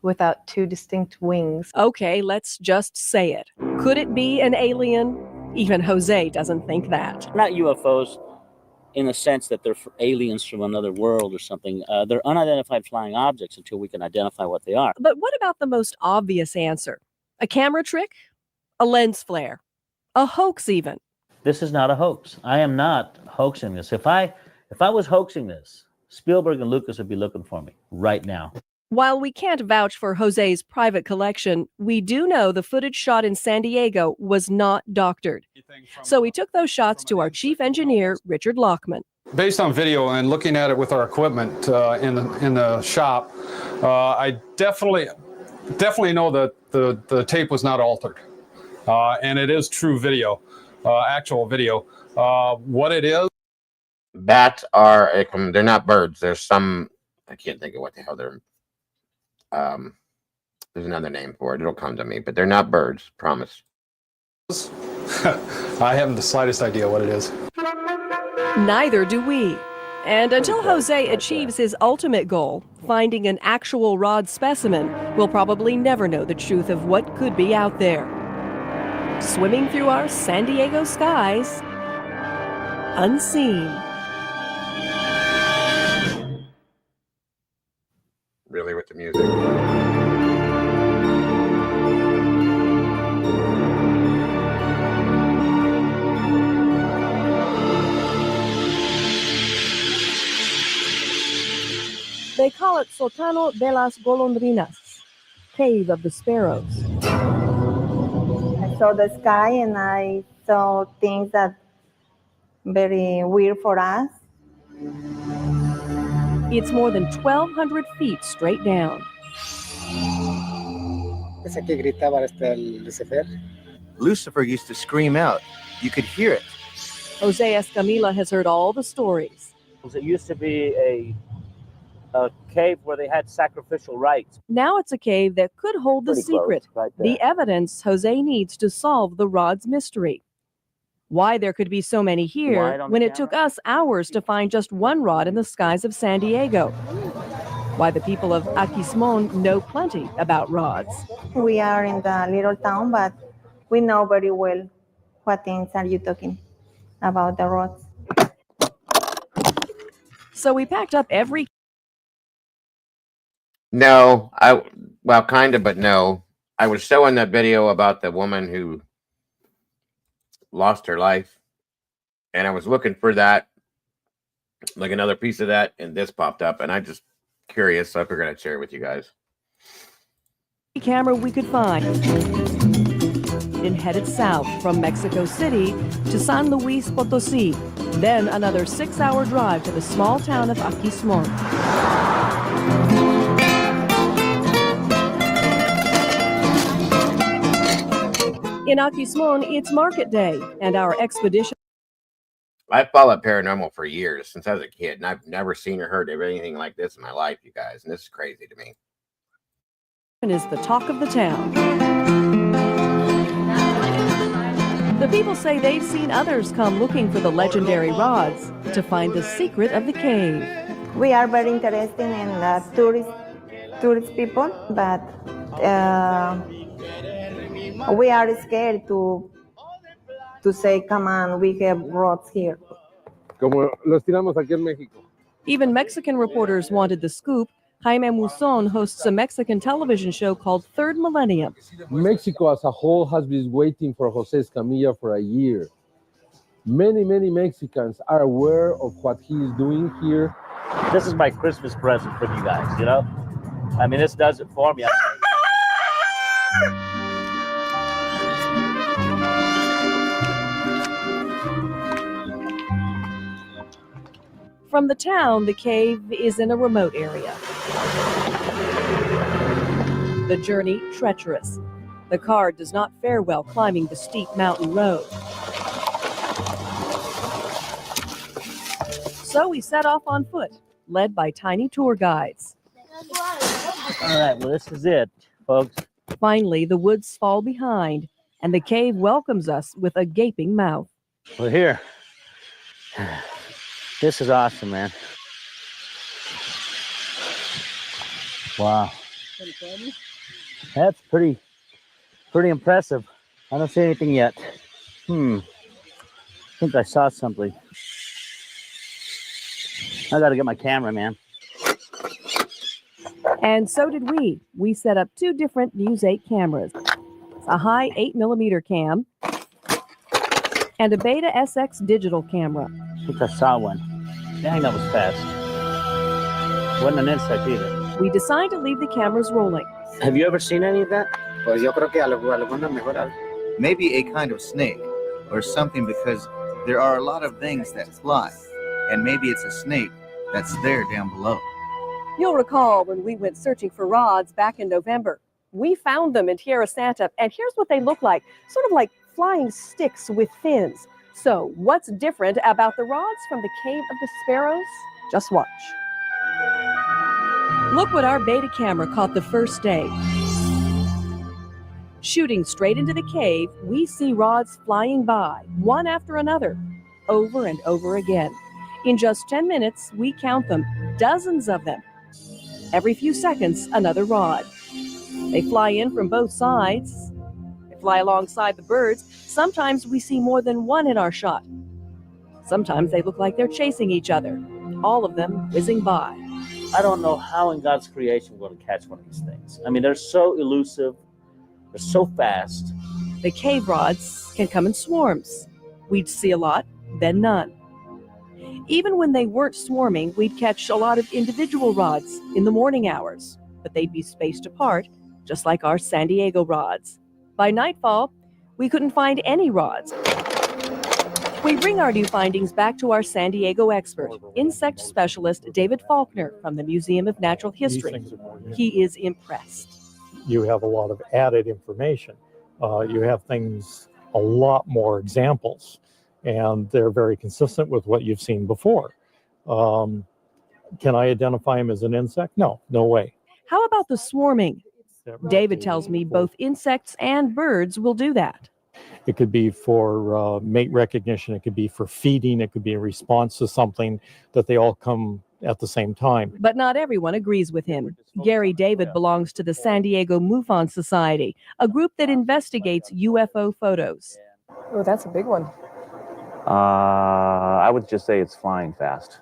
without two distinct wings. Okay, let's just say it. Could it be an alien? Even Jose doesn't think that. Not UFOs in the sense that they're aliens from another world or something. They're unidentified flying objects until we can identify what they are. But what about the most obvious answer? A camera trick? A lens flare? A hoax even? This is not a hoax. I am not hoaxing this. If I was hoaxing this, Spielberg and Lucas would be looking for me right now. While we can't vouch for Jose's private collection, we do know the footage shot in San Diego was not doctored. So we took those shots to our chief engineer, Richard Lockman. Based on video and looking at it with our equipment in the shop, I definitely know that the tape was not altered. And it is true video, actual video. What it is? Bats are, they're not birds. There's some, I can't think of what the hell they're. There's another name for it. It'll come to me, but they're not birds. Promise. I haven't the slightest idea what it is. Neither do we. And until Jose achieves his ultimate goal, finding an actual rod specimen, we'll probably never know the truth of what could be out there. Swimming through our San Diego skies, unseen. Really, with the music. They call it Sótano de las Golondrinas, Cave of the Sparrows. I saw the sky and I saw things that very weird for us. It's more than 1,200 feet straight down. Ese que gritaba el Lucifer. Lucifer used to scream out. You could hear it. Jose Escamilla has heard all the stories. It used to be a cave where they had sacrificial rites. Now it's a cave that could hold the secret, right there. the evidence Jose needs to solve the rod's mystery. Why there could be so many here when it took us hours to find just one rod in the skies of San Diego. Why the people of Aquismon know plenty about rods. We are in the little town, but we know very well what things are you talking about the roads. So we packed up every No, well, kind of, but no. I was showing that video about the woman who lost her life, and I was looking for that, like another piece of that, and this popped up, and I just curious, so I figured I'd share it with you guys. camera we could find and headed south from Mexico City to San Luis Potosí, then another 6-hour drive to the small town of Aquismón. In Aquismón, it's market day, and our expedition. I followed paranormal for years since I was a kid, and I've never seen or heard of anything like this in my life, you guys, and this is crazy to me. Is the talk of the town. The people say they've seen others come looking for the legendary rods to find the secret of the cave. We are very interested in tourist people, but we are scared to say, come on, we have rods here. Como los tiramos aquí en México. Even Mexican reporters wanted the scoop. Jaime Musson hosts a Mexican television show called Third Millennium. Mexico as a whole has been waiting for Jose Escamilla for a year. Many Mexicans are aware of what he is doing here. This is my Christmas present for you guys, you know? I mean, this does it for me. From the town, the cave is in a remote area. The journey treacherous. The car does not fare well climbing the steep mountain road. So we set off on foot, led by tiny tour guides. All right, well, this is it, folks. Finally, the woods fall behind, and the cave welcomes us with a gaping mouth. We're here. This is awesome, man. Wow. That's pretty impressive. I don't see anything yet. I think I saw something. I gotta get my camera, man. And so did we. We set up 2 different Muse 8 cameras, a high 8mm cam and a Beta SX digital camera. I think I saw one. Dang, that was fast. Wasn't an insect either. We decided to leave the cameras rolling. Have you ever seen any of that? Pues yo creo que alguna mejor. Maybe a kind of snake or something, because there are a lot of things that fly, and maybe it's a snake that's there down below. You'll recall when we went searching for rods back in November. We found them in Tierra Santa, and here's what they look like, sort of like flying sticks with fins. So what's different about the rods from the Cave of the Sparrows? Just watch. Look what our Beta camera caught the first day. Shooting straight into the cave, we see rods flying by, one after another, over and over again. In just 10 minutes, we count them, dozens of them. Every few seconds, another rod. They fly in from both sides. They fly alongside the birds. Sometimes we see more than one in our shot. Sometimes they look like they're chasing each other, all of them whizzing by. I don't know how in God's creation we're going to catch one of these things. I mean, they're so elusive. They're so fast. The cave rods can come in swarms. We'd see a lot, then none. Even when they weren't swarming, we'd catch a lot of individual rods in the morning hours, but they'd be spaced apart, just like our San Diego rods. By nightfall, we couldn't find any rods. We bring our new findings back to our San Diego expert, insect specialist David Faulkner from the Museum of Natural History. He is impressed. You have a lot of added information. You have things, a lot more examples, and they're very consistent with what you've seen before. Can I identify him as an insect? No way. How about the swarming? David tells me both insects and birds will do that. It could be for mate recognition. It could be for feeding. It could be a response to something, that they all come at the same time. But not everyone agrees with him. Gary David belongs to the San Diego MUFON Society, a group that investigates UFO photos. Oh, that's a big one. I would just say it's flying fast.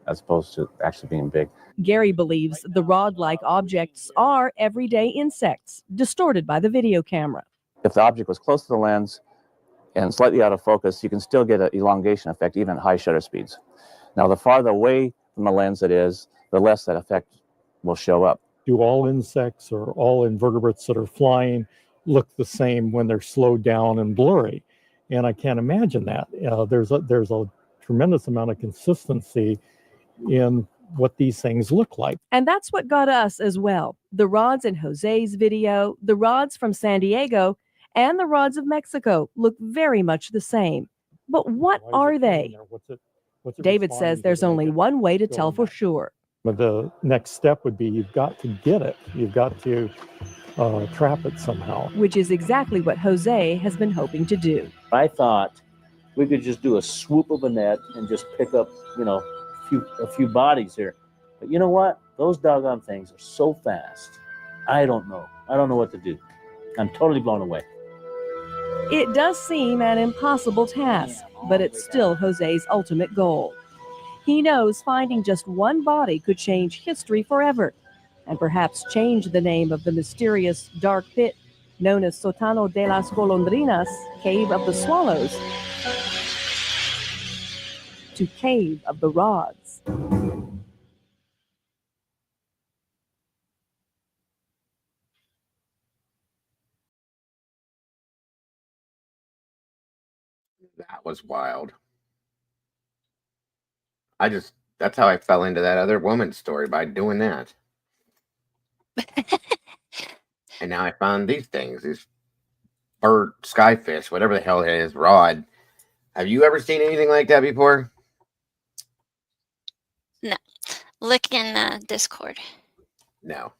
as opposed to actually being big. Gary believes the rod-like objects are everyday insects, distorted by the video camera. If the object was close to the lens and slightly out of focus, you can still get an elongation effect even at high shutter speeds. Now, the farther away from the lens it is, the less that effect will show up. Do all insects or all invertebrates that are flying look the same when they're slowed down and blurry? And I can't imagine that. There's a tremendous amount of consistency in what these things look like. And that's what got us as well. The rods in Jose's video, the rods from San Diego, and the rods of Mexico look very much the same. But what are they? What's it David says there's only one way to tell for sure. But the next step would be you've got to get it. You've got to trap it somehow. Which is exactly what Jose has been hoping to do. I thought we could just do a swoop of a net and just pick up, a few bodies here. But you know what? Those doggone things are so fast. I don't know. I don't know what to do. I'm totally blown away. It does seem an impossible task, but it's still Jose's ultimate goal. He knows finding just one body could change history forever, and perhaps change the name of the mysterious dark pit known as Sótano de las Golondrinas, Cave of the Swallows, to Cave of the Rods. That was wild. That's how I fell into that other woman's story, by doing that. And now I found these things, these bird, skyfish, whatever the hell it is, rod. Have you ever seen anything like that before? No. Look in Discord. No.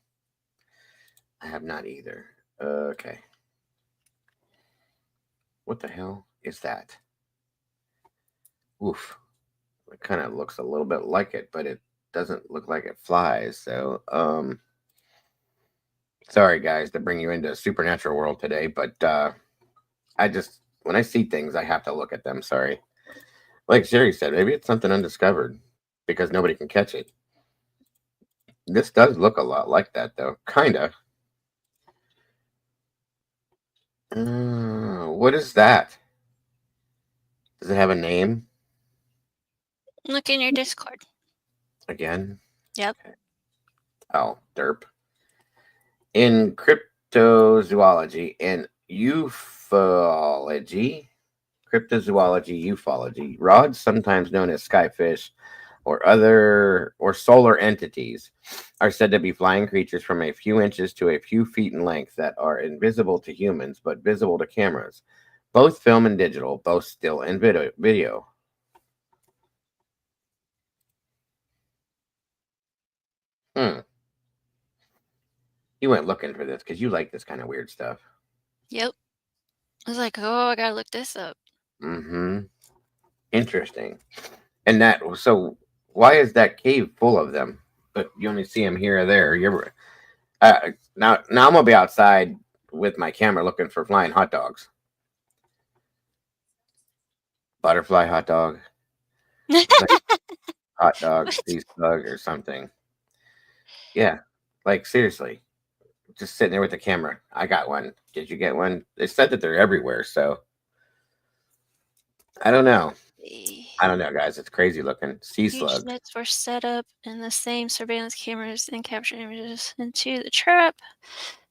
I have not either. Okay. What the hell is that? Oof. It kind of looks a little bit like it, but it doesn't look like it flies. So, sorry guys to bring you into a supernatural world today, but when I see things, I have to look at them. Sorry. Like Sherry said, maybe it's something undiscovered because nobody can catch it. This does look a lot like that, though. Kinda. What is that? Does it have a name? Look in your Discord. Again? Yep. Okay. Oh, derp. In cryptozoology and ufology, rods, sometimes known as skyfish or solar entities, are said to be flying creatures from a few inches to a few feet in length that are invisible to humans but visible to cameras, both film and digital, both still and video. You went looking for this because you like this kind of weird stuff. Yep. I was like, oh, I gotta look this up. Mm-hmm. Interesting. And so why is that cave full of them? But you only see them here or there. Now I'm gonna be outside with my camera looking for flying hot dogs. Butterfly hot dog. Hot dog, sea slug or something. Yeah. Like seriously. Just sitting there with the camera. I got one. Did you get one? They said that they're everywhere, so I don't know. Guys. It's crazy looking. Sea Huge slug. nets were set up in the same surveillance cameras and captured images into the trap.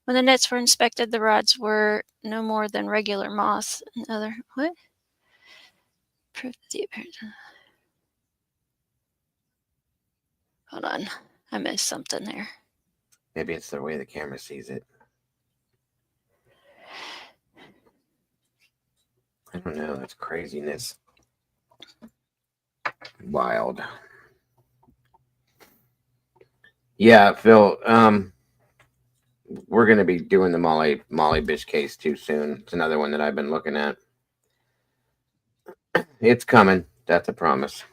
When the nets were inspected, the rods were no more than regular moss and other what? Proof of the appearance. Hold on. I missed something there. Maybe it's the way the camera sees it. I don't know. That's craziness. Wild. Yeah, Phil. We're gonna be doing the Molly Bish case too soon. It's another one that I've been looking at. It's coming. That's a promise.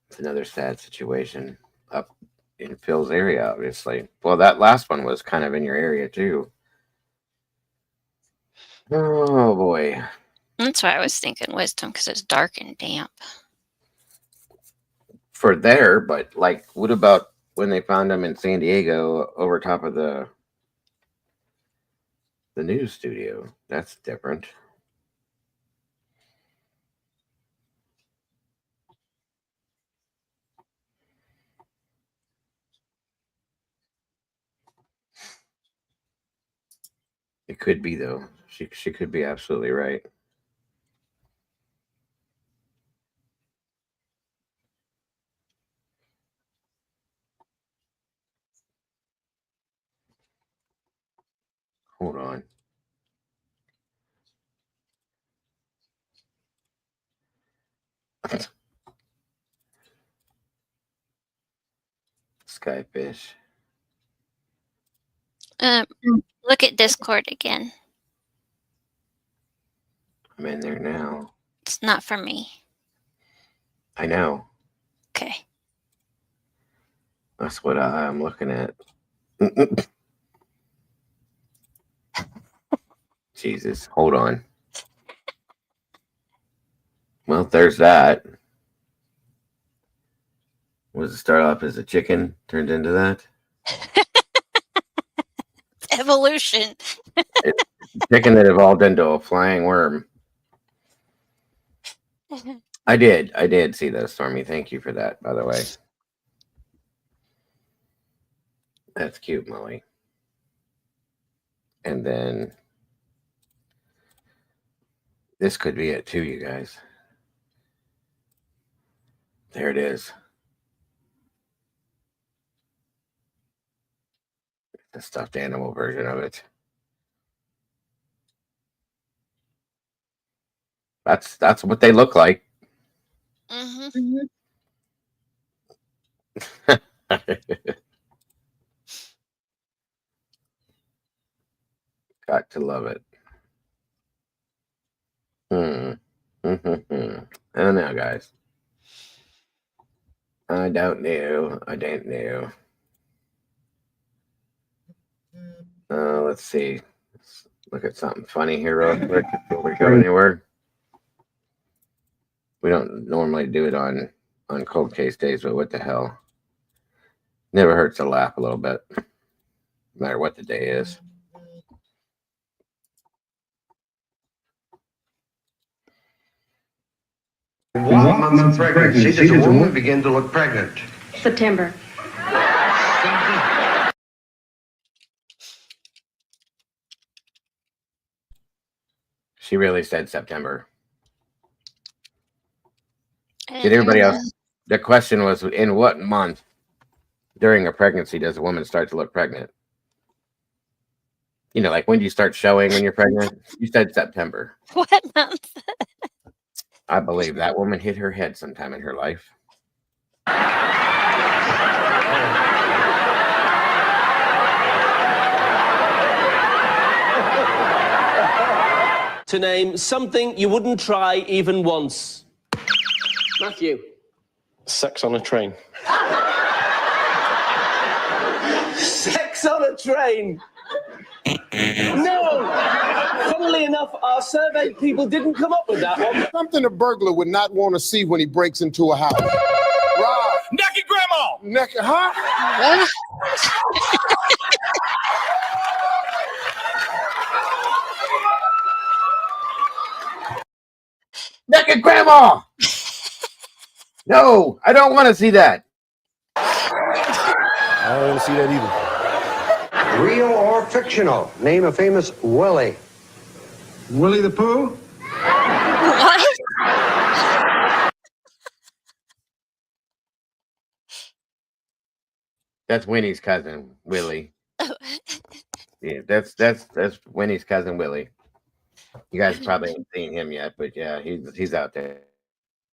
It's another sad situation up in Phil's area, obviously. Well, that last one was kind of in your area too. Oh boy. That's why I was thinking wisdom, because it's dark and damp. For there, but like, what about when they found him in San Diego over top of the news studio? That's different. It could be though. She could be absolutely right. Hold on. Skyfish. Look at Discord again. I'm in there now. It's not for me. I know. Okay. That's what I'm looking at. Jesus, hold on. Well, there's that. Was it start off as a chicken, turned into that? Evolution. It's chicken that evolved into a flying worm. I did see that, Stormy. Thank you for that, by the way. That's cute, Molly. And then this could be it too, you guys. There it is. The stuffed animal version of it. That's what they look like. Mm-hmm. Got to love it. I don't know, guys. I don't know. Let's see. Let's look at something funny here real quick before we go anywhere. We don't normally do it on cold case days, but what the hell? Never hurts to laugh a little bit, no matter what the day is. What month of pregnancy does a woman begin to look pregnant? September. She really said September. Did everybody else? The question was, in what month during a pregnancy does a woman start to look pregnant? You know, like when do you start showing when you're pregnant? You said September. What month? I believe that woman hit her head sometime in her life. To name something you wouldn't try even once. Matthew. Sex on a train. Sex on a train. No! Funnily enough, our survey people didn't come up with that one. Something a burglar would not want to see when he breaks into a house. Rob. Naked grandma! Naked, huh? Naked grandma! No, I don't want to see that. I don't want to see that either. Real or fictional? Name a famous Willie. Willie the Pooh? What? That's Winnie's cousin, Willie. Yeah, that's Winnie's cousin, Willie. You guys probably haven't seen him yet, but yeah, he's out there.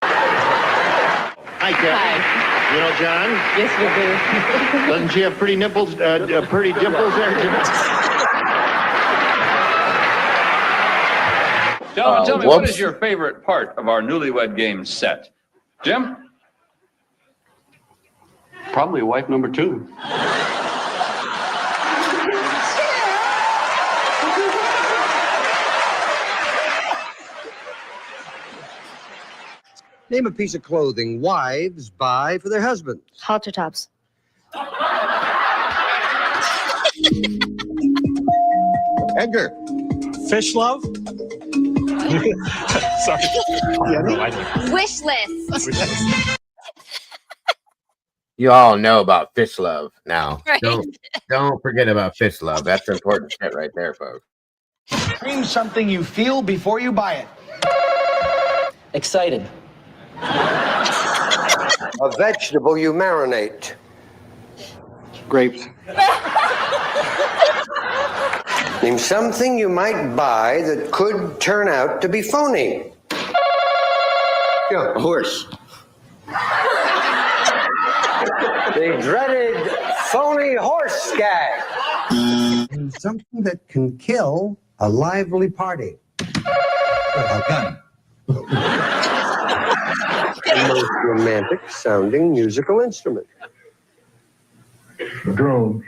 Hi, Kathy. You know John? Yes, we do. Doesn't she have pretty nipples, pretty dimples there? Gentlemen, tell me, what is your favorite part of our newlywed game set? Jim? Probably wife number 2. Name a piece of clothing wives buy for their husbands. Halter tops. Edgar. Fish love? Sorry. Wish list. You all know about fish love now. Right. Don't forget about fish love. That's important shit right there, folks. Name something you feel before you buy it. Excited. A vegetable you marinate. Grapes. Name something you might buy that could turn out to be phony. A horse. The dreaded phony horse gag. Name something that can kill a lively party. A gun. The most romantic sounding musical instrument. Drone.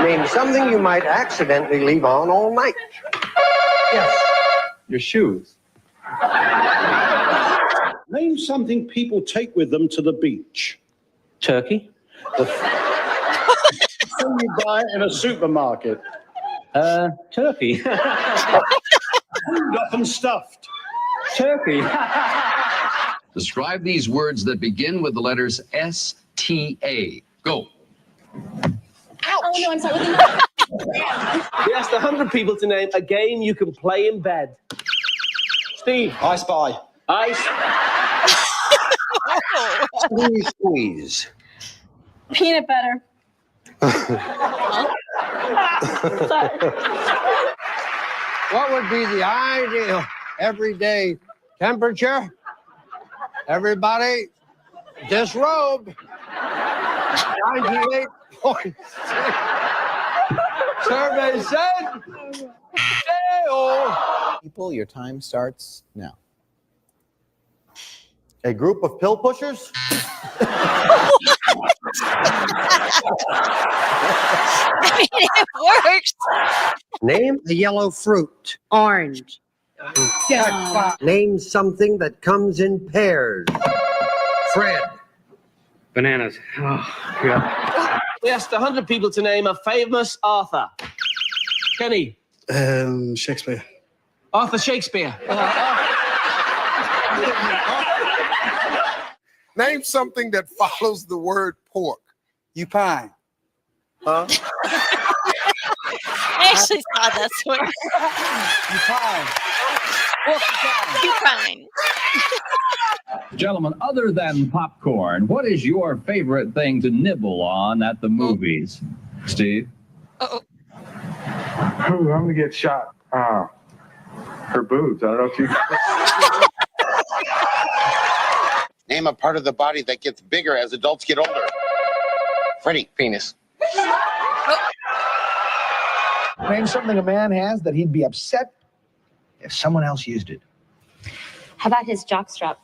Name something you might accidentally leave on all night. Yes. Your shoes. Name something people take with them to the beach. Turkey. Something you buy in a supermarket. Turkey. Food up and stuffed. Turkey. Describe these words that begin with the letters S-T-A. Go. Oh no, I'm sorry. With the We asked 100 people to name a game you can play in bed. Steve. I Spy. Ice. Squeeze. Peanut butter. What would be the ideal everyday temperature? Everybody, disrobe. 98.6. Survey said. People, your time starts now. A group of pill pushers? I mean, it works. Name a yellow fruit. Orange. Name something that comes in pairs. Fred. Bananas. Oh, God. We asked 100 people to name a famous author. Kenny. Shakespeare. Arthur Shakespeare. Name something that follows the word pork. You pine. Huh? I actually saw this one. You You pine. fine. Gentlemen, other than popcorn, what is your favorite thing to nibble on at the movies? Steve? Uh-oh. Ooh, I'm gonna get shot. Her boobs. I don't know if you. Name a part of the body that gets bigger as adults get older. Freddie, penis. Name something a man has that he'd be upset if someone else used it. How about his jockstrap?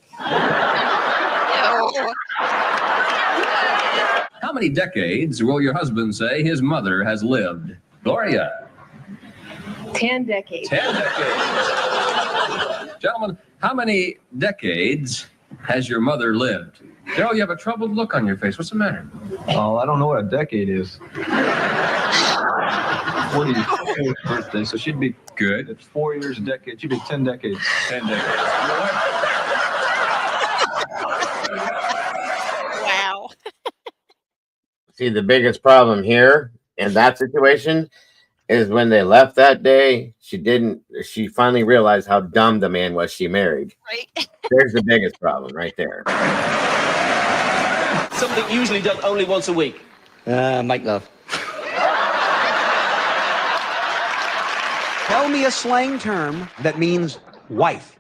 How many decades will your husband say his mother has lived? Gloria? 10 decades. 10 decades. Gentlemen, how many decades has your mother lived? Daryl, you have a troubled look on your face. What's the matter? Oh, I don't know what a decade is. 40th birthday, so she'd be good. It's 4 years a decade. She'd be 10 decades. 10 decades. Wow. See, the biggest problem here in that situation is when they left that day, she finally realized how dumb the man was she married. Right. There's the biggest problem right there. Something usually done only once a week. Make love. Tell me a slang term that means wife.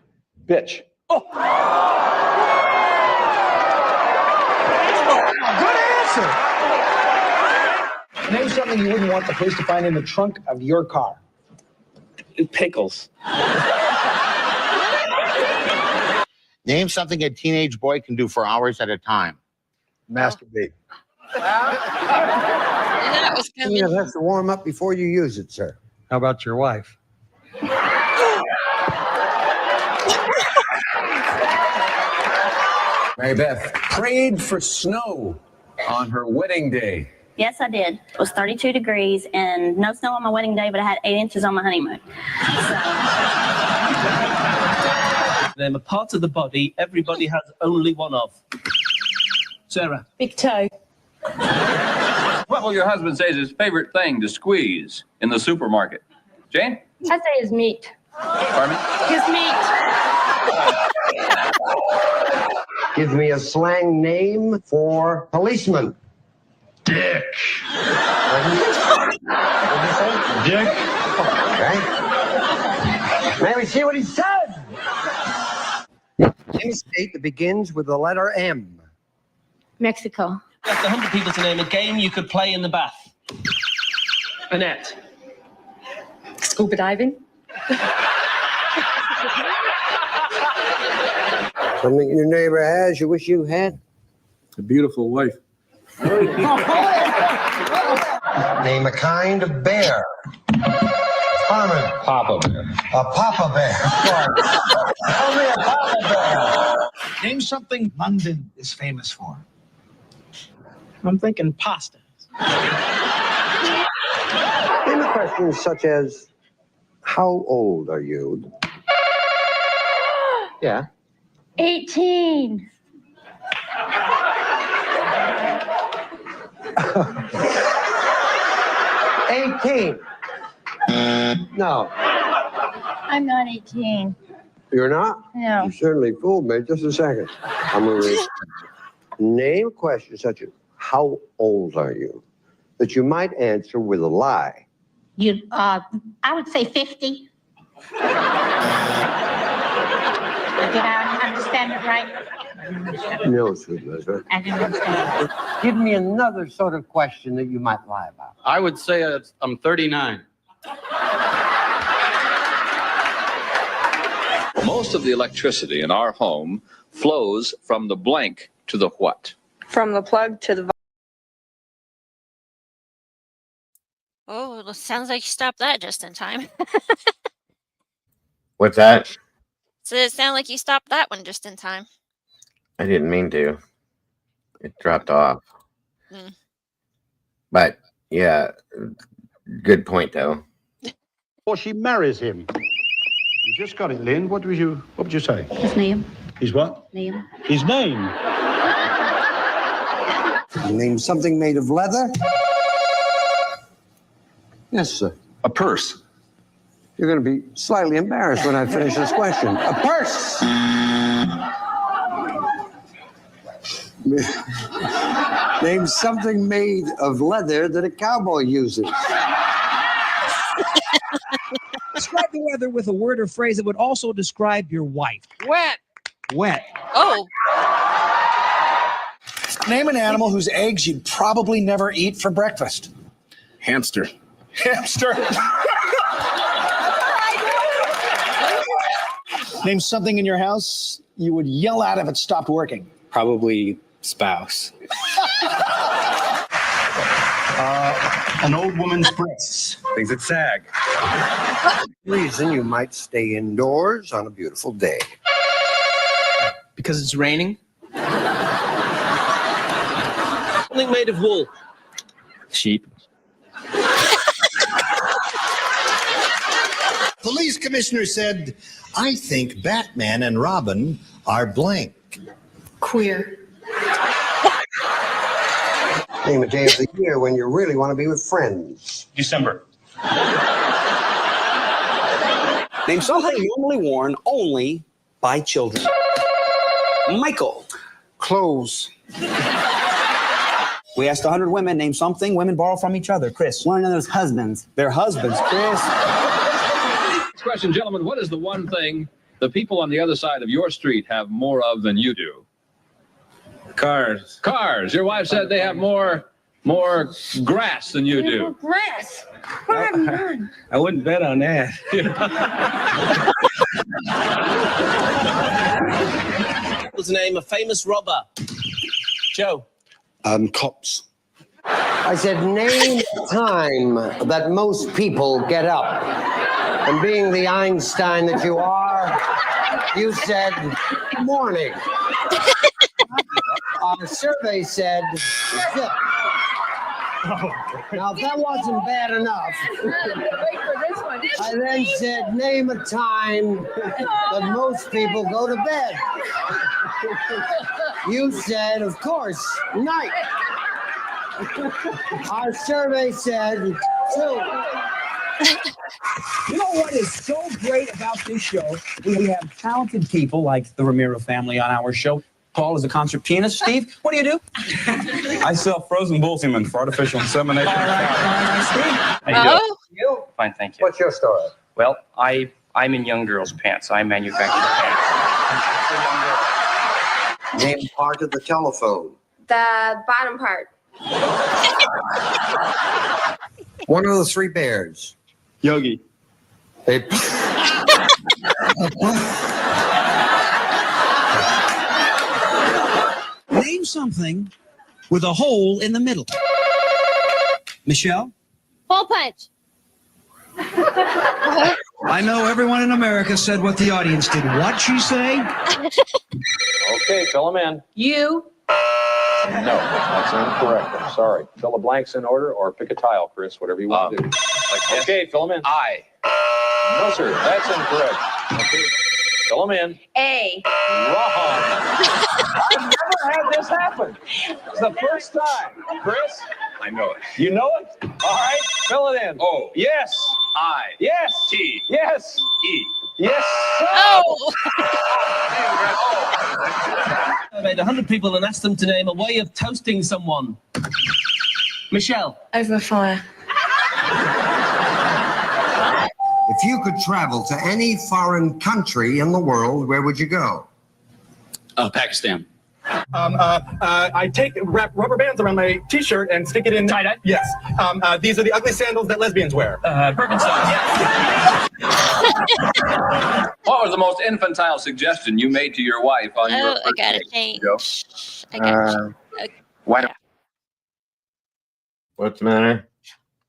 Bitch. Oh. Good answer. Name something you wouldn't want the police to find in the trunk of your car. Pickles. Name something a teenage boy can do for hours at a time. Masturbate. That was coming. You have to warm up before you use it, sir. How about your wife? Mary Beth prayed for snow on her wedding day. Yes, I did. It was 32 degrees and no snow on my wedding day, but I had 8 inches on my honeymoon. Name a part of the body everybody has only one of. Sarah. Big toe. What will your husband say is his favorite thing to squeeze in the supermarket? Jane? I'd say his meat. Pardon me? His meat. Give me a slang name for policeman. Dick. Dick. Okay. May we see what he said? Name a state that begins with the letter M. Mexico. That's 100 people to name a game you could play in the bath. Annette. Scuba diving. Something your neighbor has you wish you had? A beautiful wife. Name a kind of bear. Harmon. Papa bear. A papa bear. Tell me a papa bear. Name something London is famous for. I'm thinking pasta. Name a question such as, how old are you? Yeah. 18. No. I'm not 18. You're not? No. You certainly fooled me. Just a second. I'm going to name a question such as, how old are you? That you might answer with a lie. I would say 50. Did I understand it right? No, sweet Elizabeth. I didn't understand. Give me another sort of question that you might lie about. I would say I'm 39. Most of the electricity in our home flows from the blank to the what? From the plug to the. Oh, it sounds like you stopped that just in time. What's that? So it sounded like you stopped that one just in time. I didn't mean to. It dropped off. Mm. But yeah, good point though. Or she marries him. You just got it, Lynn. What would you say? His name. His what? Name. His name. Name something made of leather? Yes, sir. A purse. You're going to be slightly embarrassed when I finish this question. A purse! Name something made of leather that a cowboy uses. Describe the weather with a word or phrase that would also describe your wife. Wet. Wet. Oh. Name an animal whose eggs you'd probably never eat for breakfast. Hamster. Hamster. Name something in your house you would yell at if it stopped working. Probably spouse. An old woman's breasts. Things that sag. Reason you might stay indoors on a beautiful day. Because it's raining. Something made of wool. Sheep. Police commissioner said, I think Batman and Robin are blank. Queer. Name a day of the year when you really want to be with friends. December. Name something normally worn only by children. Michael. Clothes. We asked 100 women, name something women borrow from each other. Chris. One another's husbands. Their husbands. Chris. Next question, gentlemen. What is the one thing the people on the other side of your street have more of than you do? Cars. Cars. Your wife said they have more grass than you do. Grass. What have you done? I wouldn't bet on that. What's the name? A famous robber. Joe. Cops. I said, name a time that most people get up. And being the Einstein that you are, you said morning. Our survey said zip. Now, if that wasn't bad enough, Wait for this one. I then said, name a time that most people go to bed. You said, of course, night. Our survey said 2. You know what is so great about this show? We have talented people like the Ramiro family on our show. Paul is a concert pianist. Steve, what do you do? I sell frozen bull semen for artificial insemination. All right, Steve. How you doing? You? Fine, thank you. What's your story? Well, I'm in young girls' pants. I manufacture pants. Name part of the telephone. The bottom part. One of the 3 bears. Yogi. They Name something with a hole in the middle. Michelle? Hole punch. I know everyone in America said what the audience did. What'd she say? Okay, fill them in. You. No, that's incorrect. I'm sorry. Fill the blanks in order or pick a tile, Chris, whatever you want to do. Okay, fill them in. I. No, sir, that's incorrect. Okay. Fill them in. A. Wrong. I've never had this happen. It's the first time. Chris? I know it. You know it? All right, fill it in. O. Yes. I. Yes. T. Yes. E. Yes. Oh! I made 100 people and asked them to name a way of toasting someone. Michelle. Over fire. If you could travel to any foreign country in the world, where would you go? Pakistan. I take rubber bands around my T-shirt and stick it in. Tie-dye? Yes. These are the ugly sandals that lesbians wear. Birkenstocks. What was the most infantile suggestion you made to your wife on your Oh, I first gotta date? change. Joe? I gotta Why don't? What's the matter?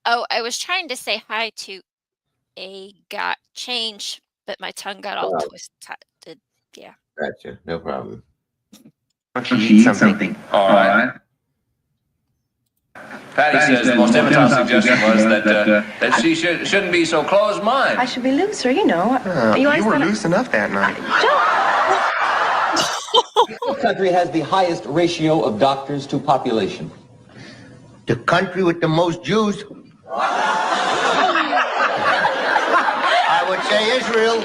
Oh, I was trying to say hi to a got change, but my tongue got all twisted. Yeah. Gotcha. No problem. She eats something. All right. Patty says the most infantile suggestion was that she shouldn't be so closed-minded. I should be looser, you know. You were loose enough that night. What country has the highest ratio of doctors to population? The country with the most Jews. I would say Israel.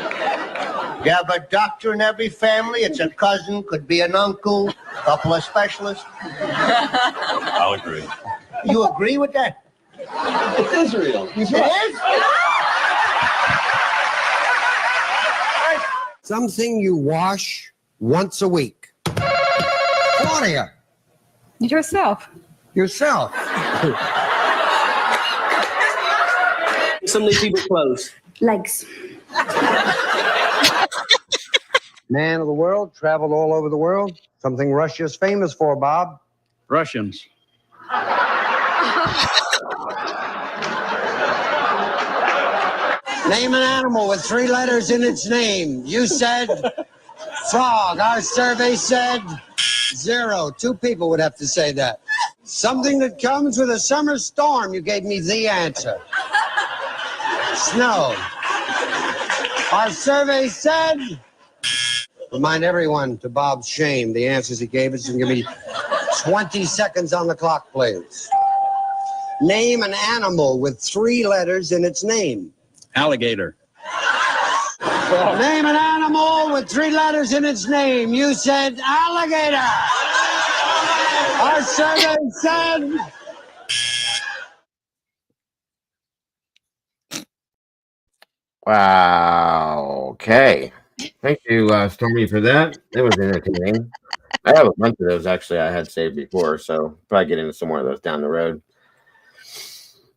You have a doctor in every family. It's a cousin, could be an uncle, a couple of specialists. I'll agree. You agree with that? It's Israel. It is? Something you wash once a week. Claudia. Yourself. Yourself. Some of these people's clothes. Legs. Man of the world, traveled all over the world. Something Russia's famous for, Bob. Russians. Name an animal with 3 letters in its name. You said frog. Our survey said 0. 2 people would have to say that. Something that comes with a summer storm. You gave me the answer. Snow. Our survey said... Remind everyone, to Bob's shame, the answers he gave us, and give me 20 seconds on the clock, please. Name an animal with 3 letters in its name. Alligator. Name an animal with 3 letters in its name. You said alligator. Our survey said... Wow. Okay. Thank you, Stormy, for that. It was entertaining. I have a bunch of those actually I had saved before, so probably get into some more of those down the road.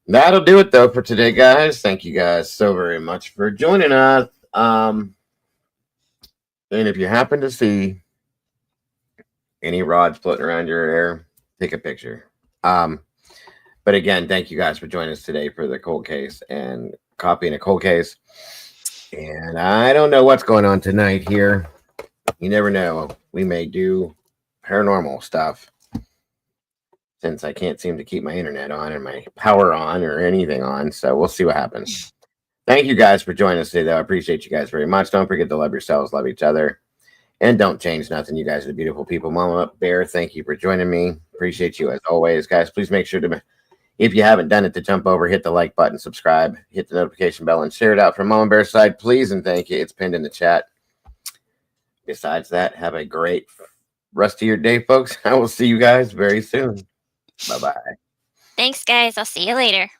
That'll do it though for today, guys. Thank you guys so very much for joining us. And if you happen to see any rods floating around your hair, take a picture. But again, thank you guys for joining us today for the cold case and copying a cold case. And I don't know what's going on tonight here. You never know. We may do paranormal stuff, since I can't seem to keep my internet on and my power on or anything on. So we'll see what happens. Thank you guys for joining us today, though. I appreciate you guys very much. Don't forget to love yourselves, love each other, and don't change nothing. You guys are the beautiful people. Mama Bear, thank you for joining me. Appreciate you as always. Guys, please make sure to, if you haven't done it, to jump over, hit the like button, subscribe, hit the notification bell, and share it out from Mama Bear's side, please, and thank you. It's pinned in the chat. Besides that, have a great rest of your day, folks. I will see you guys very soon. Bye-bye. Thanks, guys. I'll see you later.